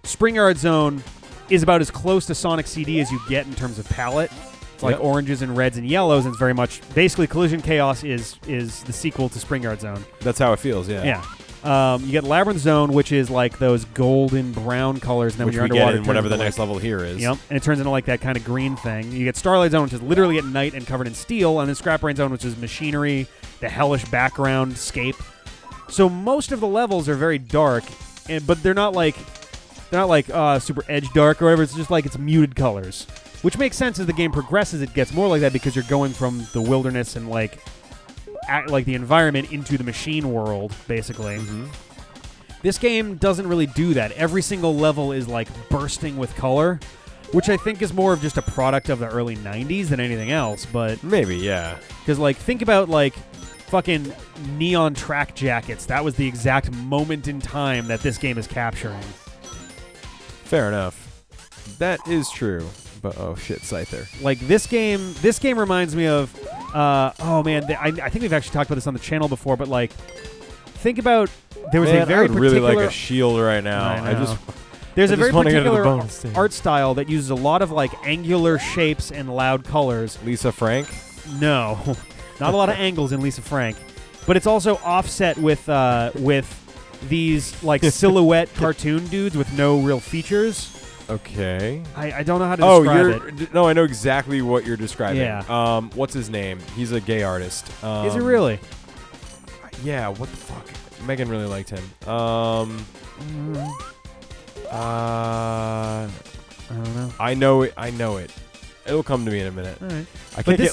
Spring Yard Zone is about as close to Sonic CD as you get in terms of palette. It's like oranges and reds and yellows, and it's very much basically Collision Chaos is the sequel to Spring Yard Zone. That's how it feels. Yeah. Yeah. You get Labyrinth Zone, which is like those golden brown colors, and then Which when we you're underwater, get in whatever the next level here is. Yep, and it turns into like that kind of green thing. You get Starlight Zone, which is literally at night and covered in steel, and then Scrap Brain Zone, which is machinery, the hellish background scape. So most of the levels are very dark, but they're not like super edge dark or whatever. It's just like it's muted colors, which makes sense as the game progresses. It gets more like that because you're going from the wilderness and like the environment into the machine world, basically. Mm-hmm. This game doesn't really do that. Every single level is like bursting with color, which I think is more of just a product of the early 90s than anything else. But maybe, yeah. Because like think about like fucking neon track jackets. That was the exact moment in time that this game is capturing. Fair enough. That is true. But oh shit, Scyther. Like this game reminds me of I think we've actually talked about this on the channel before, but like think about there was a very I would really particular like a shield right now. There's a very wanna go to the particular bonus stage. art style that uses a lot of like angular shapes and loud colors. Lisa Frank? No. Not a lot of angles in Lisa Frank. But it's also offset with these like silhouette cartoon dudes with no real features. Okay. I don't know how to describe it. No, I know exactly what you're describing. Yeah. What's his name? He's a gay artist. Is it really? Yeah, what the fuck? Megan really liked him. I don't know. I know it. It'll come to me in a minute. All right.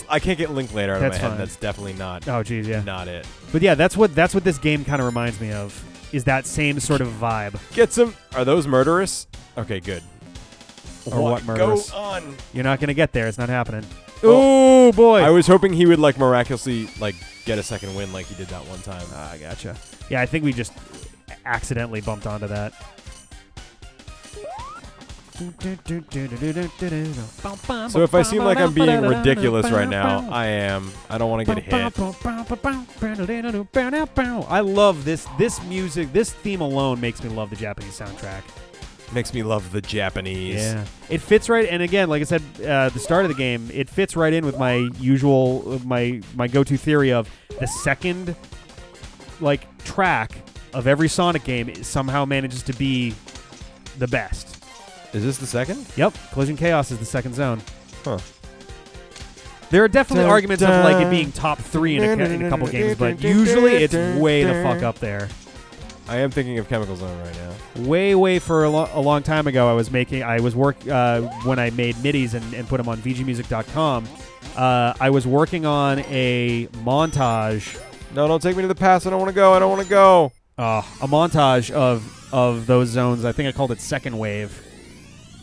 I can't get Linklater out of my head. fine. That's definitely not. Oh geez, yeah. Not it. But yeah, that's what this game kind of reminds me of. Is that same sort of vibe? Get some. Are those murderous? Okay, good. Or what murderous? Go on. You're not gonna get there. It's not happening. Oh boy! I was hoping he would like miraculously like get a second win like he did that one time. I gotcha. Yeah, I think we just accidentally bumped onto that. So if I seem like I'm being ridiculous right now, I am. I don't want to get hit. I love this music. This theme alone makes me love the Japanese soundtrack. Makes me love the Japanese. Yeah. It fits right, and again, like I said at the start of the game, it fits right in with my usual, my go-to theory of the second, like, track of every Sonic game somehow manages to be the best. Is this the second? Yep. Collision Chaos is the second zone. Huh. There are definitely arguments of like it being top 3 in a couple games, but usually it's way the fuck up there. I am thinking of Chemical Zone right now. Way for a long time ago, when I made MIDIs and put them on VGmusic.com. I was working on a montage. No, don't take me to the past. I don't want to go. A montage of of those zones. I think I called it Second Wave.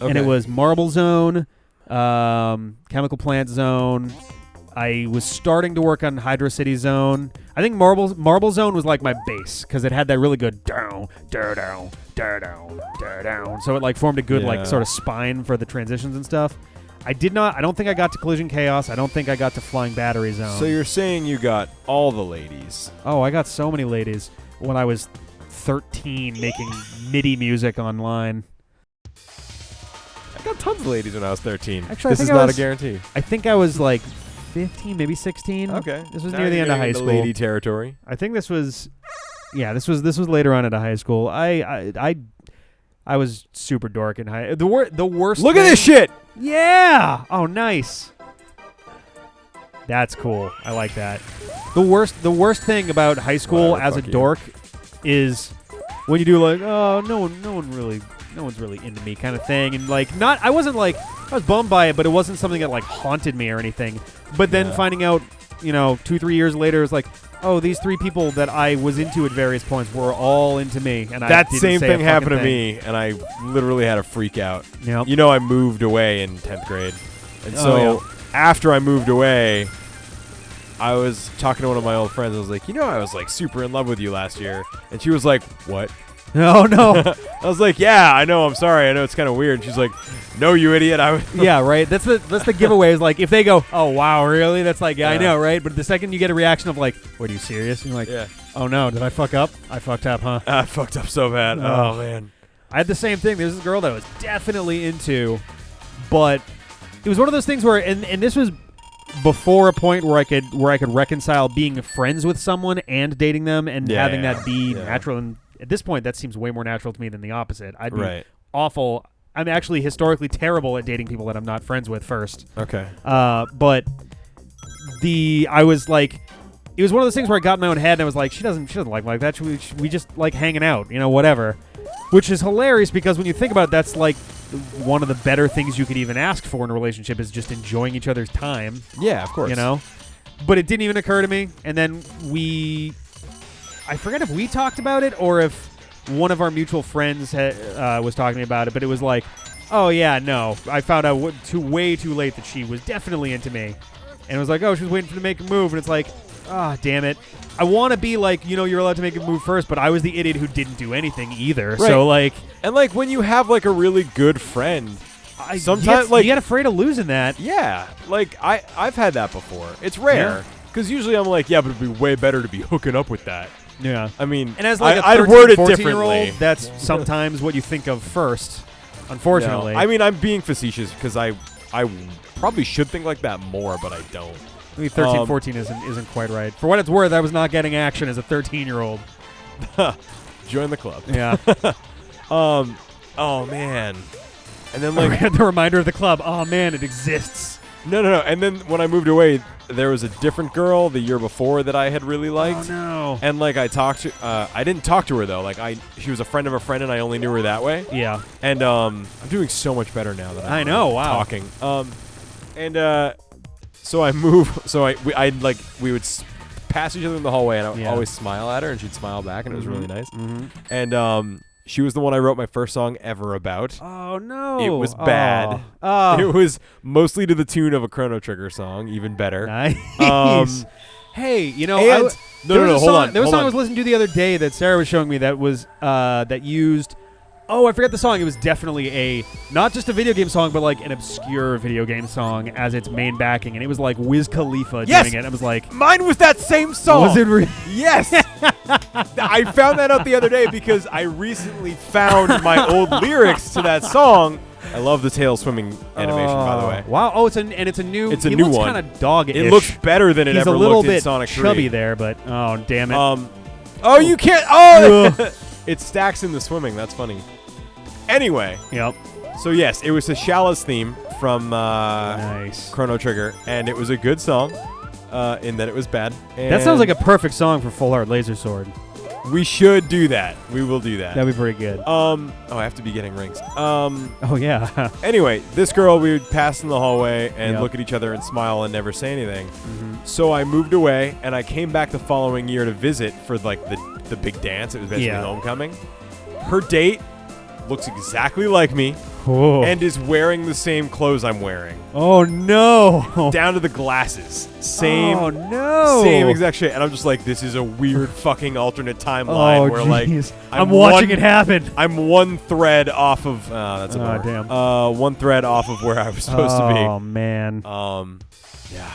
Okay. And it was Marble Zone, Chemical Plant Zone. I was starting to work on Hydro City Zone. I think Marble Zone was like my base because it had that really good down, down, down, down, down. So it like formed a good like sort of spine for the transitions and stuff. I don't think I got to Collision Chaos. I don't think I got to Flying Battery Zone. So you're saying you got all the ladies? Oh, I got so many ladies when I was 13 making MIDI music online. I got tons of ladies when I was 13. Actually, this is not a guarantee. I think I was like 15, maybe 16. Okay. This was Now near the you're end of getting high into school. lady territory. I think this was later on into high school. I was super dork in high. The worst. Look at this shit. Yeah. Oh, nice. That's cool. I like that. The worst thing about high school Whatever, as a fuck you. dork is when you do like, oh, no one's really into me kind of thing, and like I was bummed by it, but it wasn't something that like haunted me or anything. But then finding out, 2-3 years later, it's like, oh, these 3 people that I was into at various points were all into me, and That I didn't same say a thing happened to fucking thing. me, and I literally had a freak out. Yep. I moved away in 10th grade. And so yeah. after I moved away, I was talking to one of my old friends. I was like, I was like super in love with you last year. And she was like, what? No. I was like, yeah, I know. I'm sorry. I know it's kind of weird. And she's like, no, you idiot. Yeah, right. That's the giveaway. Is like if they go, oh wow, really? That's like I know, right? But the second you get a reaction of like, what, are you serious? And you're like, yeah. Oh no, did I fuck up? I fucked up, huh? I fucked up so bad. Oh man. I had the same thing. There's this girl that I was definitely into, but it was one of those things where, and this was before a point where I could reconcile being friends with someone and dating them and having that be natural. And at this point, that seems way more natural to me than the opposite. I'd be awful. I'm actually historically terrible at dating people that I'm not friends with first. Okay. But I was like, it was one of those things where I got in my own head and I was like, she doesn't like that. We just like hanging out, whatever. Which is hilarious because when you think about it, that's like one of the better things you could even ask for in a relationship is just enjoying each other's time. Yeah, of course. But it didn't even occur to me. And then I forget if we talked about it or if one of our mutual friends was talking to me about it, but it was like, oh yeah, no. I found out way too late that she was definitely into me. And it was like, oh, she was waiting for me to make a move. And it's like, damn it. I want to be like, you're allowed to make a move first, but I was the idiot who didn't do anything either. Right. So like, and like when you have like a really good friend, sometimes you get afraid of losing that. Yeah, like I've had that before. It's rare because usually I'm like, yeah, but it'd be way better to be hooking up with that. Yeah. I mean, and as like I'd a word it 14-year-old, differently. that's sometimes what you think of first. Unfortunately. No, I mean, I'm being facetious because I probably should think like that more, but I don't. I mean, 13, 14 isn't quite right. For what it's worth, I was not getting action as a 13-year-old. Join the club. Yeah. Oh man. And then like the reminder of the club. Oh man, it exists. No. And then when I moved away, there was a different girl the year before that I had really liked. Oh no. And like I didn't talk to her though. Like she was a friend of a friend, and I only knew her that way. Yeah. And I'm doing so much better now that I know. Wow. Talking. So I move. So we would pass each other in the hallway, and I would always smile at her, and she'd smile back, and it was really nice. Mm-hmm. And she was the one I wrote my first song ever about. Oh no. It was bad. Oh. It was mostly to the tune of a Chrono Trigger song, even better. Nice. Hey, No, hold on. There was a song I was listening to the other day that Sarah was showing me that was that used. Oh, I forget the song. It was definitely not just a video game song, but like an obscure video game song as its main backing, and it was like Wiz Khalifa doing it. I was like, mine was that same song. Was it really? Yes. I found that out the other day because I recently found my old lyrics to that song. I love the tail swimming animation, by the way. Wow. Oh, it's a new. It's a he new looks one. Kind of dog-ish. It looks better than it He's ever a little looked in bit Sonic 3. chubby there, but oh damn it. Oh, you can't. Oh, it stacks in the swimming. That's funny. Anyway. Yep. So yes, it was Tz'Challa's theme from nice Chrono Trigger, and it was a good song. In that it was bad. That sounds like a perfect song for Full Art Laser Sword. We should do that. We will do that. That'd be pretty good. Oh, I have to be getting rings. Oh yeah. Anyway, this girl, we would pass in the hallway and look at each other and smile and never say anything. Mm-hmm. So I moved away, and I came back the following year to visit for like the big dance. It was basically homecoming. her date looks exactly like me Oh. and is wearing the same clothes I'm wearing. Oh no! Down to the glasses. Same. Oh no! Same exact shit. And I'm just like, this is a weird fucking alternate timeline where jeez. like I'm watching it happen. I'm one thread off of that's a bummer. damn. One thread off of where I was supposed to be. Oh man. Yeah.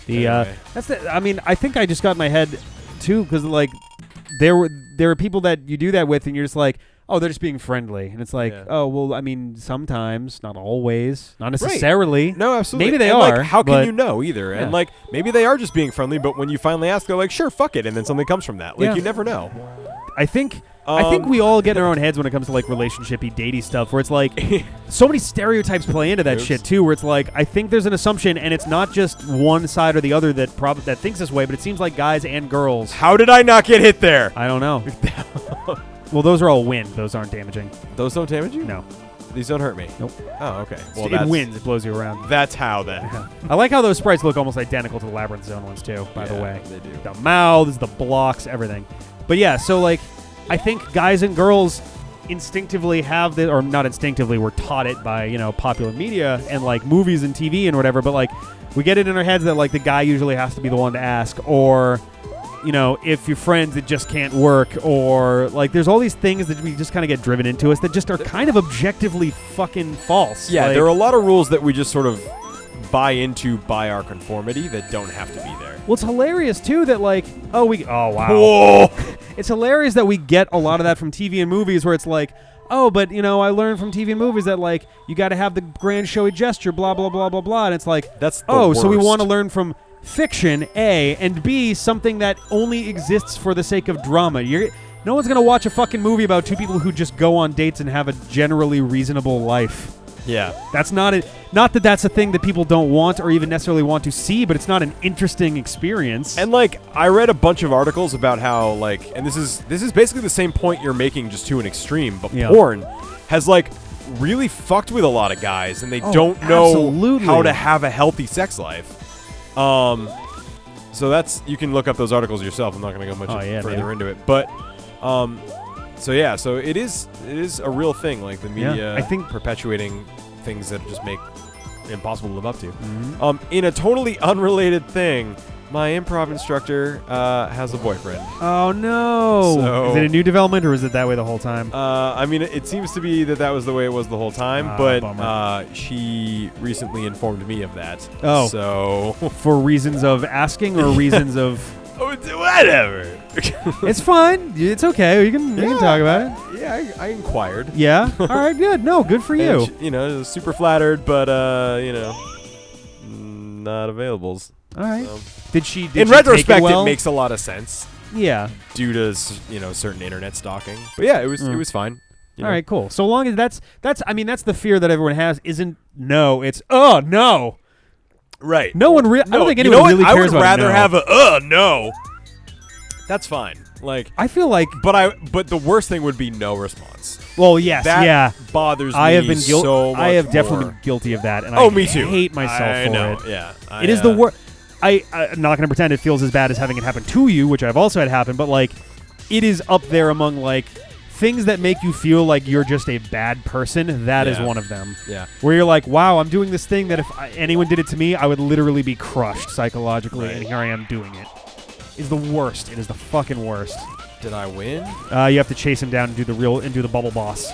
The Anyway. that's the. I mean, I think I just got in my head too, because like there are people that you do that with, and you're just like, oh, they're just being friendly, and it's like, Yeah. oh, well, I mean, sometimes, not always, not necessarily. No, absolutely. Maybe they and, are. Like, how can but- you know either? Yeah. And like maybe they are just being friendly, but when you finally ask, they're like, sure, fuck it, and then something comes from that. Like Yeah. you never know. I think we all get in our own heads when it comes to like relationshipy, datey stuff, where it's like so many stereotypes play into that Oops. shit too. Where it's like I think there's an assumption, and it's not just one side or the other that that thinks this way, but it seems like guys and girls. How did I not get hit there? I don't know. Well, those are all wind. Those aren't damaging. Those don't damage you? No. These don't hurt me. Nope. Oh, okay. Well, It that's, wins. It blows you around. That's how then. I like how those sprites look almost identical to the Labyrinth Zone ones too, by the Yeah, way. they do. The mouths, the blocks, everything. But yeah, so like I think guys and girls instinctively have the, or not instinctively, we're taught it by, you know, popular media and like movies and TV and whatever, but like we get it in our heads that like the guy usually has to be the one to ask, or you know, if you're friends, it just can't work, or like there's all these things that we just kind of get driven into us that just are kind of objectively fucking false. Yeah, Like, there are a lot of rules that we just sort of buy into by our conformity that don't have to be there. well, it's hilarious too that like, oh wow. Whoa! It's hilarious that we get a lot of that from TV and movies where it's like, oh, but, you know, I learned from TV and movies that, like, you got to have the grand showy gesture, blah, blah, blah, blah, blah. And it's like, That's the oh, so we worst. want to learn from fiction, A, and B, something that only exists for the sake of drama. No one's going to watch a fucking movie about two people who just go on dates and have a generally reasonable life. Yeah. That's not it. Not that that's a thing that people don't want or even necessarily want to see, but it's not an interesting experience. And like I read a bunch of articles about how like, and this is basically the same point you're making just to an extreme, but Yeah. porn has like really fucked with a lot of guys, and they Oh, don't know absolutely. how to have a healthy sex life. So that's, you can look up those articles yourself. I'm not going to go much further maybe. into it, but so yeah, so it is a real thing, like the media I think perpetuating things that just make it impossible to live up to. Mhm. In a totally unrelated thing, my improv instructor has a boyfriend. Oh no! So- Is it a new development or is it that way the whole time? I mean, it seems to be that was the way it was the whole time, Ah, but bummer. she recently informed me of that. Oh. So For reasons of asking or reasons of whatever. it's fine. It's okay. You can talk about it. Yeah, I inquired. Yeah. All right. Good. No. Good for you. And she, super flattered, but not availables. All right. So. Did she? Did In she take retrospect, it, well? it makes a lot of sense Yeah. due to certain internet stalking. But yeah, it was fine. You know? All right. Cool. So long as that's the fear that everyone has. Isn't no. It's no. Right. No one. I don't think you anyone know what? really I cares would about rather no. have a no. That's fine. Like, I feel like. but the worst thing would be no response. Well, yes. That yeah. bothers me I have been guilty. so much I have definitely more. been guilty of that, and Oh, I me too. hate myself I for know. it. Yeah. It is the worst. I'm not going to pretend it feels as bad as having it happen to you, which I've also had happen, but like, it is up there among like things that make you feel like you're just a bad person. That is Yeah. one of them. Yeah. Where you're like, wow, I'm doing this thing that if anyone did it to me, I would literally be crushed psychologically, Right. and here I am doing it. It's the worst. It is the fucking worst. Did I win? You have to chase him down and do the bubble boss.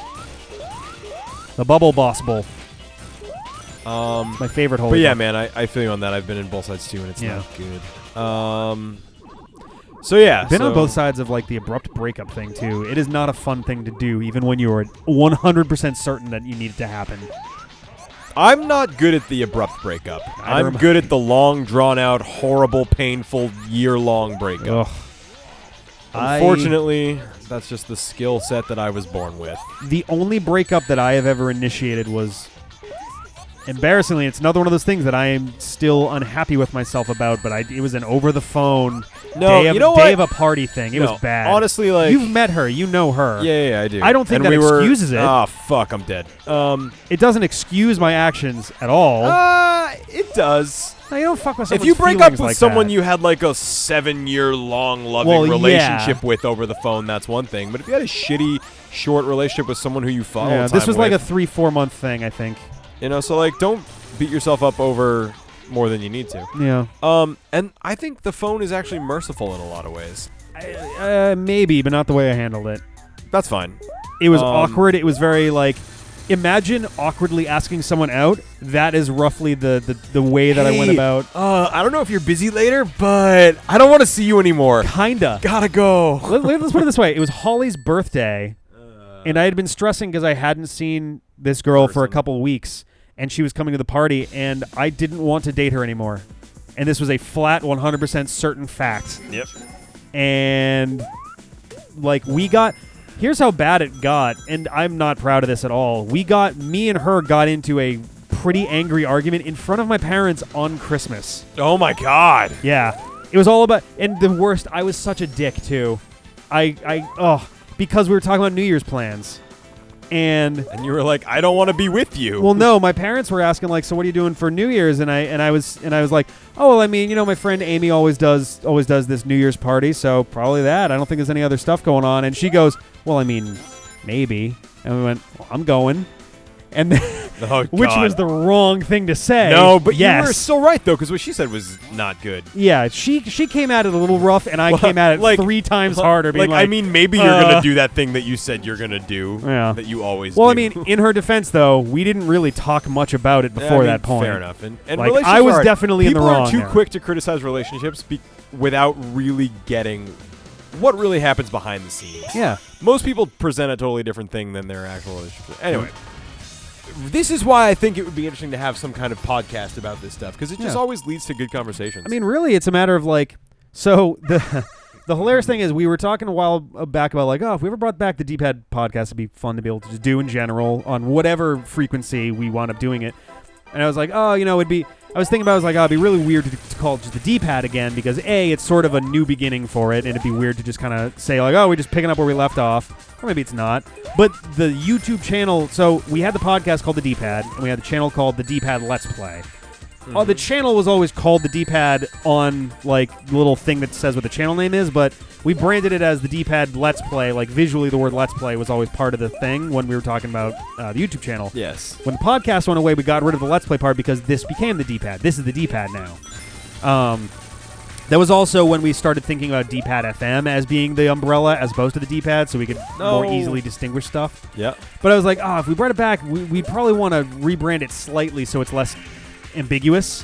The bubble boss bowl. My favorite hole. But yeah, man, I feel you on that. I've been in both sides too, and it's Yeah. not good. So yeah, Been on both sides of like the abrupt breakup thing too. It is not a fun thing to do, even when you are 100% certain that you need it to happen. I'm not good at the abrupt breakup. Neither I'm am good at the long, drawn-out, horrible, painful, year-long breakup. Ugh. Unfortunately, that's just the skill set that I was born with. The only breakup that I have ever initiated was, embarrassingly, it's another one of those things that I am still unhappy with myself about, but it was an over the phone. It No, day of, you know day what? of a party thing. It No, was bad. honestly, like You've met her. You know her. yeah, I do. I don't think And that we were- excuses it. Oh fuck, I'm dead. It doesn't excuse my actions at all. It does. No, you don't fuck with If someone's you break up with feelings like someone that. you had like a 7-year-long loving Well, yeah. relationship with over the phone, that's one thing. But if you had a shitty, short relationship with someone who you follow, Yeah, this was like a 3-4 month thing, I think. so like don't beat yourself up over more than you need to. Yeah. And I think the phone is actually merciful in a lot of ways. Maybe, but not the way I handled it. That's fine. It was awkward. It was very like, imagine awkwardly asking someone out. That is roughly the way that I went about. I don't know if you're busy later, but I don't want to see you anymore. Kinda. Gotta go. Let's put it this way. It was Holly's birthday, and I had been stressing because I hadn't seen this girl for a couple of weeks, and she was coming to the party, and I didn't want to date her anymore. And this was a flat 100% certain fact. Yep. And like here's how bad it got, and I'm not proud of this at all. Me and her got into a pretty angry argument in front of my parents on Christmas. Oh my god. Yeah. It was all about, and the worst, I was such a dick too. Because we were talking about New Year's plans. And you were like, I don't want to be with you. well, no, my parents were asking like, so what are you doing for New Year's? And I was like, oh, well, I mean, my friend Amy always does this New Year's party, so probably that. I don't think there's any other stuff going on. And she goes, well, I mean, maybe. And we went, well, I'm going. And then, which was the wrong thing to say. No, but yes. you were still right though, because what she said was not good. Yeah, she came at it a little rough, and I came at it like 3 times harder. Being I mean, maybe you're gonna do that thing that you said you're gonna do. Yeah. That you always do. Well, I mean, in her defense, though, we didn't really talk much about it before that point. Fair enough. And like, relationships I was are- definitely in the people wrong are too there. quick to criticize relationships without really getting what really happens behind the scenes. Yeah. Most people present a totally different thing than their actual relationship. Anyway. This is why I think it would be interesting to have some kind of podcast about this stuff, because it just always leads to good conversations. I mean, really, it's a matter of like, so the hilarious thing is we were talking a while back about like, oh, if we ever brought back the D-Pad podcast, it'd be fun to be able to just do in general on whatever frequency we wound up doing it. And I was like, oh, it'd be. I was thinking about it, I was like, oh, it'd be really weird to call it just the D-Pad again, because A, it's sort of a new beginning for it, and it'd be weird to just kind of say like, oh, we're just picking up where we left off, or maybe it's not. But the YouTube channel, so we had the podcast called the D-Pad, and we had the channel called the D-Pad Let's Play. The channel was always called the D-Pad on like the little thing that says what the channel name is, but we branded it as the D-Pad Let's Play. Like visually, the word Let's Play was always part of the thing when we were talking about the YouTube channel. yes. When the podcast went away, we got rid of the Let's Play part because this became the D-Pad. This is the D-Pad now. That was also when we started thinking about D-Pad FM as being the umbrella as opposed to the D-Pad, so we could more easily distinguish stuff. Yeah. But I was like, if we brought it back, we'd probably want to rebrand it slightly so it's less ambiguous.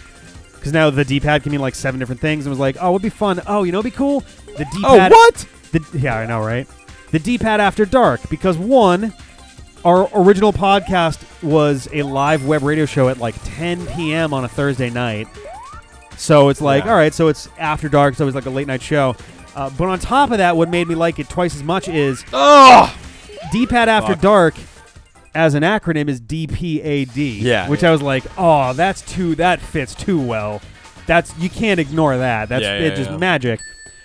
Because now the D-Pad can mean like 7 different things. And was like, it'd be fun. Oh, it'd be cool? The D-Pad. Oh, what? Yeah, I know, right? The D-Pad After Dark. Because one, our original podcast was a live web radio show at like 10 p.m. on a Thursday night. So it's like, all right, so it's after dark, so it's like a late night show. But on top of that, what made me like it twice as much is D-Pad After Dark as an acronym is DPAD. Yeah. Which I was like, that fits too well. You can't ignore that. That's just magic.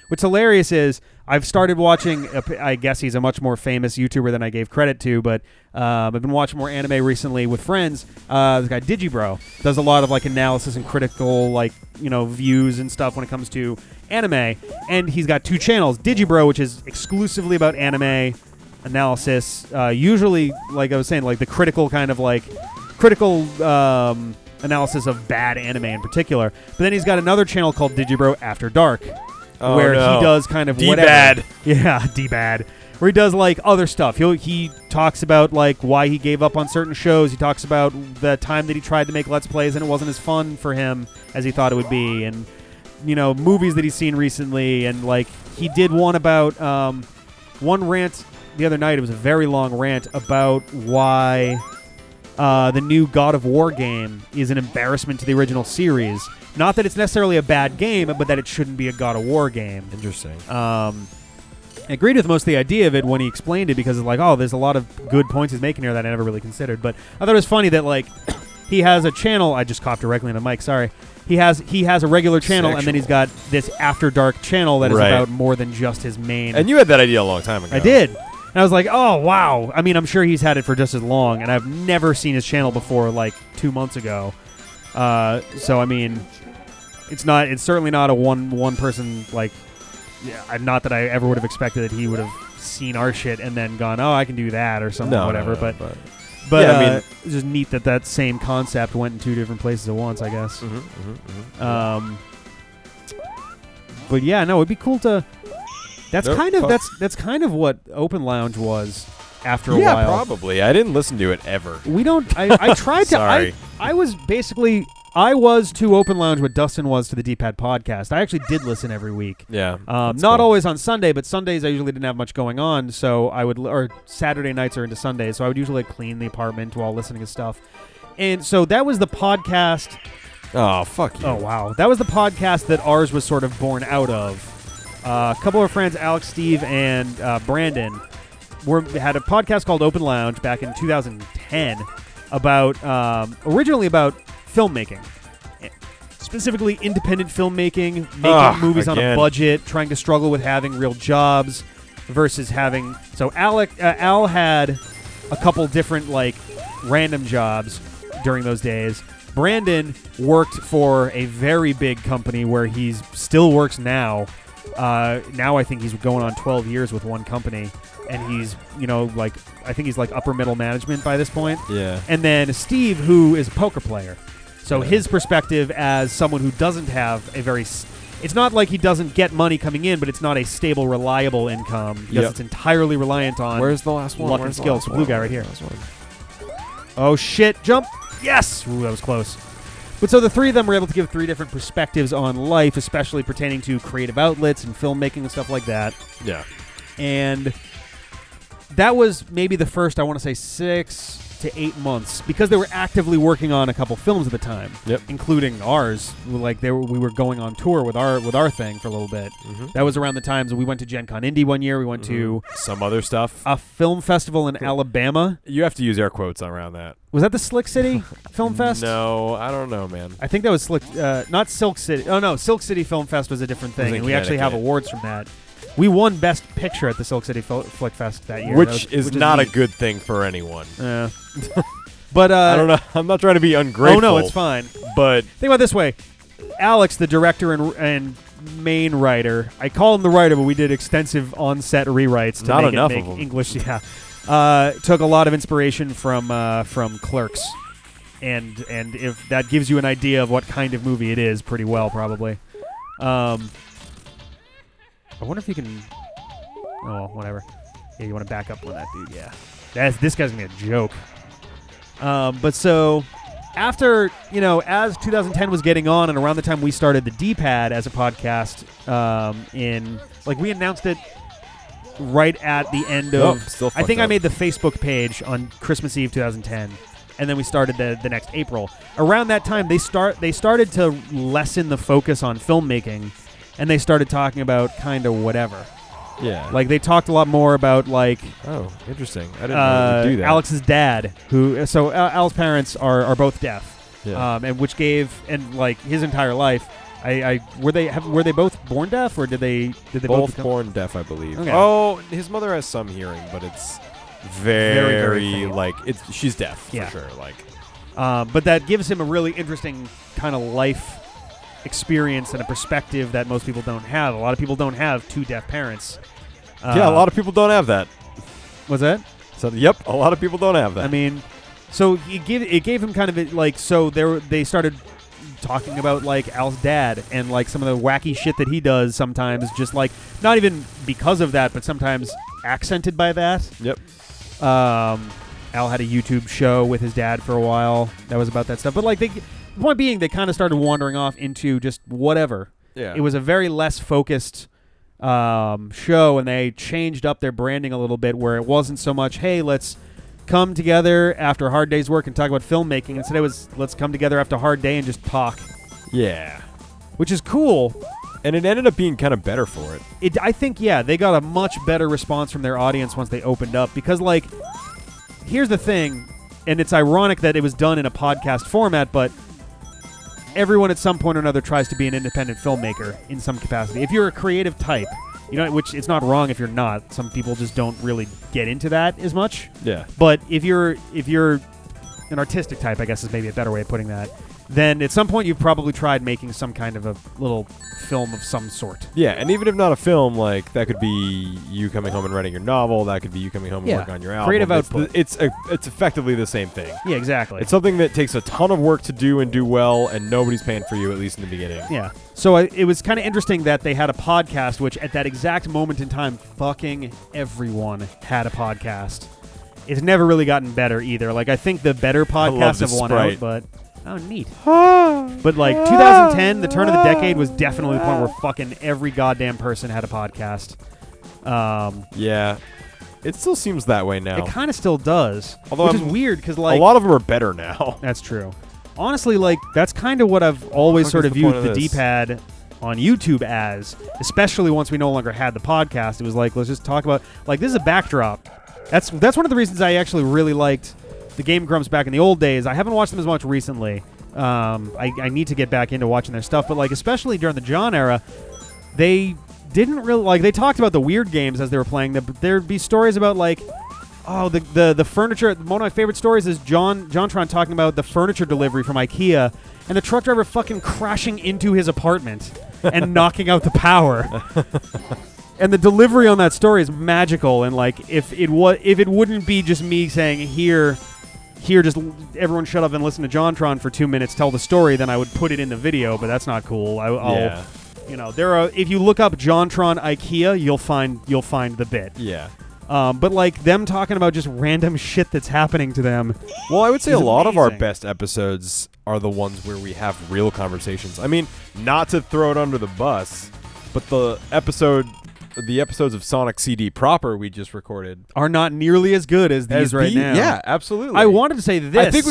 What's hilarious is I've started watching, I guess he's a much more famous YouTuber than I gave credit to, but I've been watching more anime recently with friends. This guy, 𝗙𝗻𝗄, does a lot of like analysis and critical views and stuff when it comes to anime. And he's got 2 channels. 𝗙𝗻𝗄, which is exclusively about anime analysis, usually, like I was saying, like the critical kind of critical analysis of bad anime in particular. But then he's got another channel called 𝗙𝗻𝗄 After Dark, where he does kind of whatever. Yeah, D-Bad. Where he does like other stuff. He talks about like why he gave up on certain shows. He talks about the time that he tried to make Let's Plays and it wasn't as fun for him as he thought it would be, and movies that he's seen recently. And like he did one about one rant the other night. It was a very long rant about why the new God of War game is an embarrassment to the original series. Not that it's necessarily a bad game, but that it shouldn't be a God of War game. Interesting. I agreed with most of the idea of it when he explained it, because it's like, there's a lot of good points he's making here that I never really considered. But I thought it was funny that like he has a channel. I just coughed directly in the mic. Sorry. He has a regular channel, and then he's Sexual. got this After Dark channel that is Right. about more than just his main. And you had that idea a long time ago. I did. And I was like, oh, wow. I mean, I'm sure he's had it for just as long, and I've never seen his channel before, like, 2 months ago. So, I mean, it's certainly not a one person, like, not that I ever would have expected that he would have seen our shit and then gone, oh, I can do that or something, whatever. But Yeah, I mean- it's just neat that same concept went in 2 different places at once, I guess. But yeah, no, it'd be cool to. That's Nope. kind of that's kind of what Open Lounge was after a Yeah, while. probably. I didn't listen to it ever. We don't. I tried to. Sorry. I was basically. I was to Open Lounge what Dustin was to the D-Pad podcast. I actually did listen every week. Yeah. Not that's cool. always on Sunday, but Sundays I usually didn't have much going on, so I would, or Saturday nights are into Sundays, so I would usually clean the apartment while listening to stuff. And so that was the podcast. Oh, fuck you. Oh, wow. That was the podcast that ours was sort of born out of. A couple of friends, Alex, Steve, and Brandon, had a podcast called Open Lounge back in 2010 about, originally about filmmaking. Specifically independent filmmaking, making movies on a budget, trying to struggle with having real jobs versus having... So Al had a couple different, like, random jobs during those days. Brandon worked for a very big company where he still works now. Now I think he's going on 12 years with one company. And he's, like, I think he's like upper middle management by this point. Yeah. And then Steve, who is a poker player. So his perspective as someone who doesn't have a very... It's not like he doesn't get money coming in, but it's not a stable, reliable income because it's entirely reliant on Where's the last one? luck and skill. It's the blue guy right here. Oh, shit. Jump. Yes. Ooh, that was close. But so the three of them were able to give 3 different perspectives on life, especially pertaining to creative outlets and filmmaking and stuff like that. Yeah. And that was maybe the first, I want to say, 6 to 8 months, because they were actively working on a couple films at the time, including ours. Like we were going on tour with our thing for a little bit. That was around the times we went to Gen Con Indy one year. We went to some other stuff, a film festival in Alabama. You have to use air quotes around that. Was that the Slick City Film Fest? No, I don't know, man. I think that was Slick, not Silk City. Oh no, Silk City Film Fest was a different thing, and we actually have awards from that. We won Best Picture at the Silk City Flick Fest that year. Which is not a good thing for anyone. But I don't know. I'm not trying to be ungrateful. Oh, no, it's fine. But think about it this way. Alex, the director and main writer, I call him the writer, but we did extensive on-set rewrites to make English. Yeah. Took a lot of inspiration from Clerks. And if that gives you an idea of what kind of movie it is, pretty well, probably. I wonder if you can... Oh, whatever. Yeah, you want to back up on that dude, yeah. This guy's going to be a joke. But so, after, as 2010 was getting on, and around the time we started the D-Pad as a podcast, we announced it right at the end of... I think I made the Facebook page on Christmas Eve 2010, and then we started the next April. Around that time, they started to lessen the focus on filmmaking, and they started talking about kind of whatever. Yeah. Like, they talked a lot more about, like... Oh, interesting. I didn't know they do that. Alex's dad, who... So, Al's parents are both deaf. Yeah. And which gave... And, like, his entire life... Were they both born deaf, or did they both born deaf, I believe. Okay. Oh, his mother has some hearing, but it's very faint. like... She's deaf, for sure. Like... But that gives him a really interesting kind of life experience and a perspective that most people don't have. A lot of people don't have 2 deaf parents. Yeah, a lot of people don't have that. What's that? So, yep, a lot of people don't have that. I mean, so it gave him kind of like, so they started talking about like Al's dad and like some of the wacky shit that he does sometimes, just like not even because of that, but sometimes accented by that. Yep. Al had a YouTube show with his dad for a while that was about that stuff, but like the point being, they kind of started wandering off into just whatever. Yeah. It was a very less focused show, and they changed up their branding a little bit, where it wasn't so much, hey, let's come together after a hard day's work and talk about filmmaking. Instead, it was, let's come together after a hard day and just talk. Yeah. Which is cool. And it ended up being kind of better for it. I think, yeah, they got a much better response from their audience once they opened up, because, like, here's the thing, and it's ironic that it was done in a podcast format, but everyone at some point or another tries to be an independent filmmaker in some capacity. If you're a creative type, which it's not wrong if you're not. Some people just don't really get into that as much. Yeah. But if you're an artistic type, I guess is maybe a better way of putting that, then at some point you've probably tried making some kind of a little film of some sort. Yeah, and even if not a film, like that could be you coming home and writing your novel. That could be you coming home and working on your album. Creative output. It's effectively the same thing. Yeah, exactly. It's something that takes a ton of work to do and do well, and nobody's paying for you, at least in the beginning. Yeah. So it was kind of interesting that they had a podcast, which at that exact moment in time, fucking everyone had a podcast. It's never really gotten better either. Like, I think the better podcasts have won out, but... Oh, neat. But, like, 2010, the turn of the decade, was definitely the point where fucking every goddamn person had a podcast. Yeah. It still seems that way now. It kind of still does. Although which is weird, because, like... A lot of them are better now. That's true. Honestly, like, that's kind of what I've always sort of viewed the D-pad on YouTube as, especially once we no longer had the podcast. It was like, let's just talk about... Like, this is a backdrop. That's one of the reasons I actually really liked the Game Grumps back in the old days. I haven't watched them as much recently. I need to get back into watching their stuff, but like especially during the John era, they didn't really like. They talked about the weird games as they were playing them, but there'd be stories about like, oh, the furniture. One of my favorite stories is JonTron talking about the furniture delivery from IKEA and the truck driver fucking crashing into his apartment and knocking out the power. And the delivery on that story is magical. And like, if it wouldn't be just me saying here, just everyone shut up and listen to JonTron for 2 minutes, tell the story, then I would put it in the video. But that's not cool. I'll there are. If you look up JonTron IKEA, you'll find the bit. Yeah. But like them talking about just random shit that's happening to them. Well, I would say a lot of our amazing. best episodes are the ones where we have real conversations. I mean, not to throw it under the bus, but the episodes of Sonic CD proper we just recorded Are not nearly as good as these right now. Yeah, absolutely. I wanted to say this. I think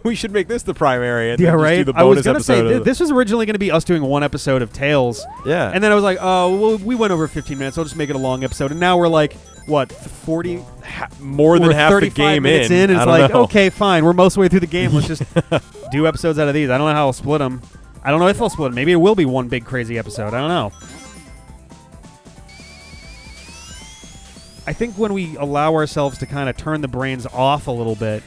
we should make this the primary and Yeah, then just right. do the I was bonus gonna episode. say this was originally going to be us doing one episode of Tales. Yeah. And then I was like, oh, well, we went over 15 minutes. I'll just make it a long episode. And now we're like, what, 40? More than half the 35 game minutes in. in. It's I don't like, know. okay, fine. We're most of the way through the game. Let's just do episodes out of these. I don't know how I'll split them. I don't know if I'll split them. Maybe it will be one big crazy episode. I don't know. I think when we allow ourselves to kind of turn the brains off a little bit.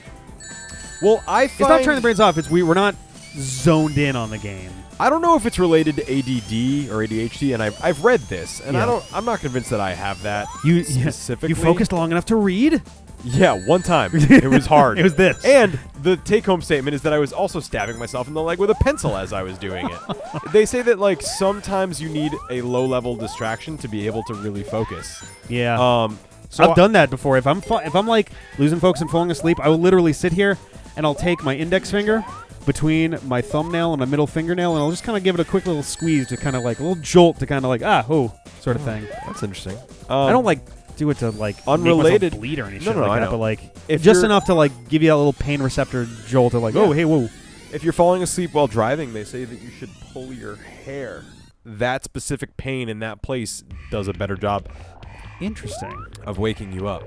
Well, I find... It's not turning the brains off. It's we're not zoned in on the game. I don't know if it's related to ADD or ADHD, and I've read this, and Yeah. I'm not convinced that I have that You specifically. You focused long enough to read? Yeah, one time. It was hard. It was this. And the take-home statement is that I was also stabbing myself in the leg with a pencil as I was doing it. They say that, like, sometimes you need a low-level distraction to be able to really focus. Yeah. So I've done that before. If I'm like losing focus and falling asleep, I will literally sit here and I'll take my index finger between my thumbnail and my middle fingernail and I'll just kind of give it a quick little squeeze to kind of like a little jolt to kind of like sort of thing. That's interesting. I don't like do it to like unrelated make myself bleed or anything No, like I that, know. but like If just you're- enough to like give you that little pain receptor jolt of like oh hey whoa. If you're falling asleep while driving, they say that you should pull your hair. That specific pain in that place does a better job Interesting. of waking you up.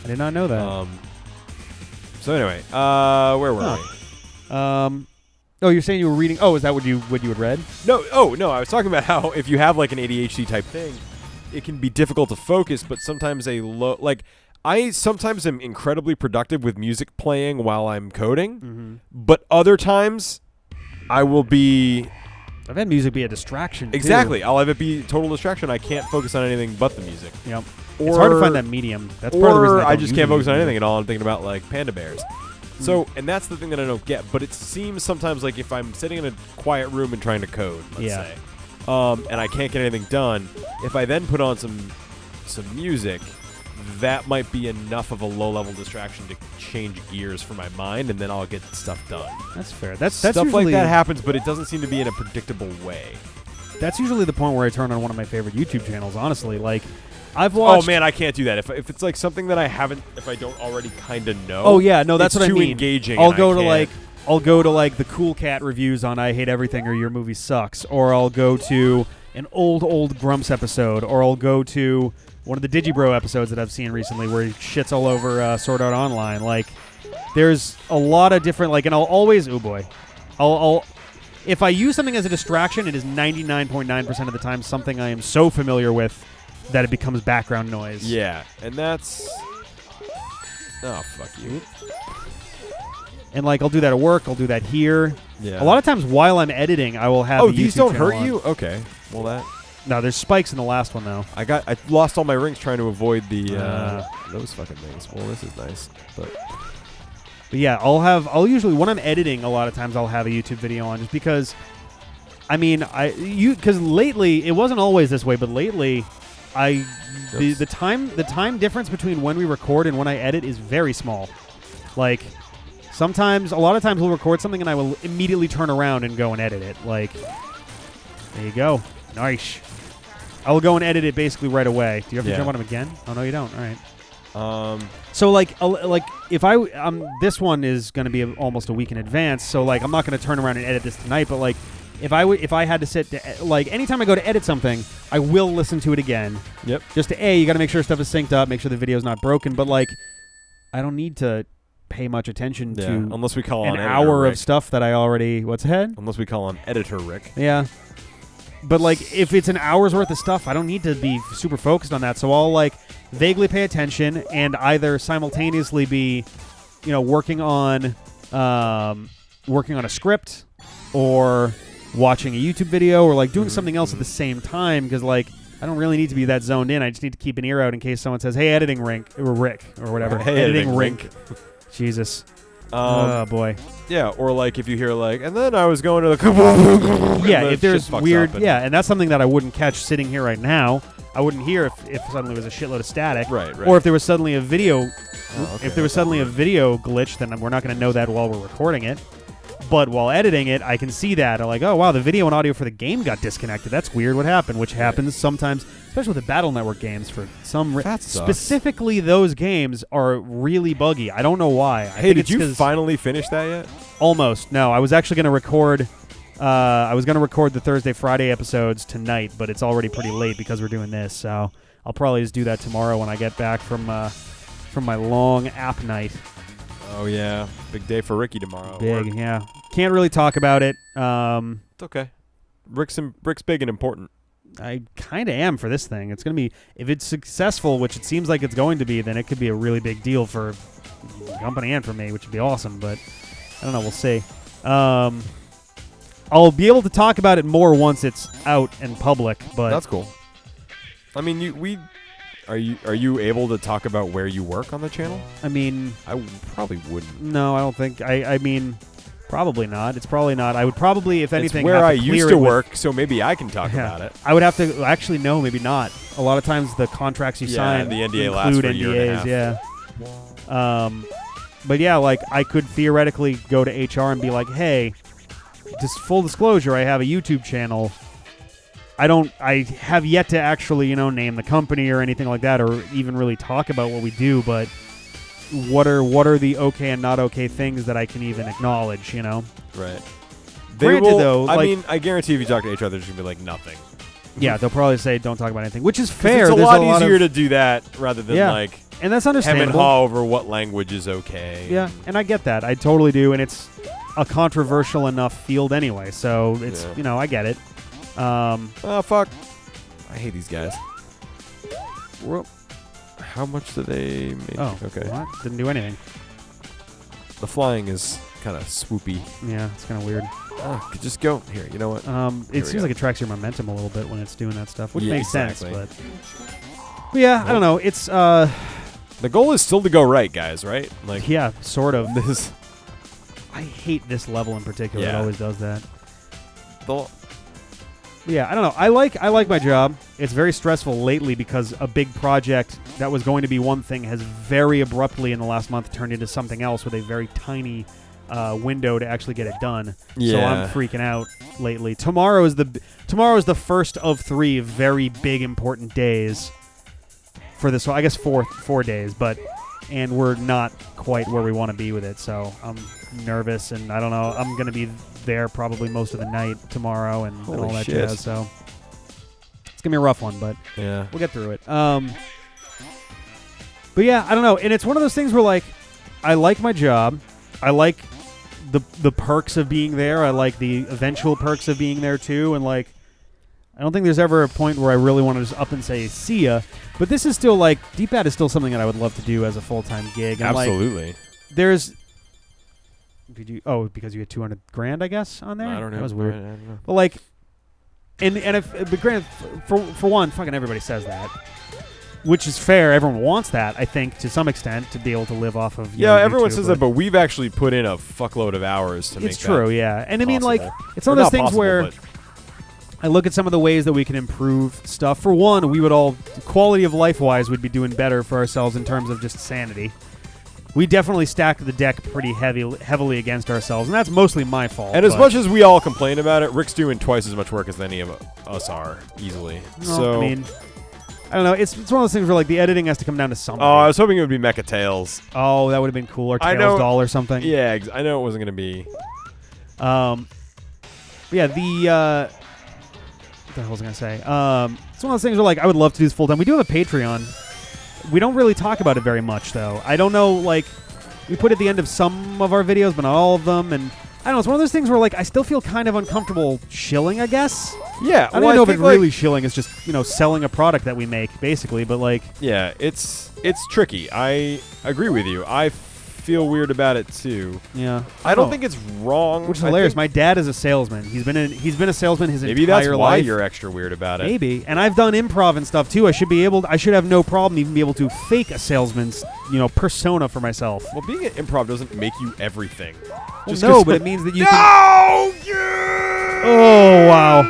I did not know that. So anyway, where were Oh, you're saying you were reading? Oh, is that what you had read? we? No. I was talking about how if you have like an ADHD type thing, it can be difficult to focus. But sometimes I sometimes am incredibly productive with music playing while I'm coding, but other times I will be I've had music be a distraction. too. exactly. I'll have it be total distraction. I can't focus on anything but the music. Yep. Or, It's hard to find that medium. That's part of the reason I don't just use can't focus on music. anything at all. I'm thinking about like panda bears. So, and that's the thing that I don't get. But it seems sometimes like if I'm sitting in a quiet room and trying to code, let's say, and I can't get anything done, if I then put on some music, that might be enough of a low-level distraction to change gears for my mind, and then I'll get stuff done. That's fair. That's Stuff usually, like that happens, but it doesn't seem to be in a predictable way. That's usually the point where I turn on one of my favorite YouTube channels. Honestly, like I've watched. Oh man, I can't do that. If it's like something that if I don't already kind of know. Oh yeah, no, that's it's what I too mean. engaging. I'll and go I to can't. I'll go to like the Cool Cat reviews on I Hate Everything or Your Movie Sucks, or I'll go to an old Grumps episode, or I'll go to one of the 𝗙𝗵𝗿𝘀 episodes that I've seen recently where he shits all over Sword Art Online. Like, there's a lot of different and I'll always I'll if I use something as a distraction, it is 99.9% of the time something I am so familiar with that it becomes background noise. Yeah, and that's... Oh, fuck you. And like I'll do that at work, I'll do that here. Yeah. A lot of times while I'm editing, I will have Oh, the these YouTube don't channel hurt on. you? Okay. Well, that... No, there's spikes in the last one though. I lost all my rings trying to avoid the those fucking things. Well, this is nice, but yeah, I'll usually when I'm editing, a lot of times I'll have a YouTube video on just because. I mean, because lately it wasn't always this way, but lately, the time difference between when we record and when I edit is very small. Like a lot of times we'll record something and I will immediately turn around and go and edit it. Like there you go, nice. I will go and edit it basically right away. Do you have to jump on him again? Oh no, you don't. All right. So like if this one is going to be almost a week in advance, so like I'm not going to turn around and edit this tonight, but like if I had to sit like anytime I go to edit something, I will listen to it again. Yep. Just to you got to make sure stuff is synced up, make sure the video's not broken, but like I don't need to pay much attention to unless we call an on hour Rick. of stuff that I already what's ahead? Unless we call on Editor Rick. Yeah. But like if it's an hour's worth of stuff, I don't need to be super focused on that. So I'll like vaguely pay attention and either simultaneously be, working on a script or watching a YouTube video or like doing something else at the same time because like I don't really need to be that zoned in. I just need to keep an ear out in case someone says, "Hey, editing Rick," or whatever. Hey, editing Rick. Jesus. Oh boy. Yeah, or like if you hear like, and then I was going to the yeah, if there's weird, and and that's something that I wouldn't catch sitting here right now. I wouldn't hear if suddenly there was a shitload of static, right. Or if there was suddenly a video, okay, if there was suddenly a video glitch, then we're not going to know that while we're recording it. But while editing it, I can see that. I'm like, oh wow, the video and audio for the game got disconnected. That's weird. What happened? Which happens sometimes, especially with the Battle Network games. For some specifically, those games are really buggy. I don't know why. Hey, did you finally finish that yet? Almost. No, I was actually going to record. I was going to record the Thursday, Friday episodes tonight, but it's already pretty late because we're doing this. So I'll probably just do that tomorrow when I get back from my long app night. Oh yeah, big day for Ricky tomorrow. Big, yeah. Can't really talk about it. It's okay. Rick's big and important. I kind of am for this thing. It's going to be, if it's successful, which it seems like it's going to be, then it could be a really big deal for the company and for me, which would be awesome. But I don't know. We'll see. I'll be able to talk about it more once it's out and public. But that's cool. I mean, Are you able to talk about where you work on the channel? I mean, I probably wouldn't. No, I don't think. I mean, probably not. It's probably not. I would probably, if anything, it's where have to I clear used it to with, work, so maybe I can talk about it. I would have to actually no, maybe not. A lot of times the contracts you sign the NDA include lasts for a NDAs. year and a half. Yeah. But yeah, like I could theoretically go to HR and be like, hey, just full disclosure, I have a YouTube channel. I have yet to actually, name the company or anything like that, or even really talk about what we do. But what are the okay and not okay things that I can even acknowledge? Right. Granted, though, I mean, I guarantee if you talk to HR, there's gonna be like nothing. Yeah, they'll probably say don't talk about anything, which is fair. It's a There's lot easier to do that rather than like and that's hem understandable. and haw over what language is okay. Yeah, and I get that. I totally do, and it's a controversial enough field anyway. So it's I get it. Oh fuck! I hate these guys. How much do they make? Oh, okay. What? Didn't do anything. The flying is kind of swoopy. Yeah, it's kind of weird. Could just go here. You know what? It seems like it tracks your momentum a little bit when it's doing that stuff, which makes exactly. sense. But yeah, I don't know. It's the goal is still to go right, guys. Right? Like yeah, sort of. This. I hate this level in particular. Yeah. It always does that. Yeah, I don't know. I like my job. It's very stressful lately because a big project that was going to be one thing has very abruptly in the last month turned into something else with a very tiny window to actually get it done. Yeah. So I'm freaking out lately. Tomorrow is the first of 3 very big important days for this. So I guess 4 days, and we're not quite where we want to be with it. So I'm nervous, and I don't know. I'm going to be there probably most of the night tomorrow and all that jazz. So it's going to be a rough one, but yeah, we'll get through it. But yeah, I don't know. And it's one of those things where, like, I like my job. I like the perks of being there. I like the eventual perks of being there too, and like I don't think there's ever a point where I really want to just up and say see ya. But this is still like D-pad is still something that I would love to do as a full-time gig. And Absolutely. Like, there's because you had $200,000 I guess on there. I don't know. That was weird. I don't know. But like, and if but granted, for one, fucking everybody says that. Which is fair. Everyone wants that, I think, to some extent, to be able to live off of. Yeah, everyone YouTube, says that, but we've actually put in a fuckload of hours to make it's true. Yeah, and I mean, like, possible. it's one of Or those not things possible, where but- I look at some of the ways that we can improve stuff. For one, we would all, quality of life wise, would be doing better for ourselves in terms of just sanity. We definitely stacked the deck pretty heavily against ourselves, and that's mostly my fault. And as but- much as we all complain about it, Rick's doing twice as much work as any of us are, easily. Well, So I mean, I don't know. It's one of those things where like the editing has to come down to something. Oh, I was hoping it would be Mecha Tails. Oh, that would have been cool, or I Tails know- Doll or something. Yeah, I know it wasn't going to be. But yeah, what the hell was I gonna say? It's one of those things where like I would love to do this full time. We do have a Patreon. We don't really talk about it very much, though. I don't know, like we put at the end of some of our videos, but not all of them. And I don't know. It's one of those things where like I still feel kind of uncomfortable shilling, I guess. Yeah, I don't well, even know if it's think, like- really shilling. It's just selling a product that we make, basically. But like, Yeah, it's tricky. I agree with you. I feel weird about it too. yeah, I don't think it's wrong. Which is I hilarious. think My dad is a salesman. He's been a salesman his maybe entire that's why life. you're extra weird about it. Maybe. And I've done improv and stuff too. I should have no problem even be able to fake a salesman's, persona for myself. Well, being an improv doesn't make you everything. Well, Just no, 'cause- but it means that you can. No! Oh wow!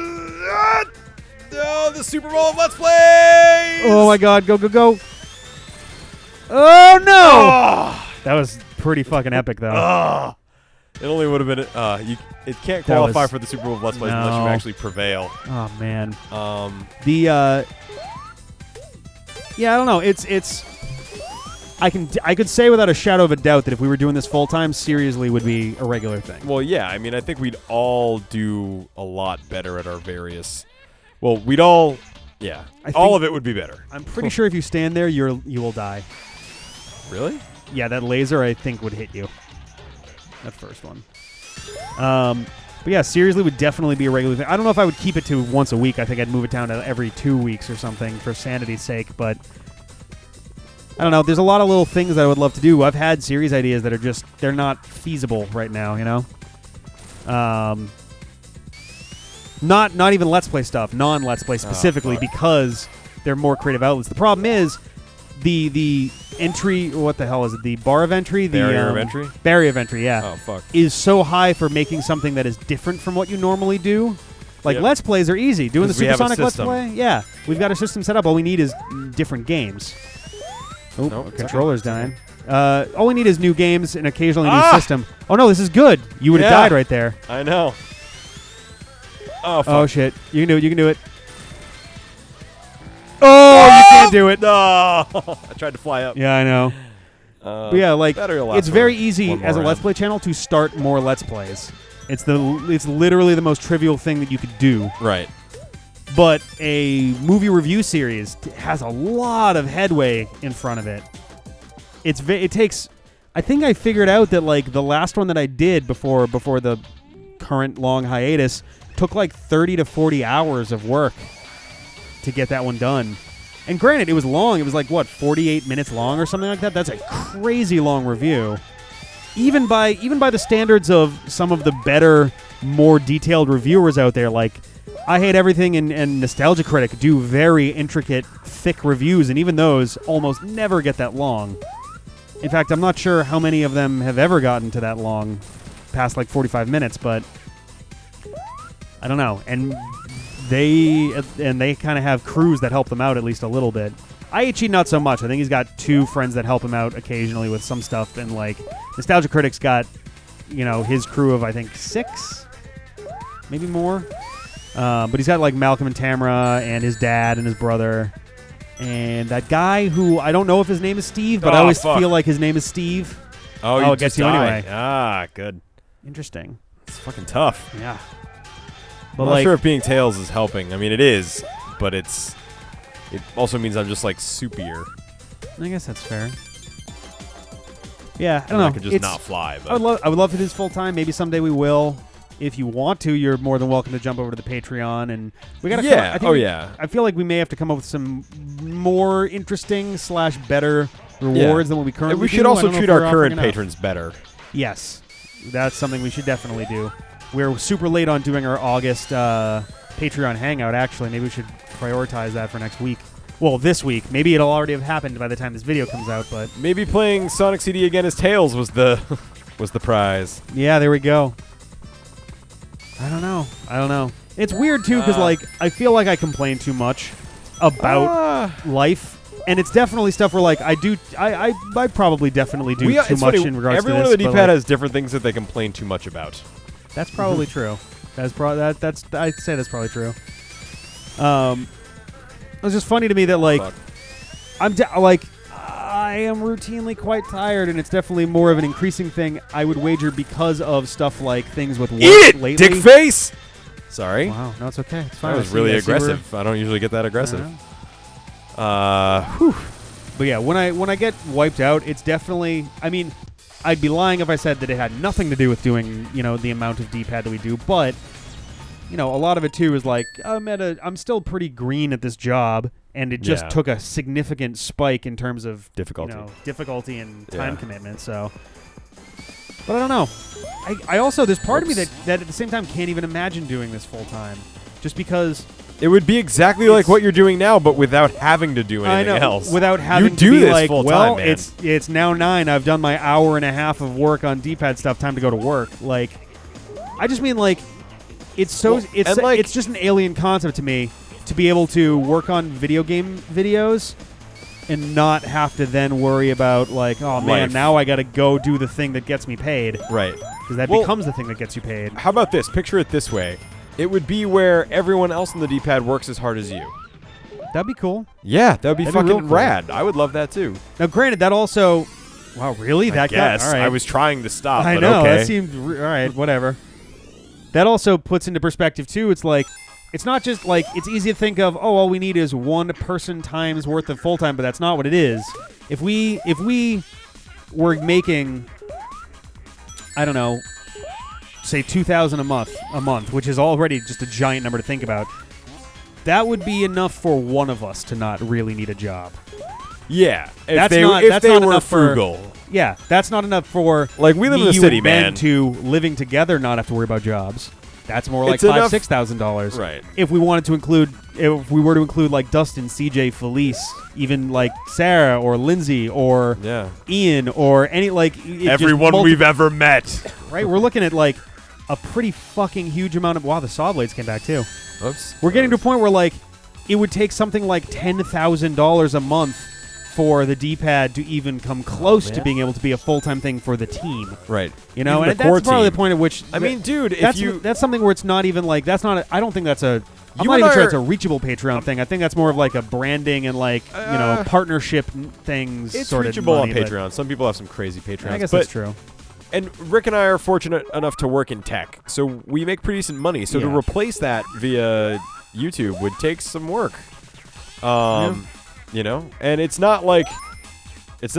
No, the Super Bowl of Let's Plays! Oh my God! Go go go! Oh no! Oh, That was pretty fucking epic, though. it only would have been. It can't That qualify was- for the Super Bowl of Let's Plays unless you No. actually prevail. Oh man. The Yeah, I don't know. It's. I could say without a shadow of a doubt that if we were doing this full time, seriously would be a regular thing. Well, yeah. I mean, I think we'd all do a lot better at our various. Well, we'd all. Yeah, I all think- of it would be better. I'm pretty sure if you stand there, you will die. Really? Yeah, that laser I think would hit you. That first one. But yeah, seriously would definitely be a regular thing. I don't know if I would keep it to once a week. I think I'd move it down to every 2 weeks or something for sanity's sake. But I don't know. There's a lot of little things that I would love to do. I've had series ideas that are they're not feasible right now. Not even Let's Play stuff, non-Let's Play specifically, because they're more creative outlets. The problem is the entry. What the hell is it? The bar of entry, the Barrier of entry? barrier of entry. Yeah, Oh fuck. is so high for making something that is different from what you normally do. Like Yep. Let's Plays are easy. Doing the 'Cause we have a Supersonic Let's system. Play, yeah, we've got a system set up. All we need is different games. Oh, Nope, it's controller's okay. dying. All we need is new games and occasionally a new system. Oh no, this is good. You would have Yeah. died right there. I know. Oh fuck. Oh shit! You can do it. You can do it. Oh, you can't do it. No. I tried to fly up. Yeah, I know. But yeah, like battery will last it's very for easy one more as a Let's round. Play channel to start more Let's Plays. It's literally the most trivial thing that you could do. Right. But a movie review series has a lot of headway in front of it. It takes. I think I figured out that like the last one that I did before the current long hiatus took like 30 to 40 hours of work to get that one done. And granted, it was long. It was like, what, 48 minutes long or something like that? That's a crazy long review. Even by the standards of some of the better, more detailed reviewers out there, like I Hate Everything and Nostalgia Critic do very intricate, thick reviews, and even those almost never get that long. In fact, I'm not sure how many of them have ever gotten to that long, past like 45 minutes, but I don't know. And they kind of have crews that help them out at least a little bit. 𝗫ci not so much. I think he's got 2 friends that help him out occasionally with some stuff, and like Nostalgia Critic's got, his crew of I think 6, maybe more. But he's got like Malcolm and Tamara and his dad and his brother. And that guy who I don't know if his name is Steve, but I always feel like his name is Steve. Oh, it you gets just you died. anyway. Ah, good. Interesting. It's fucking tough. Yeah. I'm But not like, sure if being Tails is helping. I mean, it is, but it also means I'm just like soupier. I guess that's fair. Yeah, I don't know. I could just not fly. But. I would love if it is full time. Maybe someday we will. If you want to, you're more than welcome to jump over to the Patreon, and we got to. Yeah. I feel like we may have to come up with some more interesting / better rewards than what we currently do. We should also treat our current patrons patrons better. Yes, that's something we should definitely do. We're super late on doing our August Patreon hangout. Actually, maybe we should prioritize that for next week. Well, this week. Maybe it'll already have happened by the time this video comes out. But maybe playing Sonic CD again as Tails was the prize. Yeah, there we go. I don't know. It's weird too because like I feel like I complain too much about life, and it's definitely stuff where like I probably definitely do too much in regards to this. Everyone on the D-pad has different things that they complain too much about. That's probably true. I'd say that's probably true. It was just funny to me that like I am routinely quite tired, and it's definitely more of an increasing thing. I would wager because of stuff like things with work lately. Dick face. Sorry. Wow, no, it's okay. It's fine. That was really aggressive. I don't usually get that aggressive. But yeah, when I get wiped out, it's definitely. I mean, I'd be lying if I said that it had nothing to do with doing the amount of D-pad that we do, but a lot of it too is like I'm still pretty green at this job. And it just took a significant spike in terms of difficulty and time commitment. So, but I don't know. I also there's part of me that at the same time can't even imagine doing this full time, just because it would be exactly like what you're doing now, but without having to do anything else. Without having you to do be this like, full well, time, man. it's now 9. I've done my hour and a half of work on D-pad stuff. Time to go to work. Like, I just mean like it's just an alien concept to me. To be able to work on video game videos and not have to then worry about like, oh man, now I got to go do the thing that gets me paid. Right. Because that becomes the thing that gets you paid. How about this? Picture it this way. It would be where everyone else on the D-pad works as hard as you. That'd be cool. Yeah, that would be fucking real cool. rad. I would love that too. Now, granted, that also... Wow, really? I guess. All right. I was trying to stop, I but know. okay. That seemed... all right, whatever. That also puts into perspective, too. It's like... It's not just like it's easy to think of, oh, all we need is one person times worth of full time, but that's not what it is. If we were making, I don't know, say $2,000 a month, which is already just a giant number to think about, that would be enough for one of us to not really need a job. Yeah, if they were frugal. Yeah, that's not enough for like we live in the city, man. To living together, not have to worry about jobs. That's more like $5,000-$6,000. Right. If we wanted to include, if we were to include like Dustin, CJ, Felice, even like Sarah or Lindsay or Ian or any like everyone we've ever met. Right. We're looking at like a pretty fucking huge amount of. Wow, the saw blades came back too. Oops. We're getting to a point where like it would take something like $10,000 a month for the D-pad to even come close to being able to be a full-time thing for the team. Right. And that's probably the point at which... I mean, dude, that's something where it's not even like... That's not... I don't think that's a... I'm not even sure it's a reachable Patreon thing. I think that's more of like a branding and like, partnership things. It's sort reachable of on Patreon. Some people have some crazy Patreons. I guess that's true. And Rick and I are fortunate enough to work in tech, so we make pretty decent money. So to replace that via YouTube would take some work. And it's not like it's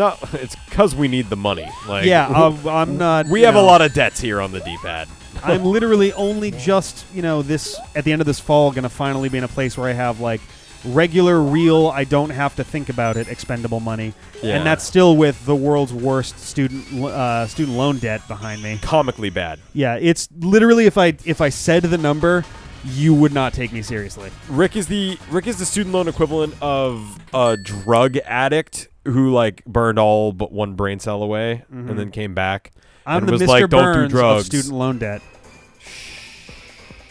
because we need the money. Like, I'm not. We have a lot of debts here on the D-pad. I'm literally only just this at the end of this fall going to finally be in a place where I have like regular, real. I don't have to think about it. Expendable money, and that's still with the world's worst student loan debt behind me. Comically bad. Yeah, it's literally if I said the number, you would not take me seriously. Rick is the student loan equivalent of a drug addict who like burned all but one brain cell away and then came back. I'm and the was Mr. like, Burns don't do drugs. of student loan debt.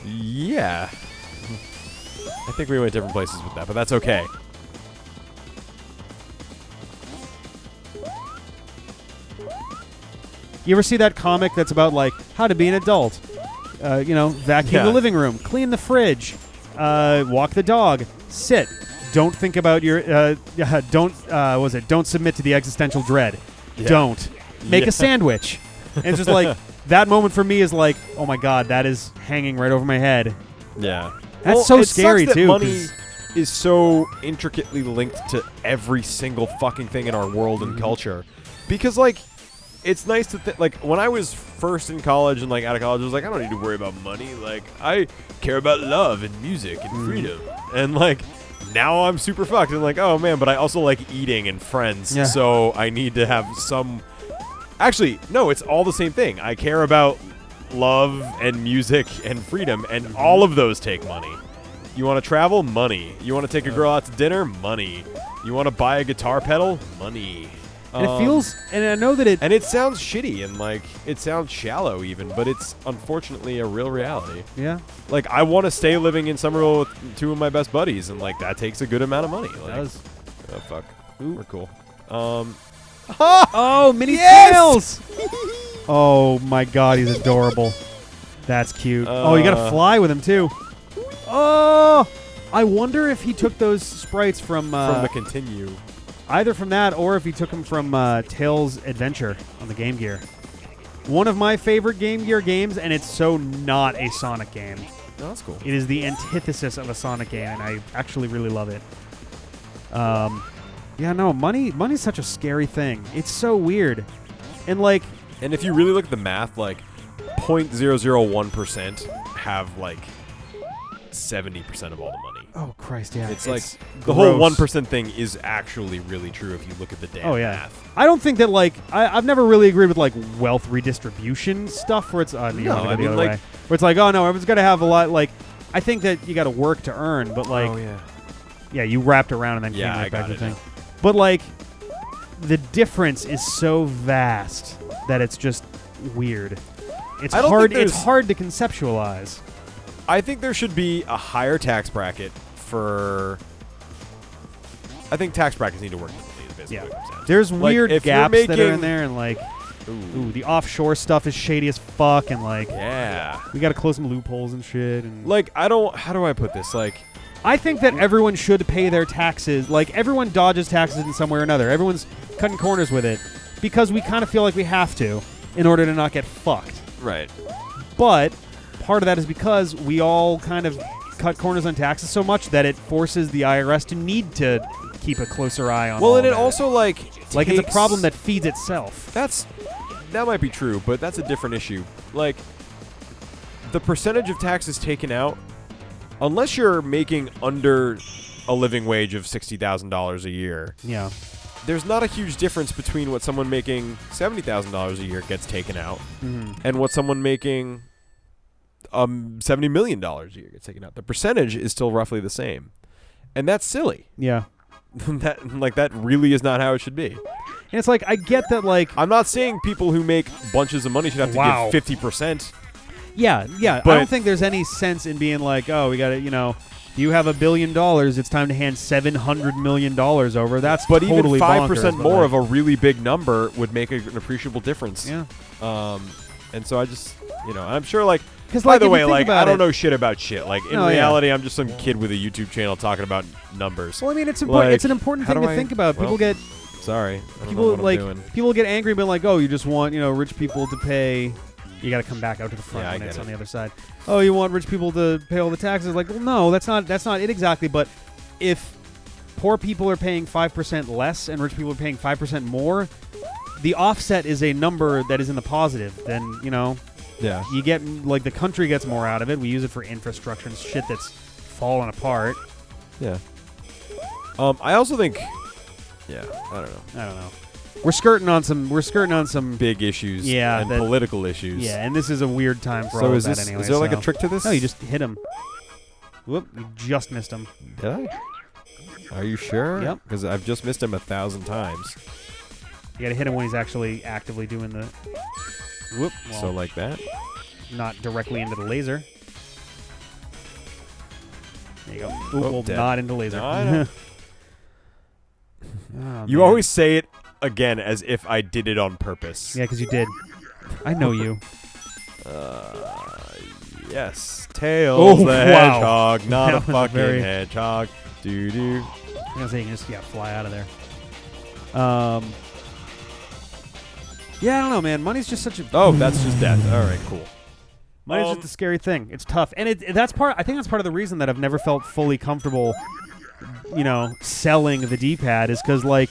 Yeah. I think we went different places with that, but that's okay. You ever see that comic that's about like how to be an adult? Vacuum the living room, clean the fridge, walk the dog, sit. Don't think about your. Don't submit to the existential dread. Yeah. Don't make a sandwich. And it's just like that moment for me is like, oh my god, that is hanging right over my head. Yeah, that's so scary sucks that too. Money is so intricately linked to every single fucking thing in our world and culture, because like it's nice to like when I was first in college and like out of college, I was like, I don't need to worry about money. Like I care about love and music and freedom. And like now I'm super fucked and like, oh man, but I also like eating and friends. Yeah. So I need to have some. Actually, no, it's all the same thing. I care about love and music and freedom, and all of those take money. You want to travel? Money. You want to take a girl out to dinner? Money. You want to buy a guitar pedal? Money. And it feels, and I know that and it sounds shitty and like it sounds shallow even, but it's unfortunately a real reality. yeah. Like I want to stay living in Somerville with 2 of my best buddies, and like that takes a good amount of money. Like, Does. oh fuck, we're cool. Oh, mini tails! Oh my god, he's adorable. That's cute. Oh, you gotta fly with him too. Oh, I wonder if he took those sprites from the continue. either from that or if he took them from Tails Adventure on the Game Gear. One of my favorite Game Gear games, and it's so not a Sonic game. No, that's cool. It is the antithesis of a Sonic game, and I actually really love it. Yeah, no, money's such a scary thing. It's so weird. And like, And if you really look at the math, like 0.001% have like 70% of all the money. oh Christ, yeah. It's like the whole gross. 1% thing is actually really true if you look at the damn Oh yeah. math. I don't think that like I've never really agreed with like wealth redistribution stuff where it's No, I the mean, other like- way. Where it's like, oh no, everyone's got to have a lot. Like, I think that you got to work to earn, but like, oh yeah. yeah, you wrapped around and then Yeah, came I right back got to it the now. thing. But like, the difference is so vast that it's just weird. It's I don't hard. think It's there's- hard to conceptualize. I think there should be a higher tax bracket for. I think tax brackets need to work differently. Is basically Yeah. what it comes down to. There's Like, weird if you're gaps that are in making- there, and like, Ooh. ooh, the offshore stuff is shady as fuck, and like, Yeah. we got to close some loopholes and shit. And Like I don't. How do I put this? Like. I think that everyone should pay their taxes. Like, everyone dodges taxes in some way or another. Everyone's cutting corners with it because we kind of feel like we have to in order to not get fucked. Right. But part of that is because we all kind of cut corners on taxes so much that it forces the IRS to need to keep a closer eye on. Well, all and of it that. also like it's a takes- problem that feeds itself. that might be true, but that's a different issue. Like the percentage of taxes taken out, unless you're making under a living wage of $60,000 a year, Yeah. there's not a huge difference between what someone making $70,000 a year gets taken out and what someone making $70 million a year gets taken out. The percentage is still roughly the same, and that's silly. Yeah. that really is not how it should be. And it's like, I get that, like, I'm not saying people who make bunches of money should have to Wow. give 50%. yeah. I But- don't think there's any sense in being like, oh, we got to, if you have $1 billion, it's time to hand $700 million over. That's But totally even 5% bonkers, but more like, of a really big number would make an appreciable difference. Yeah. And so I just, I'm sure, like, 'Cause, by like, the if you way, think like, about I don't it- know shit about shit. Like, in No, yeah. reality, I'm just some kid with a YouTube channel talking about numbers. Well, I mean, it's Like, it's an important how thing do to I- think about. People well, get Sorry. I don't know people what like I'm doing. people get angry, being like, "Oh, you just want rich people to pay." You got to come back out to the front Yeah, I when get it's it. on the other side. Oh, you want rich people to pay all the taxes? Like, well, no, that's not it exactly. But if poor people are paying 5% less and rich people are paying 5% more, the offset is a number that is in the positive. Then Yeah. you get like the country gets more out of it. We use it for infrastructure and shit that's falling apart. Yeah. I also think, I don't know. I don't know. We're skirting on some Big issues Yeah, and that- political issues. Yeah, and this is a weird time for So all is of that this? anyway. Is there like a so- trick to this? No, you just hit him. Whoop! You just missed him. Did I? Are you sure? Yep. Because I've just missed him 1,000 times. You got to hit him when he's actually actively doing the. Whoop! Well, So like that. not directly into the laser. There you go. Oop, Oh, well, dead. not into laser. No, I know. Oh, You man. always say it again as if I did it on purpose. Yeah, because you did. I know you. Yes. Tails Oh, the wow. hedgehog, not a That was fucking very- hedgehog. Doo-doo. I'm gonna say you can just fly out of there. Yeah, I don't know, man. Money's just such a. Oh, that's just death. All right, cool. Money's just a scary thing. It's tough, and that's part. I think that's part of the reason that I've never felt fully comfortable, selling the D-pad is because like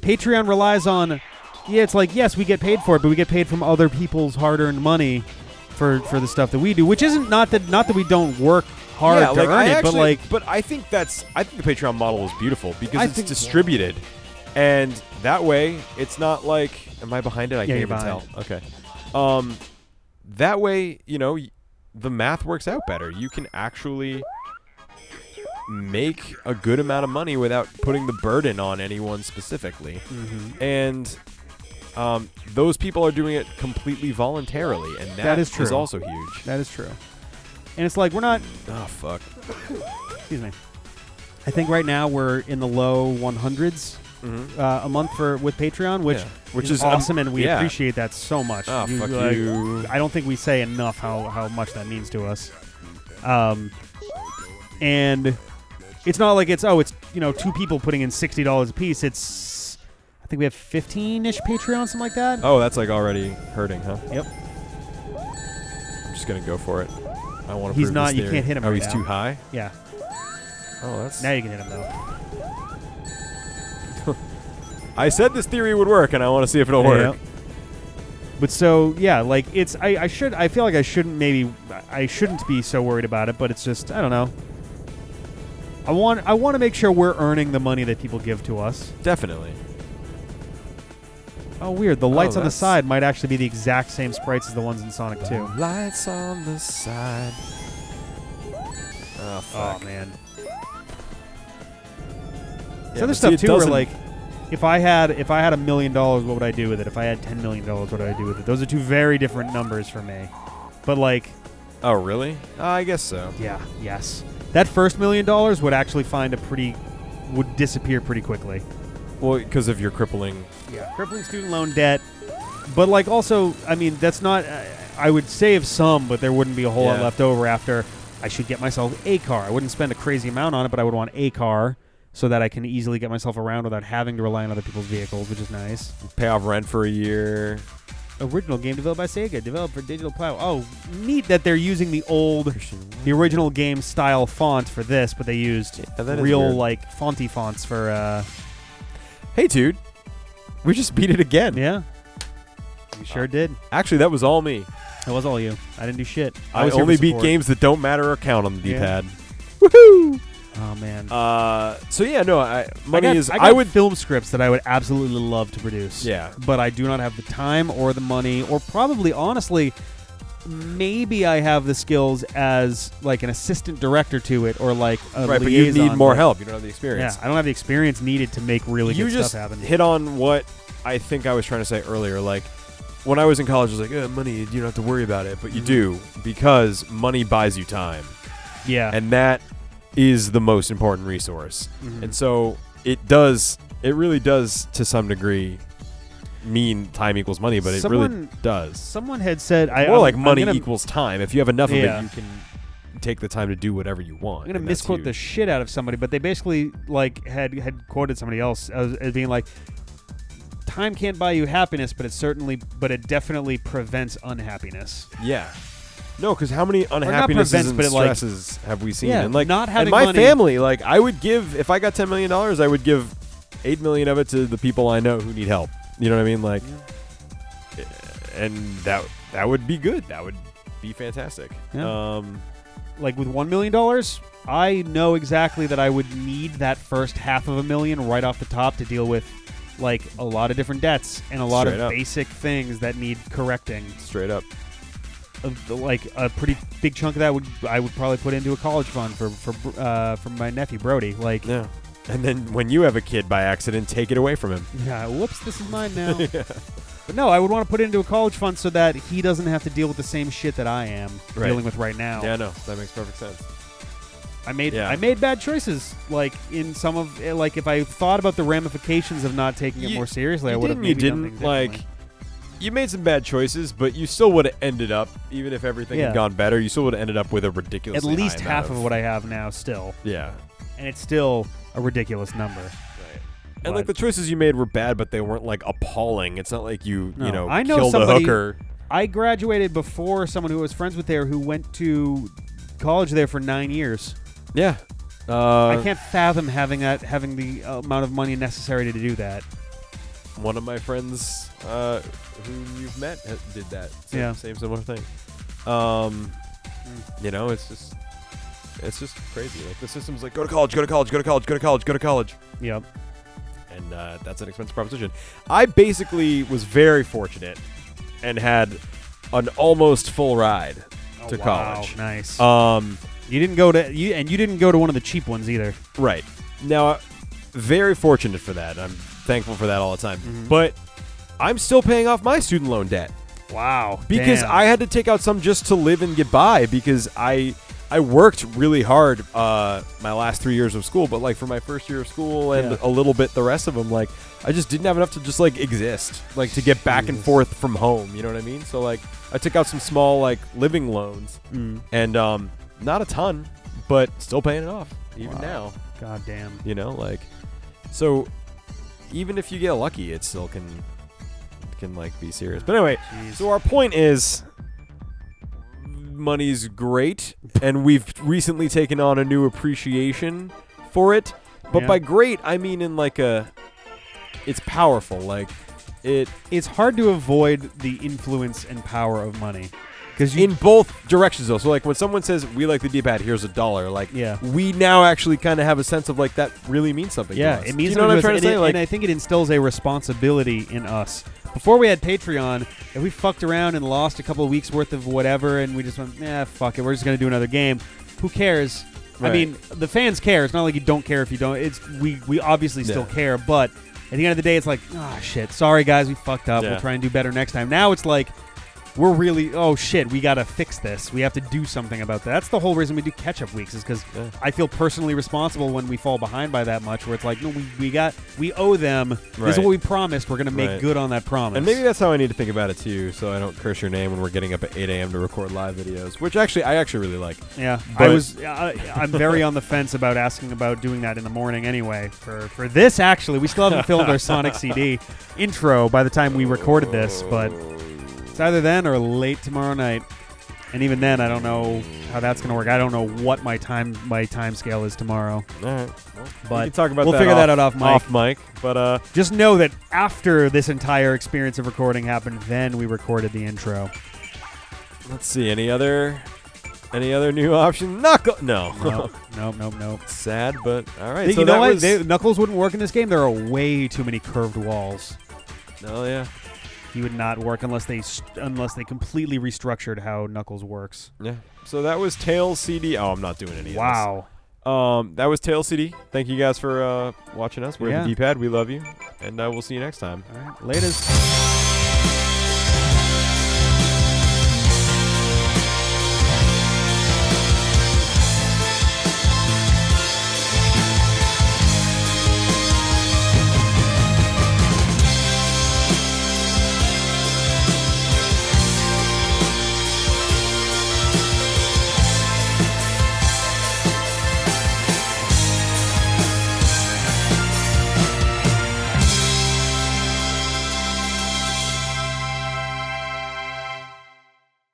Patreon relies on Yeah, it's like, yes, we get paid for it, but we get paid from other people's hard-earned money for the stuff that we do, which isn't not that we don't work hard to earn it, but I think the Patreon model is beautiful because it's distributed, and that way it's not like, am I behind it? I can't even tell. Okay, that way the math works out better. You can actually make a good amount of money without putting the burden on anyone specifically, and those people are doing it completely voluntarily, and that is true. Is also huge. That is true. And it's like we're not. Oh fuck. Excuse me. I think right now we're in the low 100s a month with Patreon, which is awesome, and we appreciate that so much. Oh fuck you! I don't think we say enough how much that means to us. And it's not like it's 2 people putting in $60 a piece. It's I think we have 15-ish Patreon, something like that. Oh, that's like already hurting, huh? Yep. I'm just gonna go for it. I want to. He's not. You can't hit him. Oh, right he's now. too high. Yeah. Oh, that's. Now you can hit him though. I said this theory would work, and I want to see if it'll work. But so like it's. I feel like I shouldn't be so worried about it, but it's just I don't know. I want to make sure we're earning the money that people give to us. Definitely. Oh, weird. The lights on the side might actually be the exact same sprites as the ones in Sonic 2. Lights on the side. Oh, fuck. Oh, man. Yeah, There's other stuff, too, where, like, if I had $1 million, what would I do with it? If I had $10 million, what would I do with it? Those are two very different numbers for me. But, like... Oh, really? I guess so. Yeah, yes. That first $1 million would actually would disappear pretty quickly. Well, because of your crippling... Yeah, crippling student loan debt. But, like, also, I mean, that's not... I would save some, but there wouldn't be a whole lot left over after I should get myself a car. I wouldn't spend a crazy amount on it, but I would want a car so that I can easily get myself around without having to rely on other people's vehicles, which is nice. Pay off rent for a year. Original game developed by Sega, developed for Digital Plow. Oh, neat that they're using the original game style font for this, but they used real, like, fonty fonts for... Hey, dude. We just beat it again. Yeah. You sure did. Actually, that was all me. That was all you. I didn't do shit. I only beat games that don't matter or count on the D-pad. Woohoo! Oh, man. So, yeah, no, I would film scripts that I would absolutely love to produce. Yeah. But I do not have the time or the money, or probably, honestly, maybe I have the skills as, like, an assistant director to it, or, like, a liaison. But you need more help. You don't have the experience. Yeah, I don't have the experience needed to make really good stuff happen. You just hit on what I think I was trying to say earlier. Like, when I was in college, I was like, money, you don't have to worry about it. But you do, because money buys you time. Yeah. And that is the most important resource. And so it really does, to some degree, mean time equals money, but it really does. Someone had said... money equals time. If you have enough of it, you can take the time to do whatever you want. I'm going to misquote the shit out of somebody, but they basically had quoted somebody else as being like, time can't buy you happiness, but it definitely prevents unhappiness. Yeah. No, because how many unhappinesses and stresses have we seen? Yeah, and, like, not having my money, family, like, I would give, if I got $10 million, I would give $8 million of it to the people I know who need help. You know what I mean? Like, and that would be good. That would be fantastic. Yeah. Like with $1 million, I know exactly that I would need that first $500,000 right off the top to deal with, like, a lot of different debts and a lot of basic things that need correcting. Straight up. Like a pretty big chunk of that I would probably put into a college fund for my nephew Brody. Like, yeah. And then when you have a kid by accident, take it away from him. Yeah. Whoops, this is mine now. But no, I would want to put it into a college fund so that he doesn't have to deal with the same shit that I am dealing with right now. Yeah, no, that makes perfect sense. I made bad choices. Like in some of if I thought about the ramifications of not taking it more seriously, I would have maybe done things differently. You made some bad choices, but you still would have ended up, even if everything had gone better, you still would have ended up with a ridiculously at least high half of what I have now still. Yeah. And it's still a ridiculous number. Right. And like the choices you made were bad, but they weren't like appalling. It's not like you I know killed a hooker. I graduated before someone who I was friends with there who went to college there for 9 years. Yeah. I can't fathom having the amount of money necessary to do that. one of my friends who you've met did that. Same similar thing. You know, it's just crazy. Like the system's like, go to college, go to college, go to college, go to college, go to college. Yep. And that's an expensive proposition. I basically was very fortunate and had an almost full ride to college. Nice. You didn't go to one of the cheap ones either. Right. Now, very fortunate for that. I'm thankful for that all the time. Mm-hmm. But I'm still paying off my student loan debt. Wow. Because damn. I had to take out some just to live and get by because I worked really hard my last 3 years of school, but like for my first year of school and a little bit the rest of them, like I just didn't have enough to just like exist, like to get back and forth from home. You know what I mean? So like I took out some small like living loans and not a ton, but still paying it off even now. God damn. You know, like so even if you get lucky, it still can like be serious. But anyway, so our point is money's great, and we've recently taken on a new appreciation for it. But by great, I mean in like it's powerful. Like it's hard to avoid the influence and power of money. Because in both directions, though. So, like, when someone says, we like the D-pad, here's $1, like, we now actually kind of have a sense of, like, that really means something to us. It means you know what I'm trying to say? And I think it instills a responsibility in us. Before we had Patreon, if we fucked around and lost a couple of weeks' worth of whatever, and we just went, fuck it, we're just going to do another game, who cares? Right. I mean, the fans care. It's not like you don't care if you don't. We obviously still care, but at the end of the day, it's like, shit, sorry, guys, we fucked up. We'll try and do better next time. Now it's like, we're really, we got to fix this. We have to do something about that. That's the whole reason we do catch-up weeks is because I feel personally responsible when we fall behind by that much, where it's like, no, we owe them. This is what we promised. We're going to make good on that promise. And maybe that's how I need to think about it, too, so I don't curse your name when we're getting up at 8 a.m. to record live videos, which I actually really like. Yeah. But I'm very on the fence about asking about doing that in the morning anyway. For this, actually, we still haven't filmed our Sonic CD intro by the time we recorded this, but it's either then or late tomorrow night. And even then, I don't know how that's going to work. I don't know what my time scale is tomorrow. All right. Well, but we can talk about we'll figure that out off mic. But just know that after this entire experience of recording happened, then we recorded the intro. Let's see. Any other new options? No. Nope. Sad, but all right. You know what? Knuckles wouldn't work in this game. There are way too many curved walls. Oh yeah. He would not work unless they completely restructured how Knuckles works. Yeah. So that was Tails CD. Oh, I'm not doing any of this. Wow. That was Tails CD. Thank you guys for watching us. We're the D-pad. We love you, and we'll see you next time. All right. Laters.